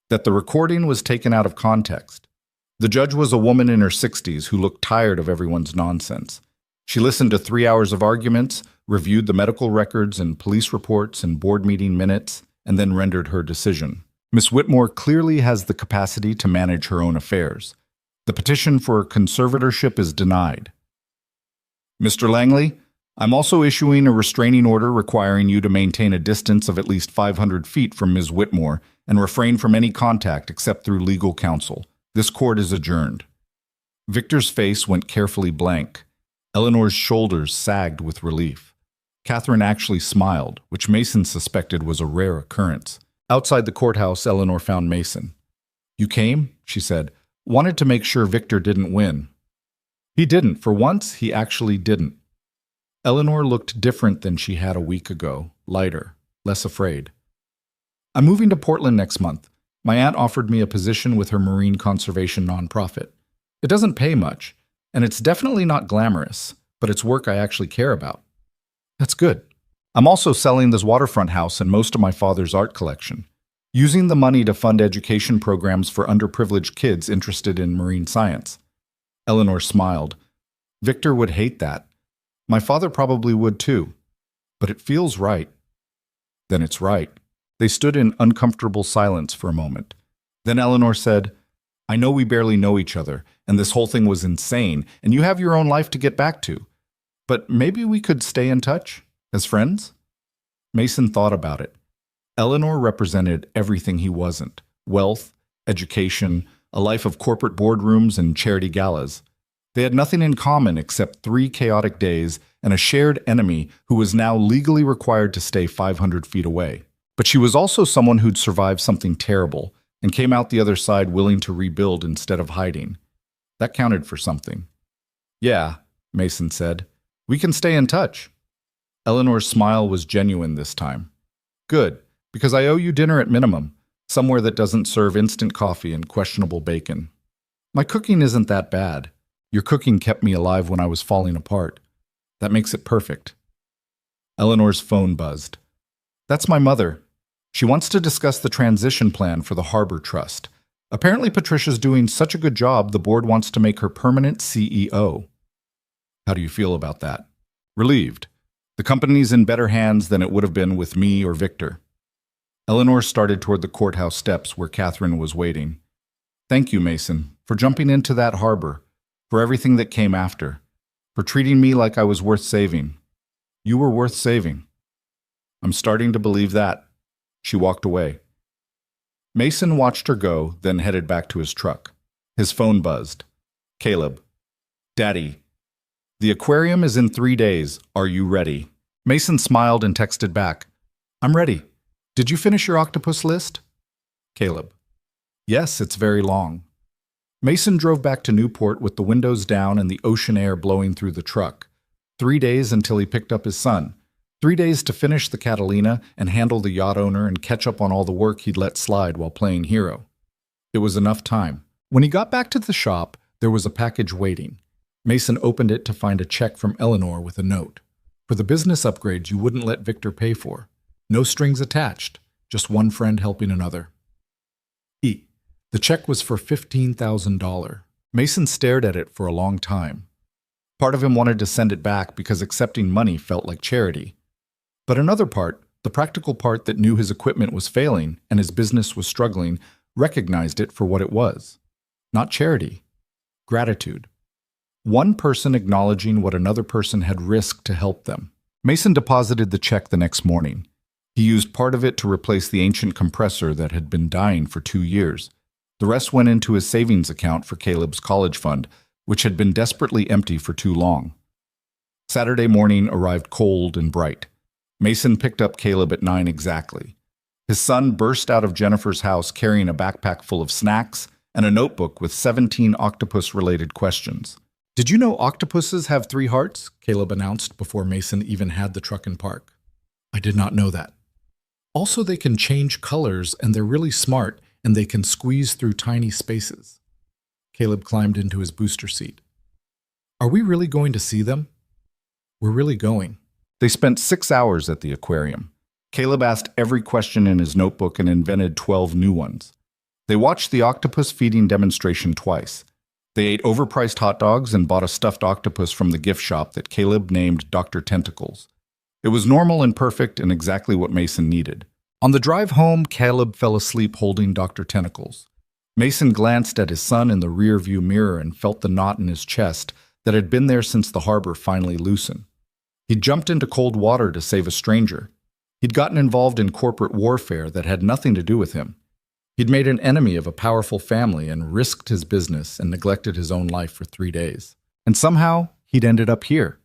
that the recording was taken out of context. The judge was a woman in her 60s who looked tired of everyone's nonsense. She listened to 3 hours of arguments, reviewed the medical records and police reports and board meeting minutes, and then rendered her decision. Miss Whitmore clearly has the capacity to manage her own affairs. The petition for a conservatorship is denied. Mr. Langley, I'm also issuing a restraining order requiring you to maintain a distance of at least 500 feet from Ms. Whitmore and refrain from any contact except through legal counsel. This court is adjourned. Victor's face went carefully blank. Eleanor's shoulders sagged with relief. Catherine actually smiled, which Mason suspected was a rare occurrence. Outside the courthouse, Eleanor found Mason. "You came?" she said. "Wanted to make sure Victor didn't win." "He didn't. For once, he actually didn't." Eleanor looked different than she had a week ago, lighter, less afraid. "I'm moving to Portland next month. My aunt offered me a position with her marine conservation nonprofit. It doesn't pay much, and it's definitely not glamorous, but it's work I actually care about." "That's good." "I'm also selling this waterfront house and most of my father's art collection, using the money to fund education programs for underprivileged kids interested in marine science." Eleanor smiled. "Victor would hate that. My father probably would too. But it feels right. Then it's right. They stood in uncomfortable silence for a moment. Then Eleanor said, I know we barely know each other, and this whole thing was insane, and you have your own life to get back to. But maybe we could stay in touch? As friends? Mason thought about it. Eleanor represented everything he wasn't: wealth, education, a life of corporate boardrooms and charity galas. They had nothing in common except 3 chaotic days and a shared enemy who was now legally required to stay 500 feet away. But she was also someone who'd survived something terrible and came out the other side willing to rebuild instead of hiding. That counted for something. Yeah, Mason said. We can stay in touch. Eleanor's smile was genuine this time. Good, because I owe you dinner at minimum, somewhere that doesn't serve instant coffee and questionable bacon. My cooking isn't that bad. Your cooking kept me alive when I was falling apart. That makes it perfect. Eleanor's phone buzzed. That's my mother. She wants to discuss the transition plan for the Harbor Trust. Apparently Patricia's doing such a good job, the board wants to make her permanent CEO. How do you feel about that? Relieved. The company's in better hands than it would have been with me or Victor. Eleanor started toward the courthouse steps where Catherine was waiting. Thank you, Mason, for jumping into that harbor, for everything that came after, for treating me like I was worth saving. You were worth saving. I'm starting to believe that. She walked away. Mason watched her go, then headed back to his truck. His phone buzzed. Caleb. Daddy. The aquarium is in 3 days. Are you ready? Mason smiled and texted back. I'm ready. Did you finish your octopus list? Caleb. Yes, it's very long. Mason drove back to Newport with the windows down and the ocean air blowing through the truck. 3 days until he picked up his son. 3 days to finish the Catalina and handle the yacht owner and catch up on all the work he'd let slide while playing hero. It was enough time. When he got back to the shop, there was a package waiting. Mason opened it to find a check from Eleanor with a note. For the business upgrades you wouldn't let Victor pay for. No strings attached, just one friend helping another. The check was for $15,000. Mason stared at it for a long time. Part of him wanted to send it back because accepting money felt like charity. But another part, the practical part that knew his equipment was failing and his business was struggling, recognized it for what it was. Not charity. Gratitude. One person acknowledging what another person had risked to help them. Mason deposited the check the next morning. He used part of it to replace the ancient compressor that had been dying for 2 years. The rest went into his savings account for Caleb's college fund, which had been desperately empty for too long. Saturday morning arrived cold and bright. Mason picked up Caleb at 9 exactly. His son burst out of Jennifer's house carrying a backpack full of snacks and a notebook with 17 octopus-related questions. Did you know octopuses have 3 hearts? Caleb announced before Mason even had the truck in park. I did not know that. Also, they can change colors, and they're really smart, and they can squeeze through tiny spaces. Caleb climbed into his booster seat. Are we really going to see them? We're really going. They spent 6 hours at the aquarium. Caleb asked every question in his notebook and invented 12 new ones. They watched the octopus feeding demonstration twice. They ate overpriced hot dogs and bought a stuffed octopus from the gift shop that Caleb named Dr. Tentacles. It was normal and perfect and exactly what Mason needed. On the drive home, Caleb fell asleep holding Dr. Tentacles. Mason glanced at his son in the rear-view mirror and felt the knot in his chest that had been there since the harbor finally loosened. He'd jumped into cold water to save a stranger. He'd gotten involved in corporate warfare that had nothing to do with him. He'd made an enemy of a powerful family and risked his business and neglected his own life for 3 days. And somehow, he'd ended up here,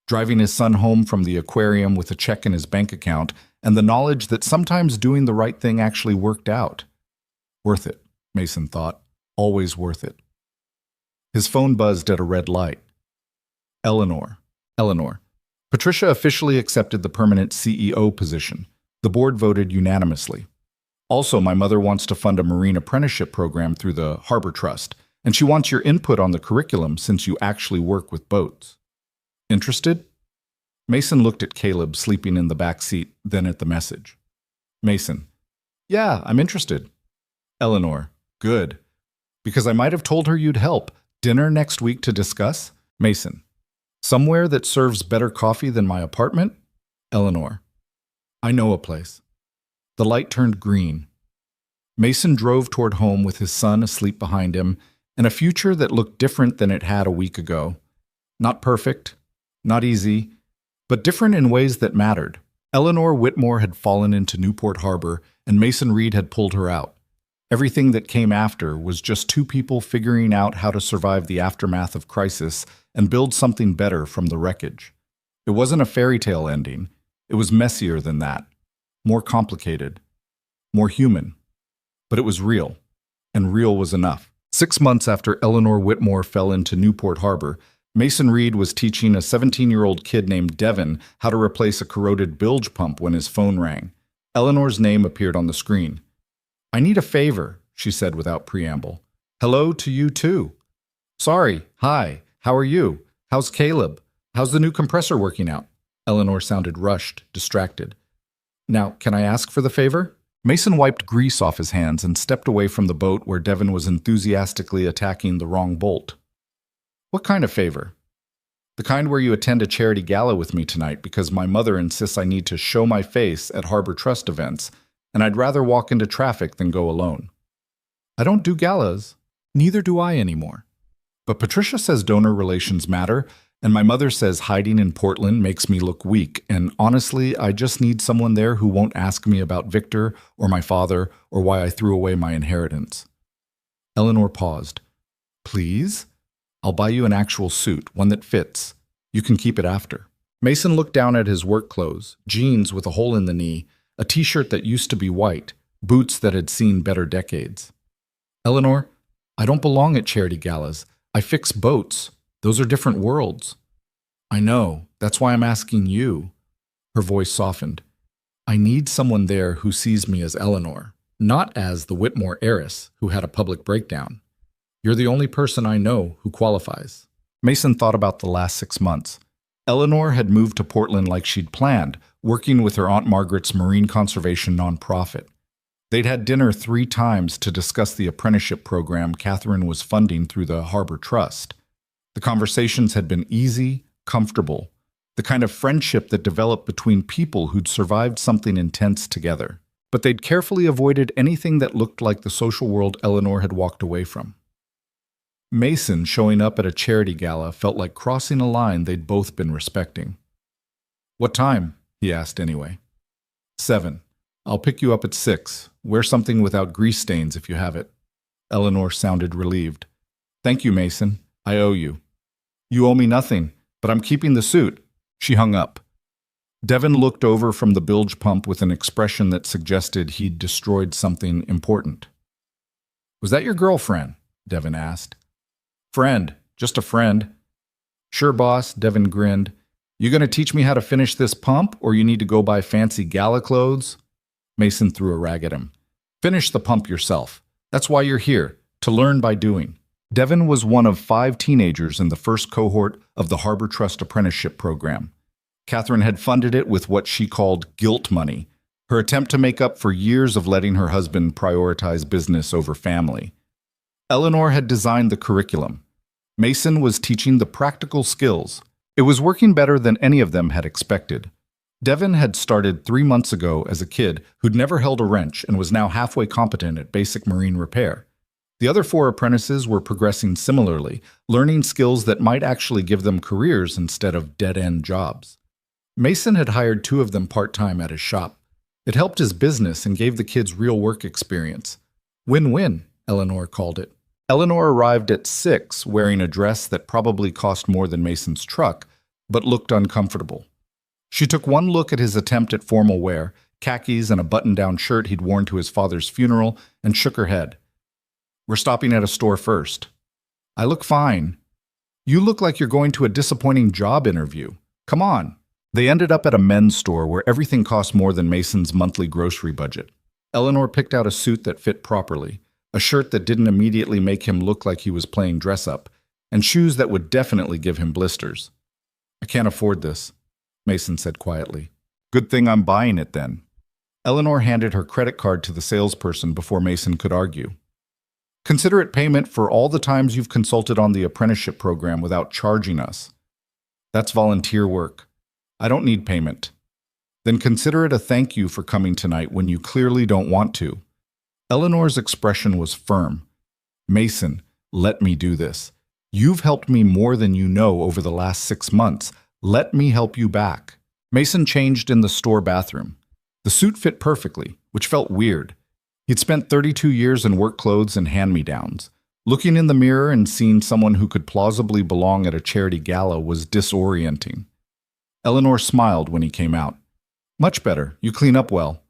driving his son home from the aquarium with a check in his bank account and the knowledge that sometimes doing the right thing actually worked out. Worth it, Mason thought. Always worth it. His phone buzzed at a red light. Eleanor. Patricia officially accepted the permanent CEO position. The board voted unanimously. Also, my mother wants to fund a marine apprenticeship program through the Harbor Trust, and she wants your input on the curriculum since you actually work with boats. Interested? Mason looked at Caleb sleeping in the back seat, then at the message. Mason. Yeah, I'm interested. Eleanor. Good. Because I might have told her you'd help. Dinner next week to discuss? Mason. Somewhere that serves better coffee than my apartment? Eleanor. I know a place. The light turned green. Mason drove toward home with his son asleep behind him and a future that looked different than it had a week ago. Not perfect, not easy, but different in ways that mattered. Eleanor Whitmore had fallen into Newport Harbor, and Mason Reed had pulled her out. Everything that came after was just two people figuring out how to survive the aftermath of crisis and build something better from the wreckage. It wasn't a fairy tale ending. It was messier than that, more complicated, more human. But it was real, and real was enough. 6 months after Eleanor Whitmore fell into Newport Harbor, Mason Reed was teaching a 17-year-old kid named Devin how to replace a corroded bilge pump when his phone rang. Eleanor's name appeared on the screen. "I need a favor," she said without preamble. "Hello to you too." "Sorry, hi, how are you? How's Caleb? How's the new compressor working out?" Eleanor sounded rushed, distracted. "Now, can I ask for the favor?" Mason wiped grease off his hands and stepped away from the boat where Devin was enthusiastically attacking the wrong bolt. "What kind of favor?" "The kind where you attend a charity gala with me tonight because my mother insists I need to show my face at Harbor Trust events, and I'd rather walk into traffic than go alone." "I don't do galas. Neither do I anymore. But Patricia says donor relations matter, and my mother says hiding in Portland makes me look weak, and honestly, I just need someone there who won't ask me about Victor or my father or why I threw away my inheritance." Eleanor paused. "Please? I'll buy you an actual suit, one that fits. You can keep it after." Mason looked down at his work clothes, jeans with a hole in the knee, a t-shirt that used to be white, boots that had seen better decades. "Eleanor, I don't belong at charity galas. I fix boats. Those are different worlds." "I know. That's why I'm asking you." Her voice softened. "I need someone there who sees me as Eleanor, not as the Whitmore heiress who had a public breakdown. You're the only person I know who qualifies." Mason thought about the last 6 months. Eleanor had moved to Portland like she'd planned, working with her Aunt Margaret's marine conservation nonprofit. They'd had dinner 3 times to discuss the apprenticeship program Catherine was funding through the Harbor Trust. The conversations had been easy, comfortable, the kind of friendship that developed between people who'd survived something intense together. But they'd carefully avoided anything that looked like the social world Eleanor had walked away from. Mason showing up at a charity gala felt like crossing a line they'd both been respecting. "What time?" he asked anyway. 7. "I'll pick you up at 6. Wear something without grease stains if you have it." Eleanor sounded relieved. "Thank you, Mason. I owe you." "You owe me nothing, but I'm keeping the suit." She hung up. Devin looked over from the bilge pump with an expression that suggested he'd destroyed something important. "Was that your girlfriend?" Devin asked. "Friend. Just a friend." "Sure, boss," Devin grinned. "You gonna teach me how to finish this pump, or you need to go buy fancy gala clothes?" Mason threw a rag at him. "Finish the pump yourself. That's why you're here, to learn by doing." Devin was one of 5 teenagers in the first cohort of the Harbor Trust apprenticeship program. Catherine had funded it with what she called guilt money, her attempt to make up for years of letting her husband prioritize business over family. Eleanor had designed the curriculum. Mason was teaching the practical skills. It was working better than any of them had expected. Devin had started 3 months ago as a kid who'd never held a wrench and was now halfway competent at basic marine repair. The other 4 apprentices were progressing similarly, learning skills that might actually give them careers instead of dead-end jobs. Mason had hired 2 of them part-time at his shop. It helped his business and gave the kids real work experience. Win-win, Eleanor called it. Eleanor arrived at 6 wearing a dress that probably cost more than Mason's truck, but looked uncomfortable. She took one look at his attempt at formal wear, khakis and a button-down shirt he'd worn to his father's funeral, and shook her head. "We're stopping at a store first." "I look fine." "You look like you're going to a disappointing job interview. Come on." They ended up at a men's store where everything cost more than Mason's monthly grocery budget. Eleanor picked out a suit that fit properly, a shirt that didn't immediately make him look like he was playing dress-up, and shoes that would definitely give him blisters. "I can't afford this," Mason said quietly. "Good thing I'm buying it then." Eleanor handed her credit card to the salesperson before Mason could argue. "Consider it payment for all the times you've consulted on the apprenticeship program without charging us." "That's volunteer work. I don't need payment." Then consider it a thank you for coming tonight when you clearly don't want to. Eleanor's expression was firm. Mason, let me do this. You've helped me more than you know over the last 6 months. Let me help you back. Mason changed in the store bathroom. The suit fit perfectly, which felt weird. He'd spent 32 years in work clothes and hand-me-downs. Looking in the mirror and seeing someone who could plausibly belong at a charity gala was disorienting. Eleanor smiled when he came out. Much better. You clean up well.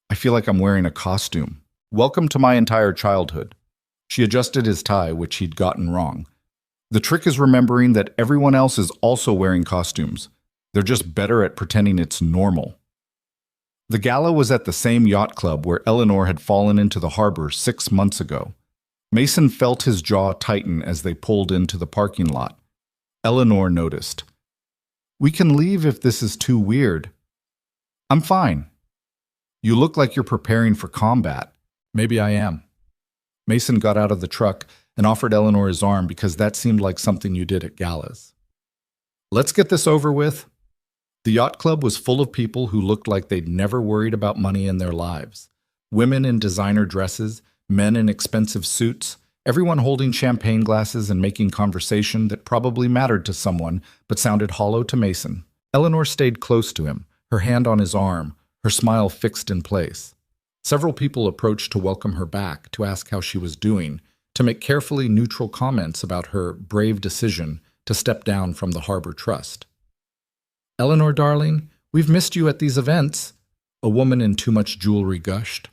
I feel like I'm wearing a costume. Welcome to my entire childhood. She adjusted his tie, which he'd gotten wrong. The trick is remembering that everyone else is also wearing costumes. They're just better at pretending it's normal. The gala was at the same yacht club where Eleanor had fallen into the harbor 6 months ago. Mason felt his jaw tighten as they pulled into the parking lot. Eleanor noticed. We can leave if this is too weird. I'm fine. You look like you're preparing for combat. Maybe I am. Mason got out of the truck and offered Eleanor his arm because that seemed like something you did at galas. Let's get this over with. The yacht club was full of people who looked like they'd never worried about money in their lives. Women in designer dresses, men in expensive suits, everyone holding champagne glasses and making conversation that probably mattered to someone but sounded hollow to Mason. Eleanor stayed close to him, her hand on his arm, her smile fixed in place. Several people approached to welcome her back, to ask how she was doing, to make carefully neutral comments about her brave decision to step down from the Harbor Trust. Eleanor, darling, we've missed you at these events, a woman in too much jewelry gushed.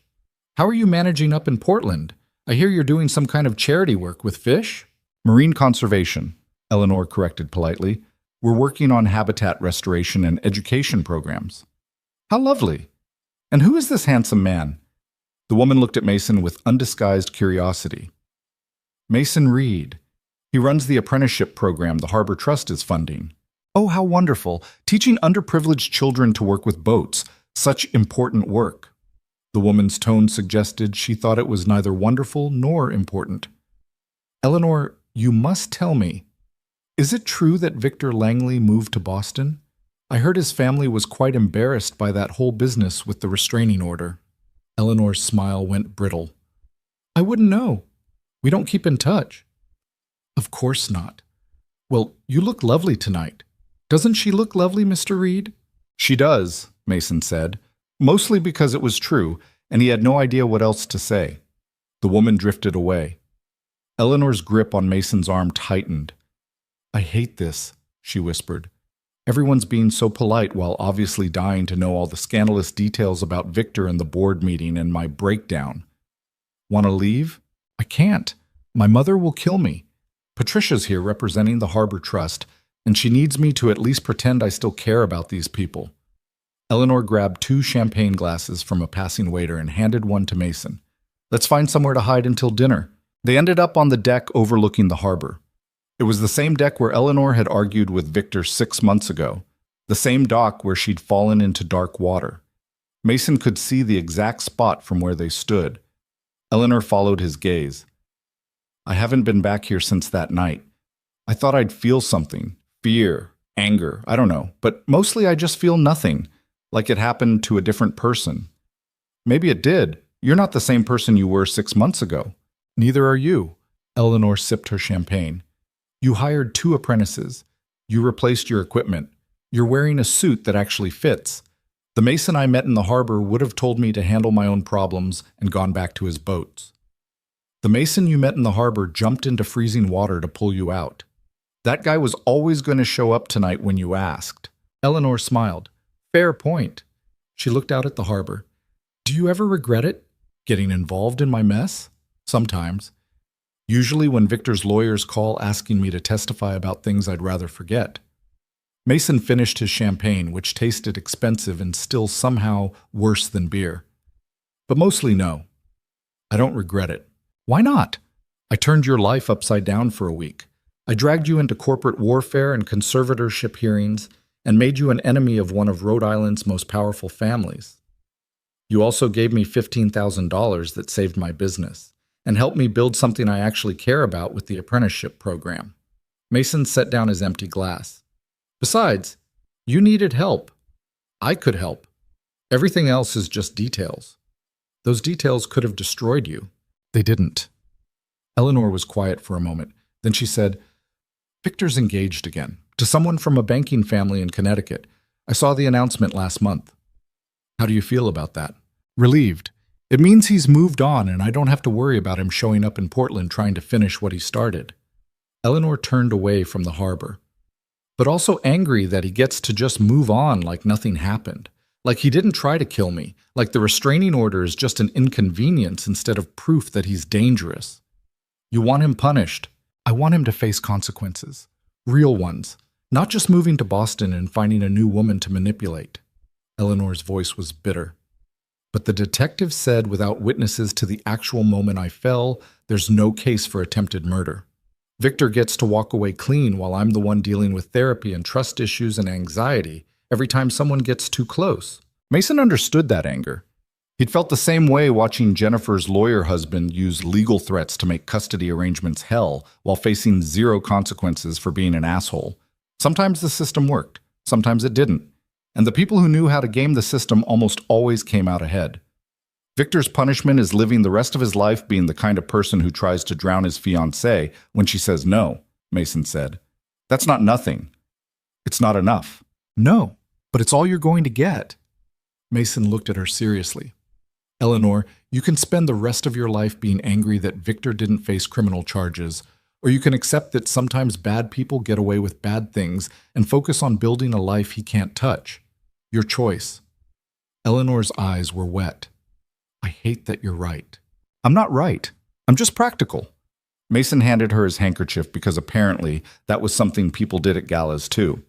How are you managing up in Portland? I hear you're doing some kind of charity work with fish? Marine conservation, Eleanor corrected politely. We're working on habitat restoration and education programs. How lovely. And who is this handsome man? The woman looked at Mason with undisguised curiosity. Mason Reed. He runs the apprenticeship program the Harbor Trust is funding. Oh, how wonderful. Teaching underprivileged children to work with boats. Such important work. The woman's tone suggested she thought it was neither wonderful nor important. Eleanor, you must tell me. Is it true that Victor Langley moved to Boston? I heard his family was quite embarrassed by that whole business with the restraining order. Eleanor's smile went brittle. I wouldn't know. We don't keep in touch. Of course not. Well, you look lovely tonight. Doesn't she look lovely, Mr. Reed? She does, Mason said, mostly because it was true, and he had no idea what else to say. The woman drifted away. Eleanor's grip on Mason's arm tightened. I hate this, she whispered. Everyone's being so polite while obviously dying to know all the scandalous details about Victor and the board meeting and my breakdown. Want to leave? I can't. My mother will kill me. Patricia's here representing the Harbor Trust, and she needs me to at least pretend I still care about these people. Eleanor grabbed 2 champagne glasses from a passing waiter and handed one to Mason. Let's find somewhere to hide until dinner. They ended up on the deck overlooking the harbor. It was the same deck where Eleanor had argued with Victor 6 months ago, the same dock where she'd fallen into dark water. Mason could see the exact spot from where they stood. Eleanor followed his gaze. I haven't been back here since that night. I thought I'd feel something, fear, anger, I don't know, but mostly I just feel nothing, like it happened to a different person. Maybe it did. You're not the same person you were 6 months ago. Neither are you. Eleanor sipped her champagne. You hired 2 apprentices. You replaced your equipment. You're wearing a suit that actually fits. The Mason I met in the harbor would have told me to handle my own problems and gone back to his boats. The Mason you met in the harbor jumped into freezing water to pull you out. That guy was always going to show up tonight when you asked. Eleanor smiled. Fair point. She looked out at the harbor. Do you ever regret it? Getting involved in my mess? Sometimes. Usually when Victor's lawyers call asking me to testify about things I'd rather forget. Mason finished his champagne, which tasted expensive and still somehow worse than beer. But mostly no. I don't regret it. Why not? I turned your life upside down for a week. I dragged you into corporate warfare and conservatorship hearings and made you an enemy of one of Rhode Island's most powerful families. You also gave me $15,000 that saved my business and helped me build something I actually care about with the apprenticeship program. Mason set down his empty glass. Besides, you needed help. I could help. Everything else is just details. Those details could have destroyed you. They didn't. Eleanor was quiet for a moment. Then she said, Victor's engaged again, to someone from a banking family in Connecticut. I saw the announcement last month. How do you feel about that? Relieved. It means he's moved on and I don't have to worry about him showing up in Portland trying to finish what he started. Eleanor turned away from the harbor, but also angry that he gets to just move on like nothing happened. Like he didn't try to kill me, like the restraining order is just an inconvenience instead of proof that he's dangerous. You want him punished. I want him to face consequences. Real ones. Not just moving to Boston and finding a new woman to manipulate. Eleanor's voice was bitter. But the detective said without witnesses to the actual moment I fell, there's no case for attempted murder. Victor gets to walk away clean while I'm the one dealing with therapy and trust issues and anxiety every time someone gets too close. Mason understood that anger. He'd felt the same way watching Jennifer's lawyer husband use legal threats to make custody arrangements hell while facing zero consequences for being an asshole. Sometimes the system worked, sometimes it didn't, and the people who knew how to game the system almost always came out ahead. Victor's punishment is living the rest of his life being the kind of person who tries to drown his fiancée when she says no, Mason said. That's not nothing. It's not enough. No, but it's all you're going to get. Mason looked at her seriously. Eleanor, you can spend the rest of your life being angry that Victor didn't face criminal charges, or you can accept that sometimes bad people get away with bad things and focus on building a life he can't touch. Your choice. Eleanor's eyes were wet. I hate that you're right. I'm not right. I'm just practical. Mason handed her his handkerchief because apparently that was something people did at galas too.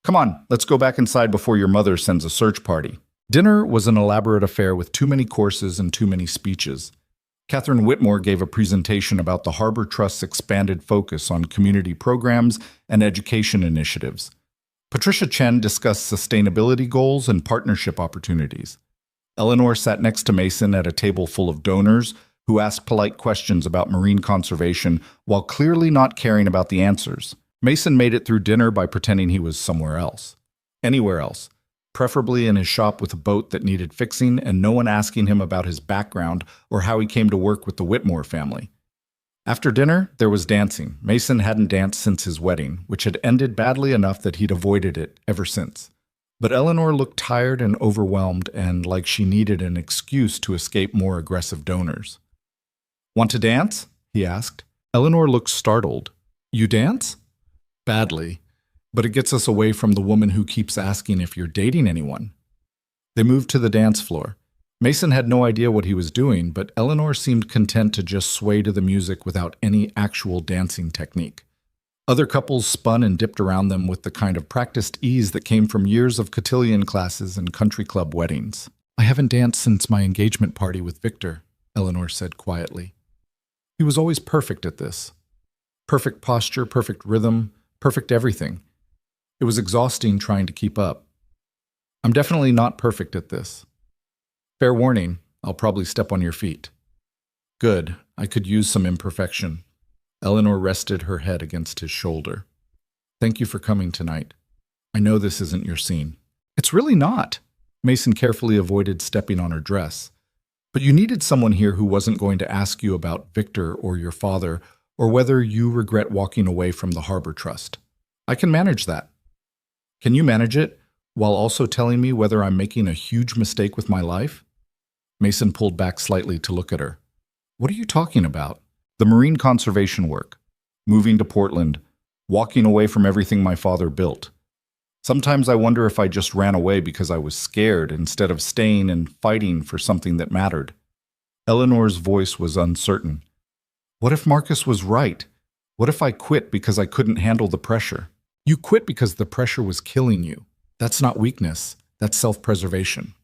Come on, let's go back inside before your mother sends a search party. Dinner was an elaborate affair with too many courses and too many speeches. Catherine Whitmore gave a presentation about the Harbor Trust's expanded focus on community programs and education initiatives. Patricia Chen discussed sustainability goals and partnership opportunities. Eleanor sat next to Mason at a table full of donors who asked polite questions about marine conservation while clearly not caring about the answers. Mason made it through dinner by pretending he was somewhere else. Anywhere else. Preferably in his shop with a boat that needed fixing and no one asking him about his background or how he came to work with the Whitmore family. After dinner, there was dancing. Mason hadn't danced since his wedding, which had ended badly enough that he'd avoided it ever since. But Eleanor looked tired and overwhelmed and like she needed an excuse to escape more aggressive donors. Want to dance? He asked. Eleanor looked startled. You dance? Badly. But it gets us away from the woman who keeps asking if you're dating anyone. They moved to the dance floor. Mason had no idea what he was doing, but Eleanor seemed content to just sway to the music without any actual dancing technique. Other couples spun and dipped around them with the kind of practiced ease that came from years of cotillion classes and country club weddings. I haven't danced since my engagement party with Victor, Eleanor said quietly. He was always perfect at this. Perfect posture, perfect rhythm, perfect everything. It was exhausting trying to keep up. I'm definitely not perfect at this. Fair warning, I'll probably step on your feet. Good, I could use some imperfection. Eleanor rested her head against his shoulder. Thank you for coming tonight. I know this isn't your scene. It's really not. Mason carefully avoided stepping on her dress. But you needed someone here who wasn't going to ask you about Victor or your father or whether you regret walking away from the Harbor Trust. I can manage that. Can you manage it while also telling me whether I'm making a huge mistake with my life? Mason pulled back slightly to look at her. What are you talking about? The marine conservation work, moving to Portland, walking away from everything my father built. Sometimes I wonder if I just ran away because I was scared instead of staying and fighting for something that mattered. Eleanor's voice was uncertain. What if Marcus was right? What if I quit because I couldn't handle the pressure? You quit because the pressure was killing you. That's not weakness. That's self-preservation.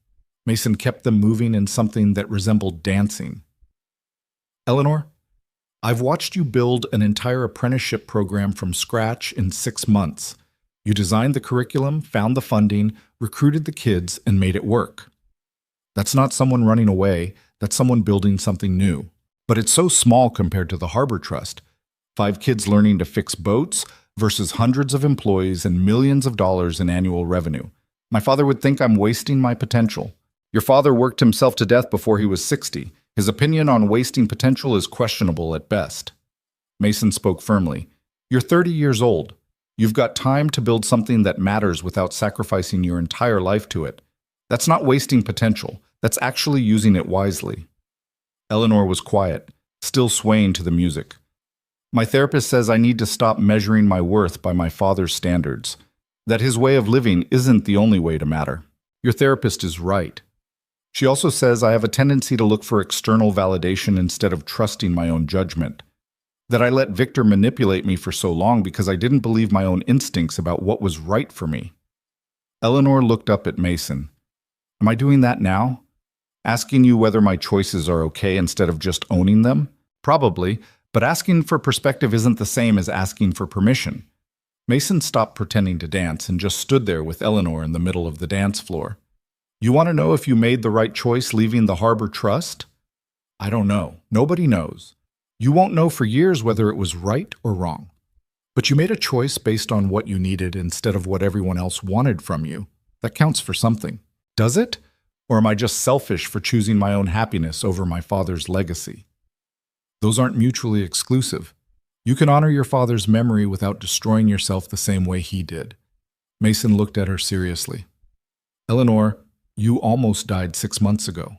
Mason kept them moving in something that resembled dancing. Eleanor, I've watched you build an entire apprenticeship program from scratch in 6 months. You designed the curriculum, found the funding, recruited the kids, and made it work. That's not someone running away, that's someone building something new. But it's so small compared to the Harbor Trust. 5 kids learning to fix boats versus hundreds of employees and millions of dollars in annual revenue. My father would think I'm wasting my potential. Your father worked himself to death before he was 60. His opinion on wasting potential is questionable at best. Mason spoke firmly. You're 30 years old. You've got time to build something that matters without sacrificing your entire life to it. That's not wasting potential. That's actually using it wisely. Eleanor was quiet, still swaying to the music. My therapist says I need to stop measuring my worth by my father's standards, that his way of living isn't the only way to matter. Your therapist is right. She also says I have a tendency to look for external validation instead of trusting my own judgment, that I let Victor manipulate me for so long because I didn't believe my own instincts about what was right for me. Eleanor looked up at Mason. Am I doing that now? Asking you whether my choices are okay instead of just owning them? Probably, but asking for perspective isn't the same as asking for permission. Mason stopped pretending to dance and just stood there with Eleanor in the middle of the dance floor. You want to know if you made the right choice leaving the Harbor Trust? I don't know. Nobody knows. You won't know for years whether it was right or wrong. But you made a choice based on what you needed instead of what everyone else wanted from you. That counts for something. Does it? Or am I just selfish for choosing my own happiness over my father's legacy? Those aren't mutually exclusive. You can honor your father's memory without destroying yourself the same way he did. Mason looked at her seriously. Eleanor, you almost died 6 months ago.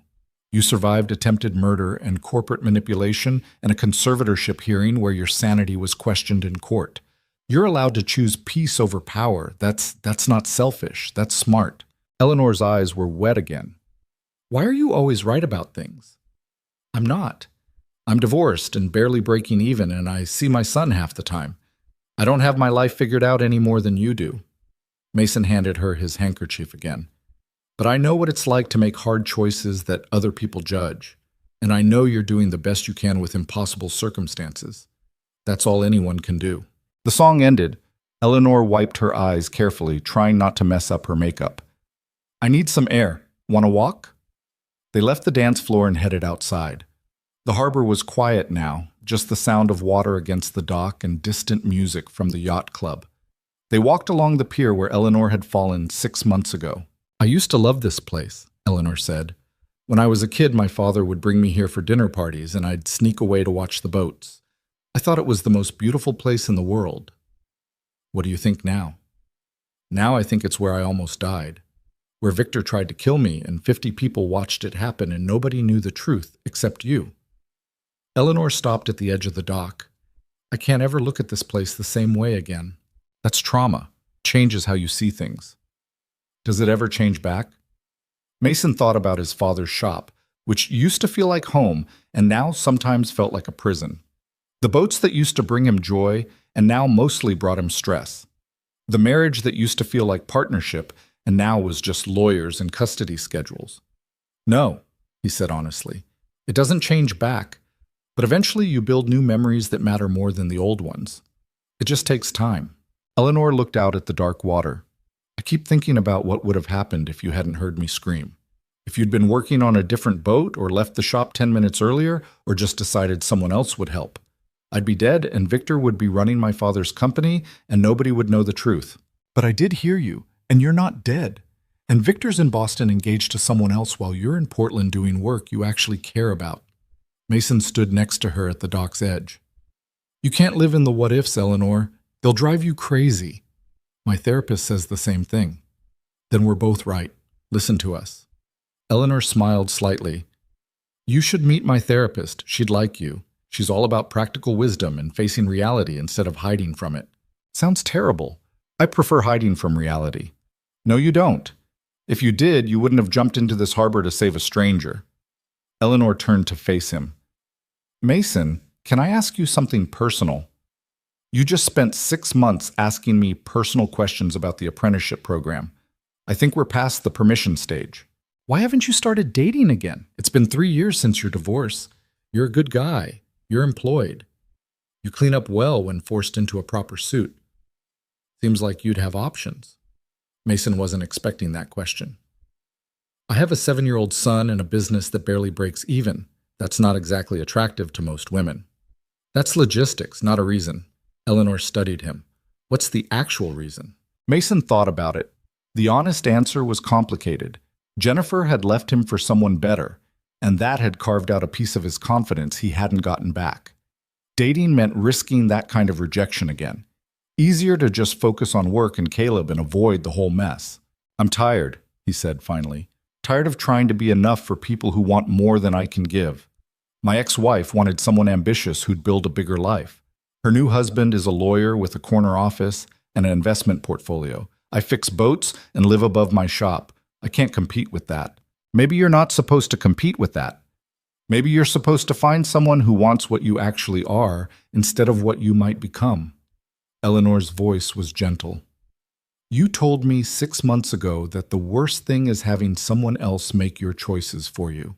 You survived attempted murder and corporate manipulation and a conservatorship hearing where your sanity was questioned in court. You're allowed to choose peace over power. That's not selfish. That's smart. Eleanor's eyes were wet again. Why are you always right about things? I'm not. I'm divorced and barely breaking even, and I see my son half the time. I don't have my life figured out any more than you do. Mason handed her his handkerchief again. But I know what it's like to make hard choices that other people judge, and I know you're doing the best you can with impossible circumstances. That's all anyone can do. The song ended. Eleanor wiped her eyes carefully, trying not to mess up her makeup. I need some air. Want to walk? They left the dance floor and headed outside. The harbor was quiet now, just the sound of water against the dock and distant music from the yacht club. They walked along the pier where Eleanor had fallen 6 months ago. I used to love this place, Eleanor said. When I was a kid, my father would bring me here for dinner parties, and I'd sneak away to watch the boats. I thought it was the most beautiful place in the world. What do you think now? Now I think it's where I almost died, where Victor tried to kill me and 50 people watched it happen and nobody knew the truth except you. Eleanor stopped at the edge of the dock. I can't ever look at this place the same way again. That's trauma. Changes how you see things. Does it ever change back? Mason thought about his father's shop, which used to feel like home and now sometimes felt like a prison. The boats that used to bring him joy and now mostly brought him stress. The marriage that used to feel like partnership and now was just lawyers and custody schedules. No, he said honestly. It doesn't change back, but eventually you build new memories that matter more than the old ones. It just takes time. Eleanor looked out at the dark water. I keep thinking about what would have happened if you hadn't heard me scream. If you'd been working on a different boat or left the shop 10 minutes earlier or just decided someone else would help. I'd be dead and Victor would be running my father's company and nobody would know the truth. But I did hear you, and you're not dead. And Victor's in Boston engaged to someone else while you're in Portland doing work you actually care about. Mason stood next to her at the dock's edge. You can't live in the what-ifs, Eleanor. They'll drive you crazy. My therapist says the same thing. Then we're both right. Listen to us. Eleanor smiled slightly. You should meet my therapist. She'd like you. She's all about practical wisdom and facing reality instead of hiding from it. Sounds terrible. I prefer hiding from reality. No, you don't. If you did, you wouldn't have jumped into this harbor to save a stranger. Eleanor turned to face him. Mason, can I ask you something personal? You just spent 6 months asking me personal questions about the apprenticeship program. I think we're past the permission stage. Why haven't you started dating again? It's been 3 years since your divorce. You're a good guy. You're employed. You clean up well when forced into a proper suit. Seems like you'd have options. Mason wasn't expecting that question. I have a 7-year-old son and a business that barely breaks even. That's not exactly attractive to most women. That's logistics, not a reason. Eleanor studied him. What's the actual reason? Mason thought about it. The honest answer was complicated. Jennifer had left him for someone better, and that had carved out a piece of his confidence he hadn't gotten back. Dating meant risking that kind of rejection again. Easier to just focus on work and Caleb and avoid the whole mess. "I'm tired," he said finally. "Tired of trying to be enough for people who want more than I can give. My ex-wife wanted someone ambitious who'd build a bigger life. Her new husband is a lawyer with a corner office and an investment portfolio. I fix boats and live above my shop. I can't compete with that." Maybe you're not supposed to compete with that. Maybe you're supposed to find someone who wants what you actually are instead of what you might become. Eleanor's voice was gentle. "You told me 6 months ago that the worst thing is having someone else make your choices for you.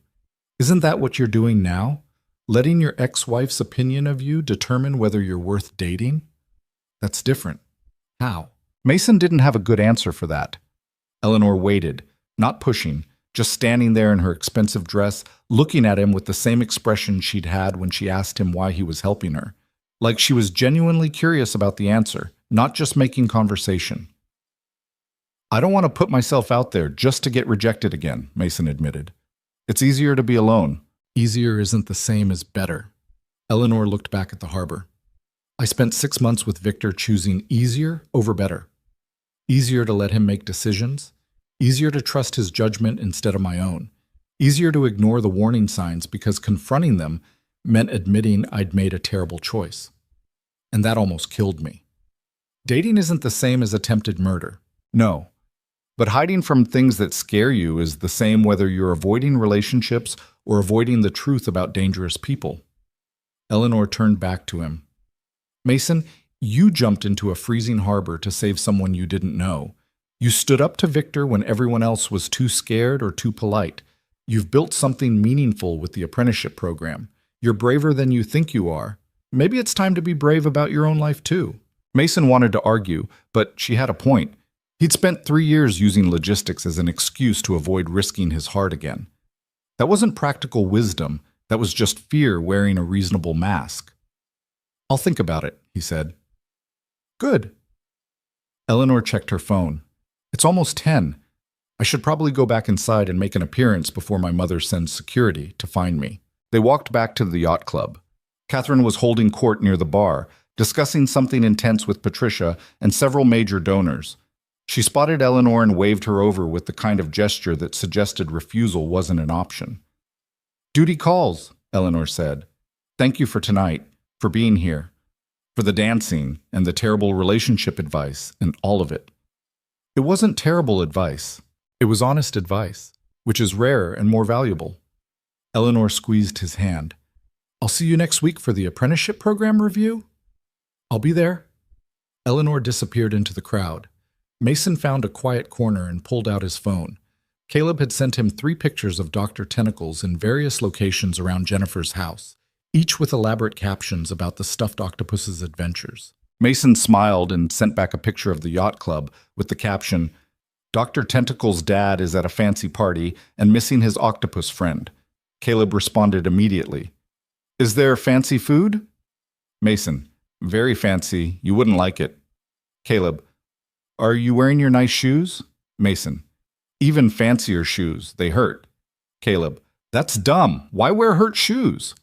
Isn't that what you're doing now? Letting your ex-wife's opinion of you determine whether you're worth dating? That's different." "How?" Mason didn't have a good answer for that. Eleanor waited, not pushing, just standing there in her expensive dress, looking at him with the same expression she'd had when she asked him why he was helping her. Like she was genuinely curious about the answer, not just making conversation. "I don't want to put myself out there just to get rejected again," Mason admitted. "It's easier to be alone." "Easier isn't the same as better." Eleanor looked back at the harbor. "I spent 6 months with Victor choosing easier over better. Easier to let him make decisions. Easier to trust his judgment instead of my own. Easier to ignore the warning signs because confronting them meant admitting I'd made a terrible choice. And that almost killed me. Dating isn't the same as attempted murder. No. But hiding from things that scare you is the same whether you're avoiding relationships or avoiding the truth about dangerous people." Eleanor turned back to him. "Mason, you jumped into a freezing harbor to save someone you didn't know. You stood up to Victor when everyone else was too scared or too polite. You've built something meaningful with the apprenticeship program. You're braver than you think you are. Maybe it's time to be brave about your own life too." Mason wanted to argue, but she had a point. He'd spent 3 years using logistics as an excuse to avoid risking his heart again. That wasn't practical wisdom. That was just fear wearing a reasonable mask. "I'll think about it," he said. "Good." Eleanor checked her phone. "It's almost 10. I should probably go back inside and make an appearance before my mother sends security to find me." They walked back to the yacht club. Catherine was holding court near the bar, discussing something intense with Patricia and several major donors. She spotted Eleanor and waved her over with the kind of gesture that suggested refusal wasn't an option. "Duty calls," Eleanor said. "Thank you for tonight, for being here, for the dancing and the terrible relationship advice and all of it." It wasn't terrible advice. It was honest advice, which is rare and more valuable. Eleanor squeezed his hand. "I'll see you next week for the apprenticeship program review." "I'll be there." Eleanor disappeared into the crowd. Mason found a quiet corner and pulled out his phone. Caleb had sent him 3 pictures of Dr. Tentacles in various locations around Jennifer's house, each with elaborate captions about the stuffed octopus's adventures. Mason smiled and sent back a picture of the yacht club with the caption, "Dr. Tentacle's dad is at a fancy party and missing his octopus friend." Caleb responded immediately. "Is there fancy food?" Mason, "Very fancy. You wouldn't like it." Caleb, "Are you wearing your nice shoes?" Mason, "Even fancier shoes. They hurt." Caleb, "That's dumb. Why wear hurt shoes?"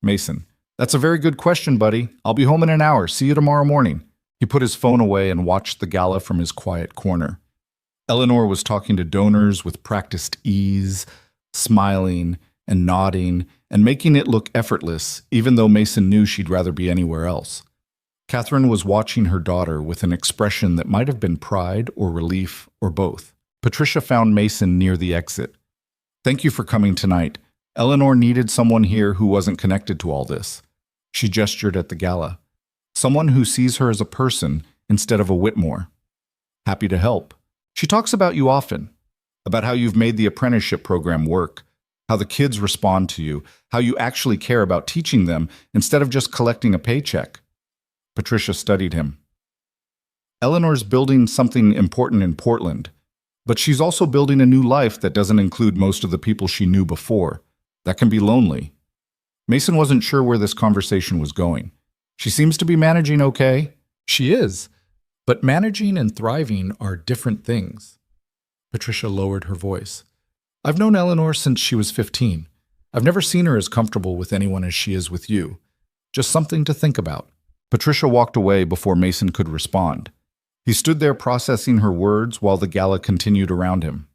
Mason, "That's a very good question, buddy. I'll be home in an hour. See you tomorrow morning." He put his phone away and watched the gala from his quiet corner. Eleanor was talking to donors with practiced ease, smiling and nodding and making it look effortless, even though Mason knew she'd rather be anywhere else. Catherine was watching her daughter with an expression that might have been pride or relief or both. Patricia found Mason near the exit. "Thank you for coming tonight. Eleanor needed someone here who wasn't connected to all this." She gestured at the gala. "Someone who sees her as a person instead of a Whitmore. Happy to help. She talks about you often, about how you've made the apprenticeship program work, how the kids respond to you, how you actually care about teaching them instead of just collecting a paycheck." Patricia studied him. "Eleanor's building something important in Portland, but she's also building a new life that doesn't include most of the people she knew before. That can be lonely." Mason wasn't sure where this conversation was going. "She seems to be managing okay." "She is, but managing and thriving are different things." Patricia lowered her voice. I've known Eleanor since she was 15. I've never seen her as comfortable with anyone as she is with you. Just something to think about." Patricia walked away before Mason could respond. He stood there processing her words while the gala continued around him.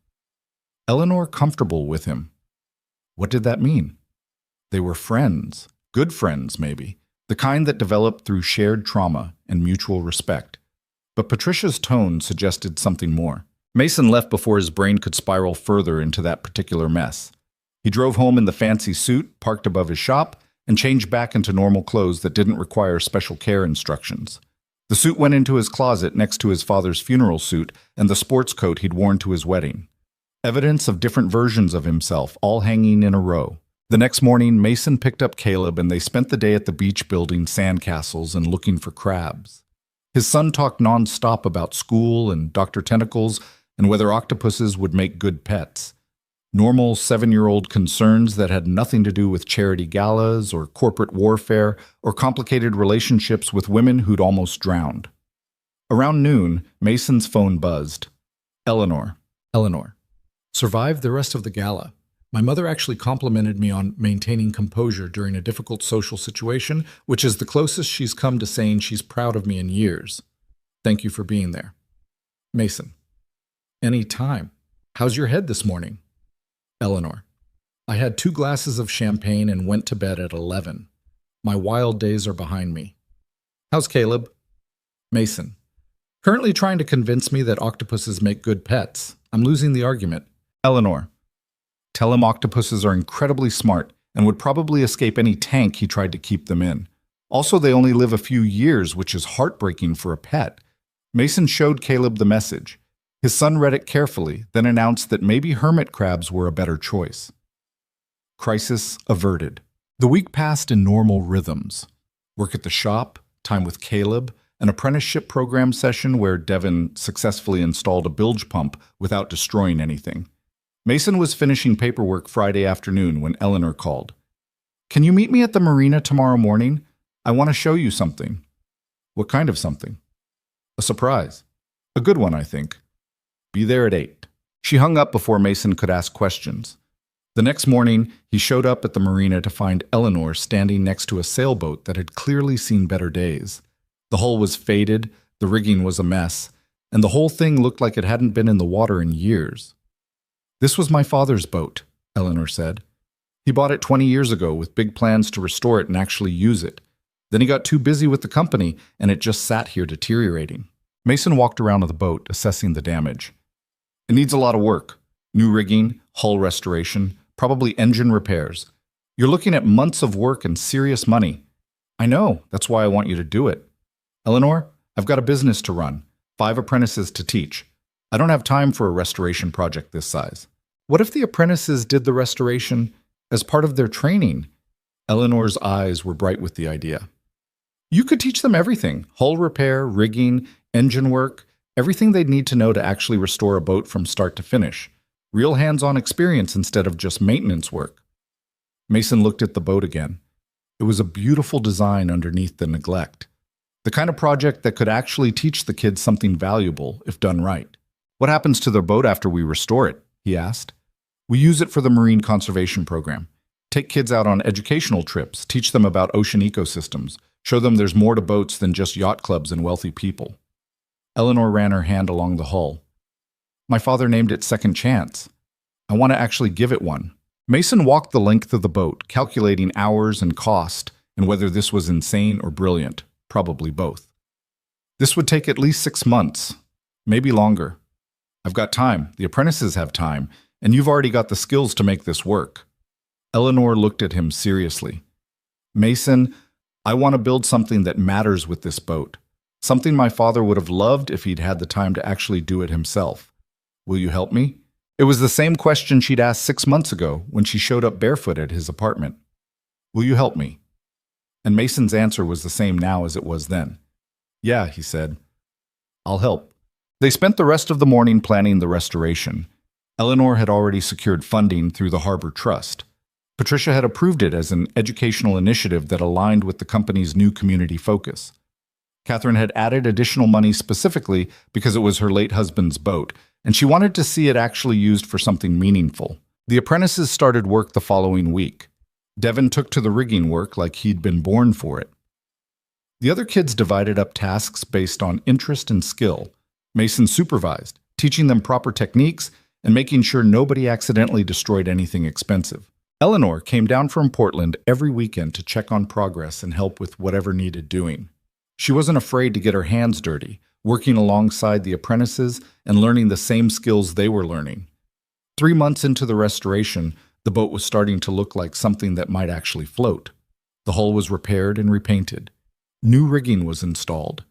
Eleanor comfortable with him. What did that mean? They were friends, good friends maybe, the kind that developed through shared trauma and mutual respect. But Patricia's tone suggested something more. Mason left before his brain could spiral further into that particular mess. He drove home in the fancy suit parked above his shop and changed back into normal clothes that didn't require special care instructions. The suit went into his closet next to his father's funeral suit and the sports coat he'd worn to his wedding. Evidence of different versions of himself, all hanging in a row. The next morning, Mason picked up Caleb and they spent the day at the beach building sandcastles and looking for crabs. His son talked nonstop about school and Dr. Tentacles and whether octopuses would make good pets. Normal 7-year-old concerns that had nothing to do with charity galas or corporate warfare or complicated relationships with women who'd almost drowned. Around noon, Mason's phone buzzed. Eleanor. Survived the rest of the gala. My mother actually complimented me on maintaining composure during a difficult social situation, which is the closest she's come to saying she's proud of me in years. Thank you for being there. Mason. Any time. How's your head this morning? Eleanor. I had 2 glasses of champagne and went to bed at 11. My wild days are behind me. How's Caleb? Mason. Currently trying to convince me that octopuses make good pets. I'm losing the argument. Eleanor. Tell him octopuses are incredibly smart and would probably escape any tank he tried to keep them in. Also, they only live a few years, which is heartbreaking for a pet. Mason showed Caleb the message. His son read it carefully, then announced that maybe hermit crabs were a better choice. Crisis averted. The week passed in normal rhythms. Work at the shop, time with Caleb, an apprenticeship program session where Devin successfully installed a bilge pump without destroying anything. Mason was finishing paperwork Friday afternoon when Eleanor called. "Can you meet me at the marina tomorrow morning? I want to show you something." "What kind of something?" "A surprise. A good one, I think." "Be there at 8. She hung up before Mason could ask questions. The next morning, he showed up at the marina to find Eleanor standing next to a sailboat that had clearly seen better days. The hull was faded, the rigging was a mess, and the whole thing looked like it hadn't been in the water in years. "This was my father's boat," Eleanor said. "He bought it 20 years ago with big plans to restore it and actually use it. Then he got too busy with the company, and it just sat here deteriorating." Mason walked around the boat, assessing the damage. "It needs a lot of work. New rigging, hull restoration, probably engine repairs. You're looking at months of work and serious money." "I know. That's why I want you to do it." "Eleanor, I've got a business to run, 5 apprentices to teach. I don't have time for a restoration project this size." "What if the apprentices did the restoration as part of their training?" Eleanor's eyes were bright with the idea. "You could teach them everything: hull repair, rigging, engine work, everything they'd need to know to actually restore a boat from start to finish. Real hands-on experience instead of just maintenance work." Mason looked at the boat again. It was a beautiful design underneath the neglect. The kind of project that could actually teach the kids something valuable if done right. "What happens to their boat after we restore it?" he asked. "We use it for the Marine Conservation Program. Take kids out on educational trips, teach them about ocean ecosystems, show them there's more to boats than just yacht clubs and wealthy people." Eleanor ran her hand along the hull. "My father named it Second Chance. I want to actually give it one." Mason walked the length of the boat, calculating hours and cost, and whether this was insane or brilliant, probably both. "This would take at least 6 months, maybe longer. I've got time, the apprentices have time, and you've already got the skills to make this work." Eleanor looked at him seriously. "Mason, I want to build something that matters with this boat. Something my father would have loved if he'd had the time to actually do it himself. Will you help me?" It was the same question she'd asked 6 months ago when she showed up barefoot at his apartment. "Will you help me?" And Mason's answer was the same now as it was then. "Yeah," he said. "I'll help." They spent the rest of the morning planning the restoration. Eleanor had already secured funding through the Harbor Trust. Patricia had approved it as an educational initiative that aligned with the company's new community focus. Catherine had added additional money specifically because it was her late husband's boat, and she wanted to see it actually used for something meaningful. The apprentices started work the following week. Devon took to the rigging work like he'd been born for it. The other kids divided up tasks based on interest and skill. Mason supervised, teaching them proper techniques and making sure nobody accidentally destroyed anything expensive. Eleanor came down from Portland every weekend to check on progress and help with whatever needed doing. She wasn't afraid to get her hands dirty, working alongside the apprentices and learning the same skills they were learning. 3 months into the restoration, the boat was starting to look like something that might actually float. The hull was repaired and repainted. New rigging was installed.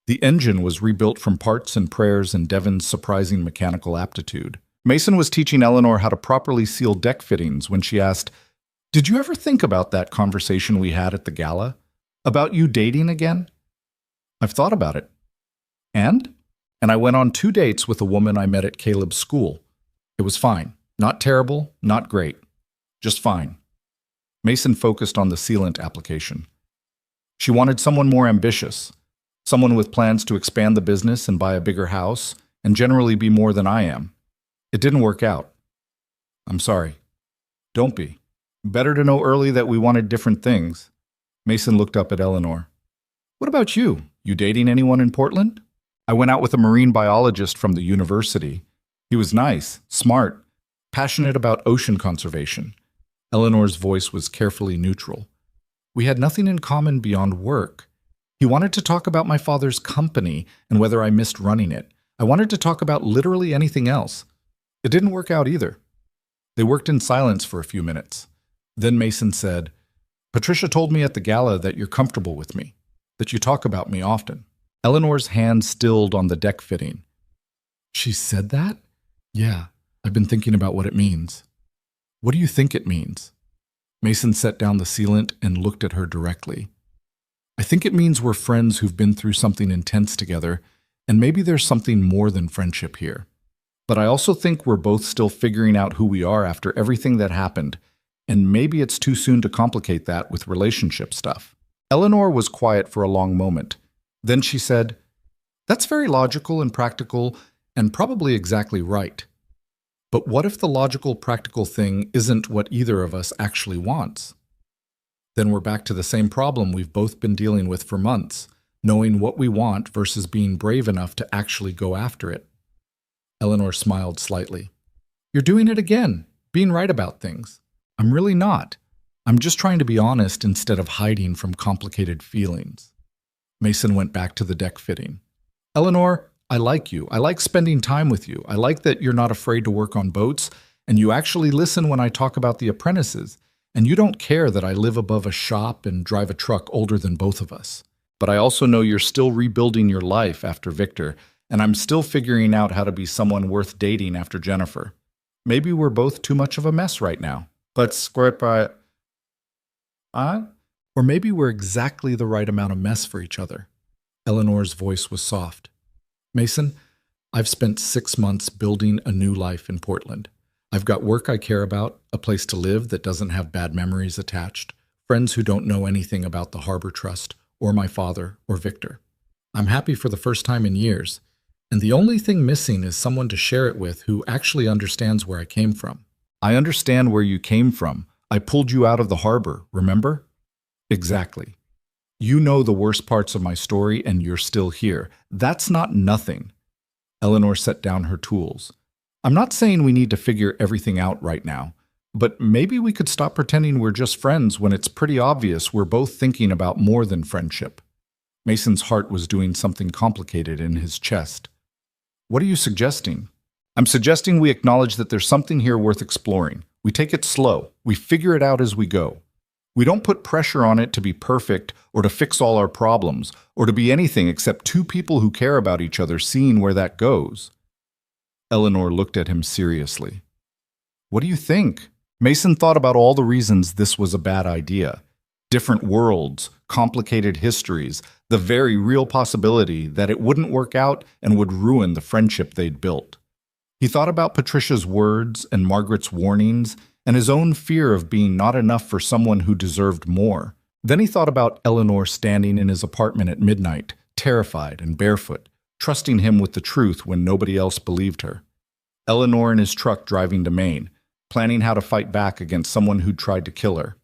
The engine was rebuilt from parts and prayers and Devon's surprising mechanical aptitude. Mason was teaching Eleanor how to properly seal deck fittings when she asked, "Did you ever think about that conversation we had at the gala? About you dating again?" "I've thought about it." And I went on 2 dates with a woman I met at Caleb's school. It was fine. Not terrible, not great. Just fine. Mason focused on the sealant application. She wanted someone more ambitious, someone with plans to expand the business and buy a bigger house, and generally be more than I am. It didn't work out. I'm sorry. Don't be. Better to know early that we wanted different things. Mason looked up at Eleanor. "What about you? You dating anyone in Portland?" "I went out with a marine biologist from the university. He was nice, smart, passionate about ocean conservation." Eleanor's voice was carefully neutral. "We had nothing in common beyond work. He wanted to talk about my father's company and whether I missed running it. I wanted to talk about literally anything else. It didn't work out either." They worked in silence for a few minutes. Then Mason said, "Patricia told me at the gala that you're comfortable with me, that you talk about me often." Eleanor's hand stilled on the deck fitting. "She said that? Yeah, I've been thinking about what it means." "What do you think it means?" Mason set down the sealant and looked at her directly. "I think it means we're friends who've been through something intense together, and maybe there's something more than friendship here. But I also think we're both still figuring out who we are after everything that happened, and maybe it's too soon to complicate that with relationship stuff." Eleanor was quiet for a long moment. Then she said, "That's very logical and practical, and probably exactly right. But what if the logical, practical thing isn't what either of us actually wants? Then we're back to the same problem we've both been dealing with for months, knowing what we want versus being brave enough to actually go after it." Eleanor smiled slightly. "You're doing it again, being right about things. I'm really not. I'm just trying to be honest instead of hiding from complicated feelings." Mason went back to the deck fitting. "Eleanor, I like you. I like spending time with you. I like that you're not afraid to work on boats, and you actually listen when I talk about the apprentices, and you don't care that I live above a shop and drive a truck older than both of us. But I also know you're still rebuilding your life after Victor, and I'm still figuring out how to be someone worth dating after Jennifer. Maybe we're both too much of a mess right now. But squirt by... Or maybe we're exactly the right amount of mess for each other." Eleanor's voice was soft. "Mason, I've spent 6 months building a new life in Portland. I've got work I care about, a place to live that doesn't have bad memories attached, friends who don't know anything about the Harbor Trust, or my father, or Victor. I'm happy for the first time in years, and the only thing missing is someone to share it with who actually understands where I came from." "I understand where you came from. I pulled you out of the harbor, remember?" "Exactly. You know the worst parts of my story, and you're still here. That's not nothing." Eleanor set down her tools. "I'm not saying we need to figure everything out right now, but maybe we could stop pretending we're just friends when it's pretty obvious we're both thinking about more than friendship." Mason's heart was doing something complicated in his chest. "What are you suggesting?" "I'm suggesting we acknowledge that there's something here worth exploring. We take it slow. We figure it out as we go. We don't put pressure on it to be perfect or to fix all our problems or to be anything except two people who care about each other seeing where that goes." Eleanor looked at him seriously. "What do you think?" Mason thought about all the reasons this was a bad idea. Different worlds, complicated histories, the very real possibility that it wouldn't work out and would ruin the friendship they'd built. He thought about Patricia's words and Margaret's warnings and his own fear of being not enough for someone who deserved more. Then he thought about Eleanor standing in his apartment at midnight, terrified and barefoot, trusting him with the truth when nobody else believed her. Eleanor in his truck driving to Maine. planning how to fight back against someone who'd tried to kill her.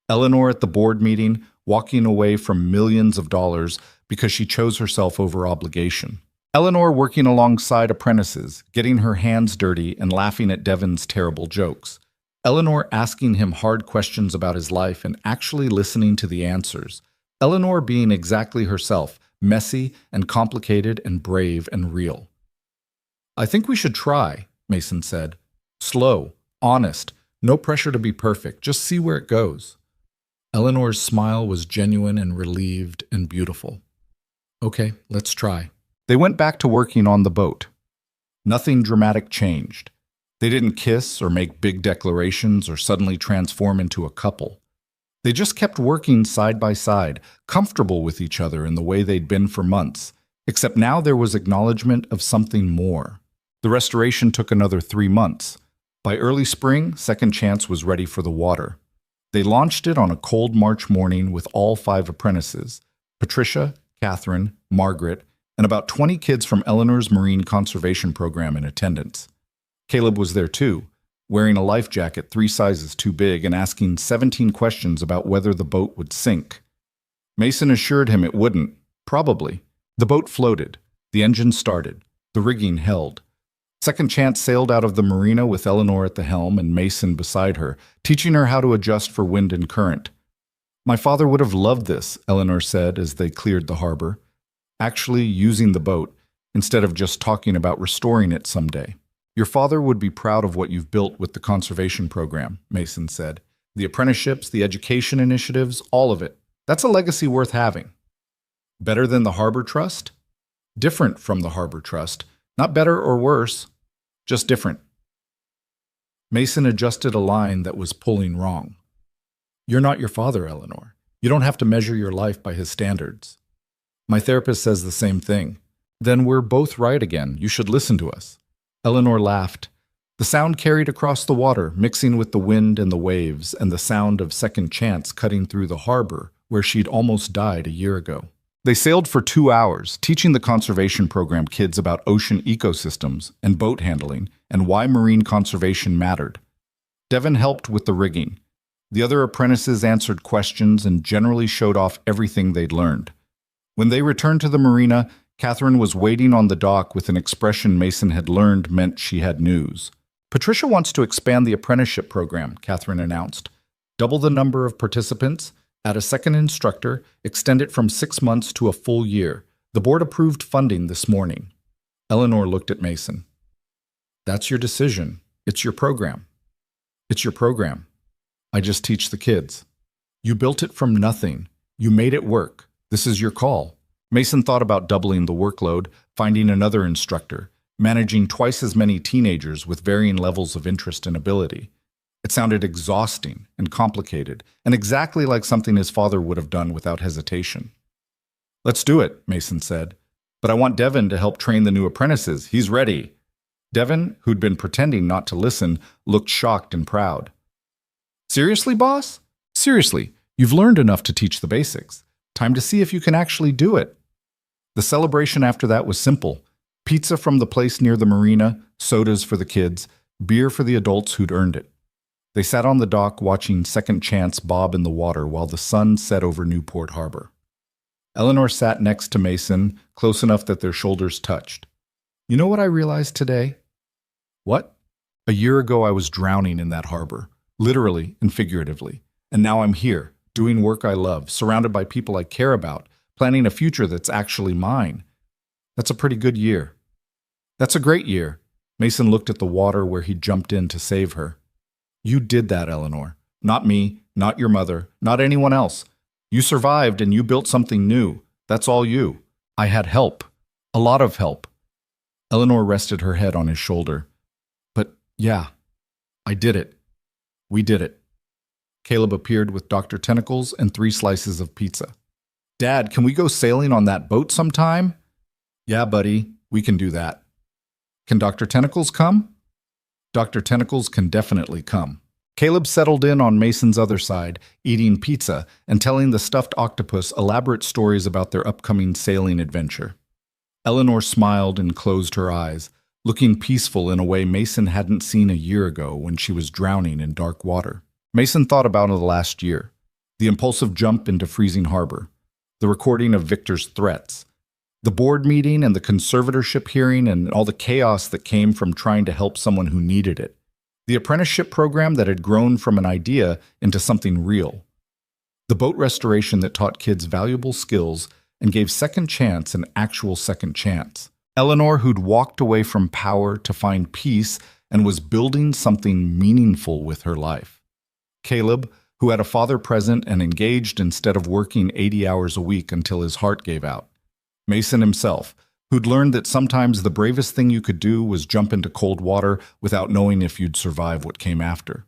Eleanor at the board meeting, walking away from millions of dollars because she chose herself over obligation. Eleanor working alongside apprentices, getting her hands dirty and laughing at Devon's terrible jokes. Eleanor asking him hard questions about his life and actually listening to the answers. Eleanor being exactly herself, messy and complicated and brave and real. "I think we should try," Mason said. "Slow, honest, no pressure to be perfect, just see where it goes." Eleanor's smile was genuine and relieved and beautiful. "Okay, let's try." They went back to working on the boat. Nothing dramatic changed. They didn't kiss or make big declarations or suddenly transform into a couple. They just kept working side by side, comfortable with each other in the way they'd been for months, except now there was acknowledgement of something more. The restoration took another 3 months. By early spring, Second Chance was ready for the water. They launched it on a cold March morning with all 5 apprentices, Patricia, Catherine, Margaret, and about 20 kids from Eleanor's Marine Conservation Program in attendance. Caleb was there too, wearing a life jacket 3 sizes too big and asking 17 questions about whether the boat would sink. Mason assured him it wouldn't, probably. The boat floated. The engine started. The rigging held. Second Chance sailed out of the marina with Eleanor at the helm and Mason beside her, teaching her how to adjust for wind and current. "My father would have loved this," Eleanor said as they cleared the harbor. "Actually using the boat, instead of just talking about restoring it someday." "Your father would be proud of what you've built with the conservation program," Mason said. "The apprenticeships, the education initiatives, all of it. That's a legacy worth having." "Better than the Harbor Trust?" "Different from the Harbor Trust. Not better or worse, just different." Mason adjusted a line that was pulling wrong. "You're not your father, Eleanor. You don't have to measure your life by his standards." "My therapist says the same thing." "Then we're both right again. You should listen to us." Eleanor laughed. The sound carried across the water, mixing with the wind and the waves, and the sound of Second Chance cutting through the harbor, where she'd almost died a year ago. They sailed for 2 hours, teaching the conservation program kids about ocean ecosystems and boat handling and why marine conservation mattered. Devon helped with the rigging. The other apprentices answered questions and generally showed off everything they'd learned. When they returned to the marina, Catherine was waiting on the dock with an expression Mason had learned meant she had news. "Patricia wants to expand the apprenticeship program," Catherine announced. "Double the number of participants, add a second instructor, extend it from 6 months to a full year. The board approved funding this morning." Eleanor looked at Mason. "That's your decision. It's your program." "It's your program. I just teach the kids." "You built it from nothing. You made it work. This is your call." Mason thought about doubling the workload, finding another instructor, managing twice as many teenagers with varying levels of interest and ability. It sounded exhausting and complicated, and exactly like something his father would have done without hesitation. "Let's do it," Mason said. "But I want Devon to help train the new apprentices. He's ready." Devon, who'd been pretending not to listen, looked shocked and proud. "Seriously, boss? Seriously, you've learned enough to teach the basics. Time to see if you can actually do it." The celebration after that was simple. Pizza from the place near the marina, sodas for the kids, beer for the adults who'd earned it. They sat on the dock watching Second Chance bob in the water while the sun set over Newport Harbor. Eleanor sat next to Mason, close enough that their shoulders touched. "You know what I realized today?" "What?" "A year ago I was drowning in that harbor, literally and figuratively. And now I'm here, doing work I love, surrounded by people I care about, planning a future that's actually mine. That's a pretty good year." "That's a great year." Mason looked at the water where he jumped in to save her. "You did that, Eleanor. Not me, not your mother, not anyone else. You survived and you built something new. That's all you. I had help. A lot of help." Eleanor rested her head on his shoulder. "But yeah, I did it. We did it." Caleb appeared with Dr. Tentacles and 3 slices of pizza. "Dad, can we go sailing on that boat sometime?" "Yeah, buddy, we can do that." "Can Dr. Tentacles come?" "Dr. Tentacles can definitely come." Caleb settled in on Mason's other side, eating pizza and telling the stuffed octopus elaborate stories about their upcoming sailing adventure. Eleanor smiled and closed her eyes, looking peaceful in a way Mason hadn't seen a year ago when she was drowning in dark water. Mason thought about the last year, the impulsive jump into Freezing Harbor, the recording of Victor's threats, the board meeting and the conservatorship hearing and all the chaos that came from trying to help someone who needed it, the apprenticeship program that had grown from an idea into something real, the boat restoration that taught kids valuable skills and gave second chance an actual second chance. Eleanor, who'd walked away from power to find peace and was building something meaningful with her life. Caleb, who had a father present and engaged instead of working 80 hours a week until his heart gave out. Mason himself, who'd learned that sometimes the bravest thing you could do was jump into cold water without knowing if you'd survive what came after.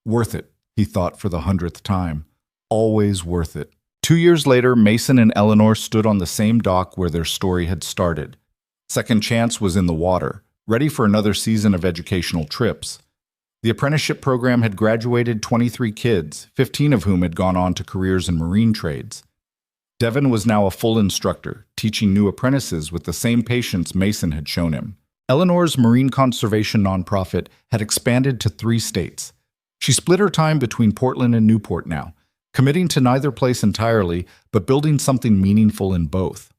Worth it, he thought for the 100th time. Always worth it. 2 years later, Mason and Eleanor stood on the same dock where their story had started. Second Chance was in the water, ready for another season of educational trips. The apprenticeship program had graduated 23 kids, 15 of whom had gone on to careers in marine trades. Devin was now a full instructor, teaching new apprentices with the same patience Mason had shown him. Eleanor's marine conservation nonprofit had expanded to 3 states. She split her time between Portland and Newport now, committing to neither place entirely, but building something meaningful in both.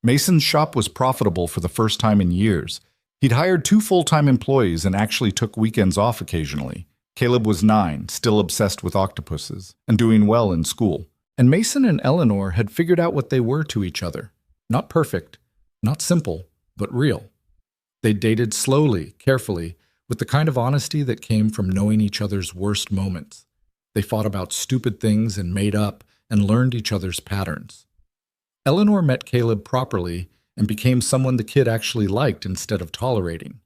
Mason's shop was profitable for the first time in years. He'd hired 2 full-time employees and actually took weekends off occasionally. Caleb was 9, still obsessed with octopuses, and doing well in school. And Mason and Eleanor had figured out what they were to each other. Not perfect, not simple, but real. They dated slowly, carefully, with the kind of honesty that came from knowing each other's worst moments. They fought about stupid things and made up and learned each other's patterns. Eleanor met Caleb properly and became someone the kid actually liked instead of tolerating.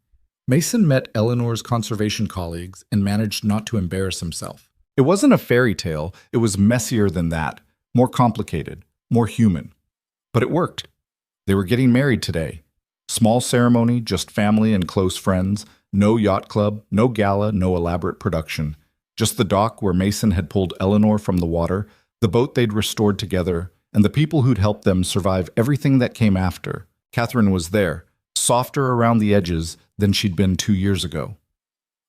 Mason met Eleanor's conservation colleagues and managed not to embarrass himself. It wasn't a fairy tale, it was messier than that, more complicated, more human. But it worked. They were getting married today. Small ceremony, just family and close friends, no yacht club, no gala, no elaborate production. Just the dock where Mason had pulled Eleanor from the water, the boat they'd restored together, and the people who'd helped them survive everything that came after. Catherine was there, softer around the edges than she'd been 2 years ago.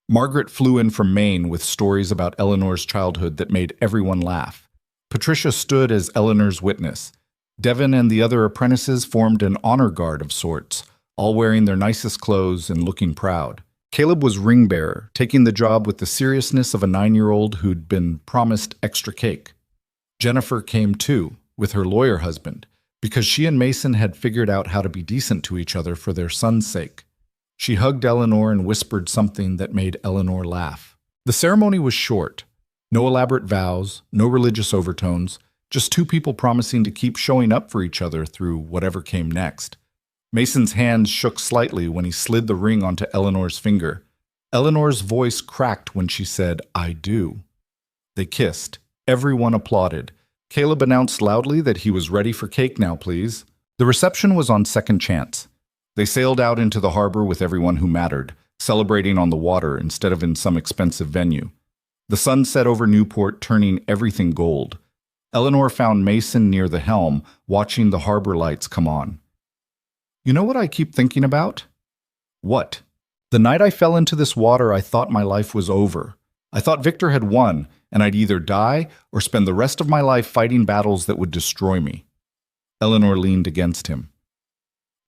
Margaret flew in from Maine with stories about Eleanor's childhood that made everyone laugh. Patricia stood as Eleanor's witness. Devin and the other apprentices formed an honor guard of sorts, all wearing their nicest clothes and looking proud. Caleb was ring bearer, taking the job with the seriousness of a 9-year-old who'd been promised extra cake. Jennifer came too, with her lawyer husband, because she and Mason had figured out how to be decent to each other for their son's sake. She hugged Eleanor and whispered something that made Eleanor laugh. The ceremony was short. No elaborate vows, no religious overtones, just 2 people promising to keep showing up for each other through whatever came next. Mason's hands shook slightly when he slid the ring onto Eleanor's finger. Eleanor's voice cracked when she said, "I do." They kissed. Everyone applauded. Caleb announced loudly that he was ready for cake now, please. The reception was on Second Chance. They sailed out into the harbor with everyone who mattered, celebrating on the water instead of in some expensive venue. The sun set over Newport, turning everything gold. Eleanor found Mason near the helm, watching the harbor lights come on. "You know what I keep thinking about?" "What?" "The night I fell into this water, I thought my life was over. I thought Victor had won, and I'd either die or spend the rest of my life fighting battles that would destroy me." Eleanor leaned against him.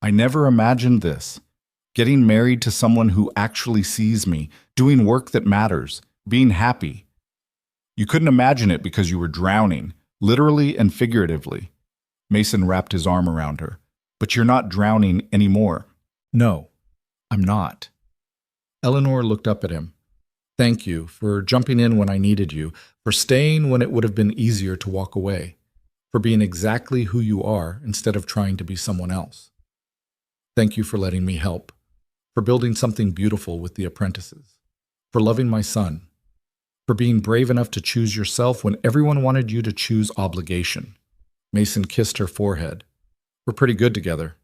"I never imagined this. Getting married to someone who actually sees me, doing work that matters, being happy. You couldn't imagine it because you were drowning, literally and figuratively." Mason wrapped his arm around her. "But you're not drowning anymore." "No, I'm not." Eleanor looked up at him. "Thank you for jumping in when I needed you, for staying when it would have been easier to walk away, for being exactly who you are instead of trying to be someone else. Thank you for letting me help, for building something beautiful with the apprentices, for loving my son, for being brave enough to choose yourself when everyone wanted you to choose obligation." Mason kissed her forehead. "We're pretty good together."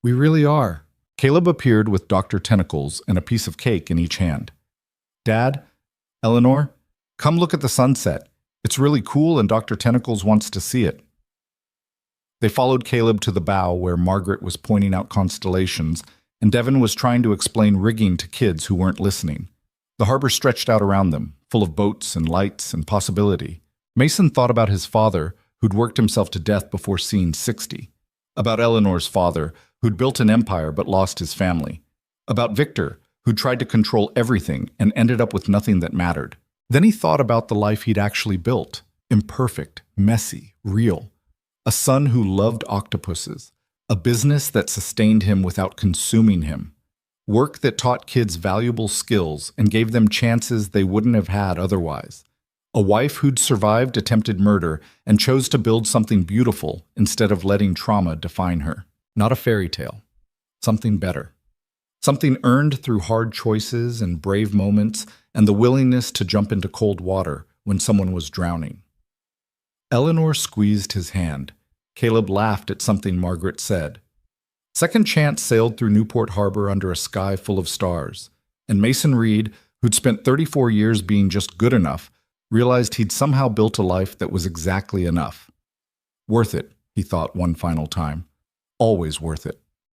"We really are." Caleb appeared with Dr. Tentacles and a piece of cake in each hand. "Dad, Eleanor, come look at the sunset. It's really cool and Dr. Tentacles wants to see it." They followed Caleb to the bow where Margaret was pointing out constellations, and Devon was trying to explain rigging to kids who weren't listening. The harbor stretched out around them, full of boats and lights and possibility. Mason thought about his father, who'd worked himself to death before seeing 60. About Eleanor's father, who'd built an empire but lost his family. About Victor, who'd tried to control everything and ended up with nothing that mattered. Then he thought about the life he'd actually built. Imperfect, messy, real. A son who loved octopuses. A business that sustained him without consuming him. Work that taught kids valuable skills and gave them chances they wouldn't have had otherwise. A wife who'd survived attempted murder and chose to build something beautiful instead of letting trauma define her. Not a fairy tale. Something better. Something earned through hard choices and brave moments and the willingness to jump into cold water when someone was drowning. Eleanor squeezed his hand. Caleb laughed at something Margaret said. Second Chance sailed through Newport Harbor under a sky full of stars, and Mason Reed, who'd spent 34 years being just good enough, realized he'd somehow built a life that was exactly enough. Worth it, he thought one final time. Always worth it.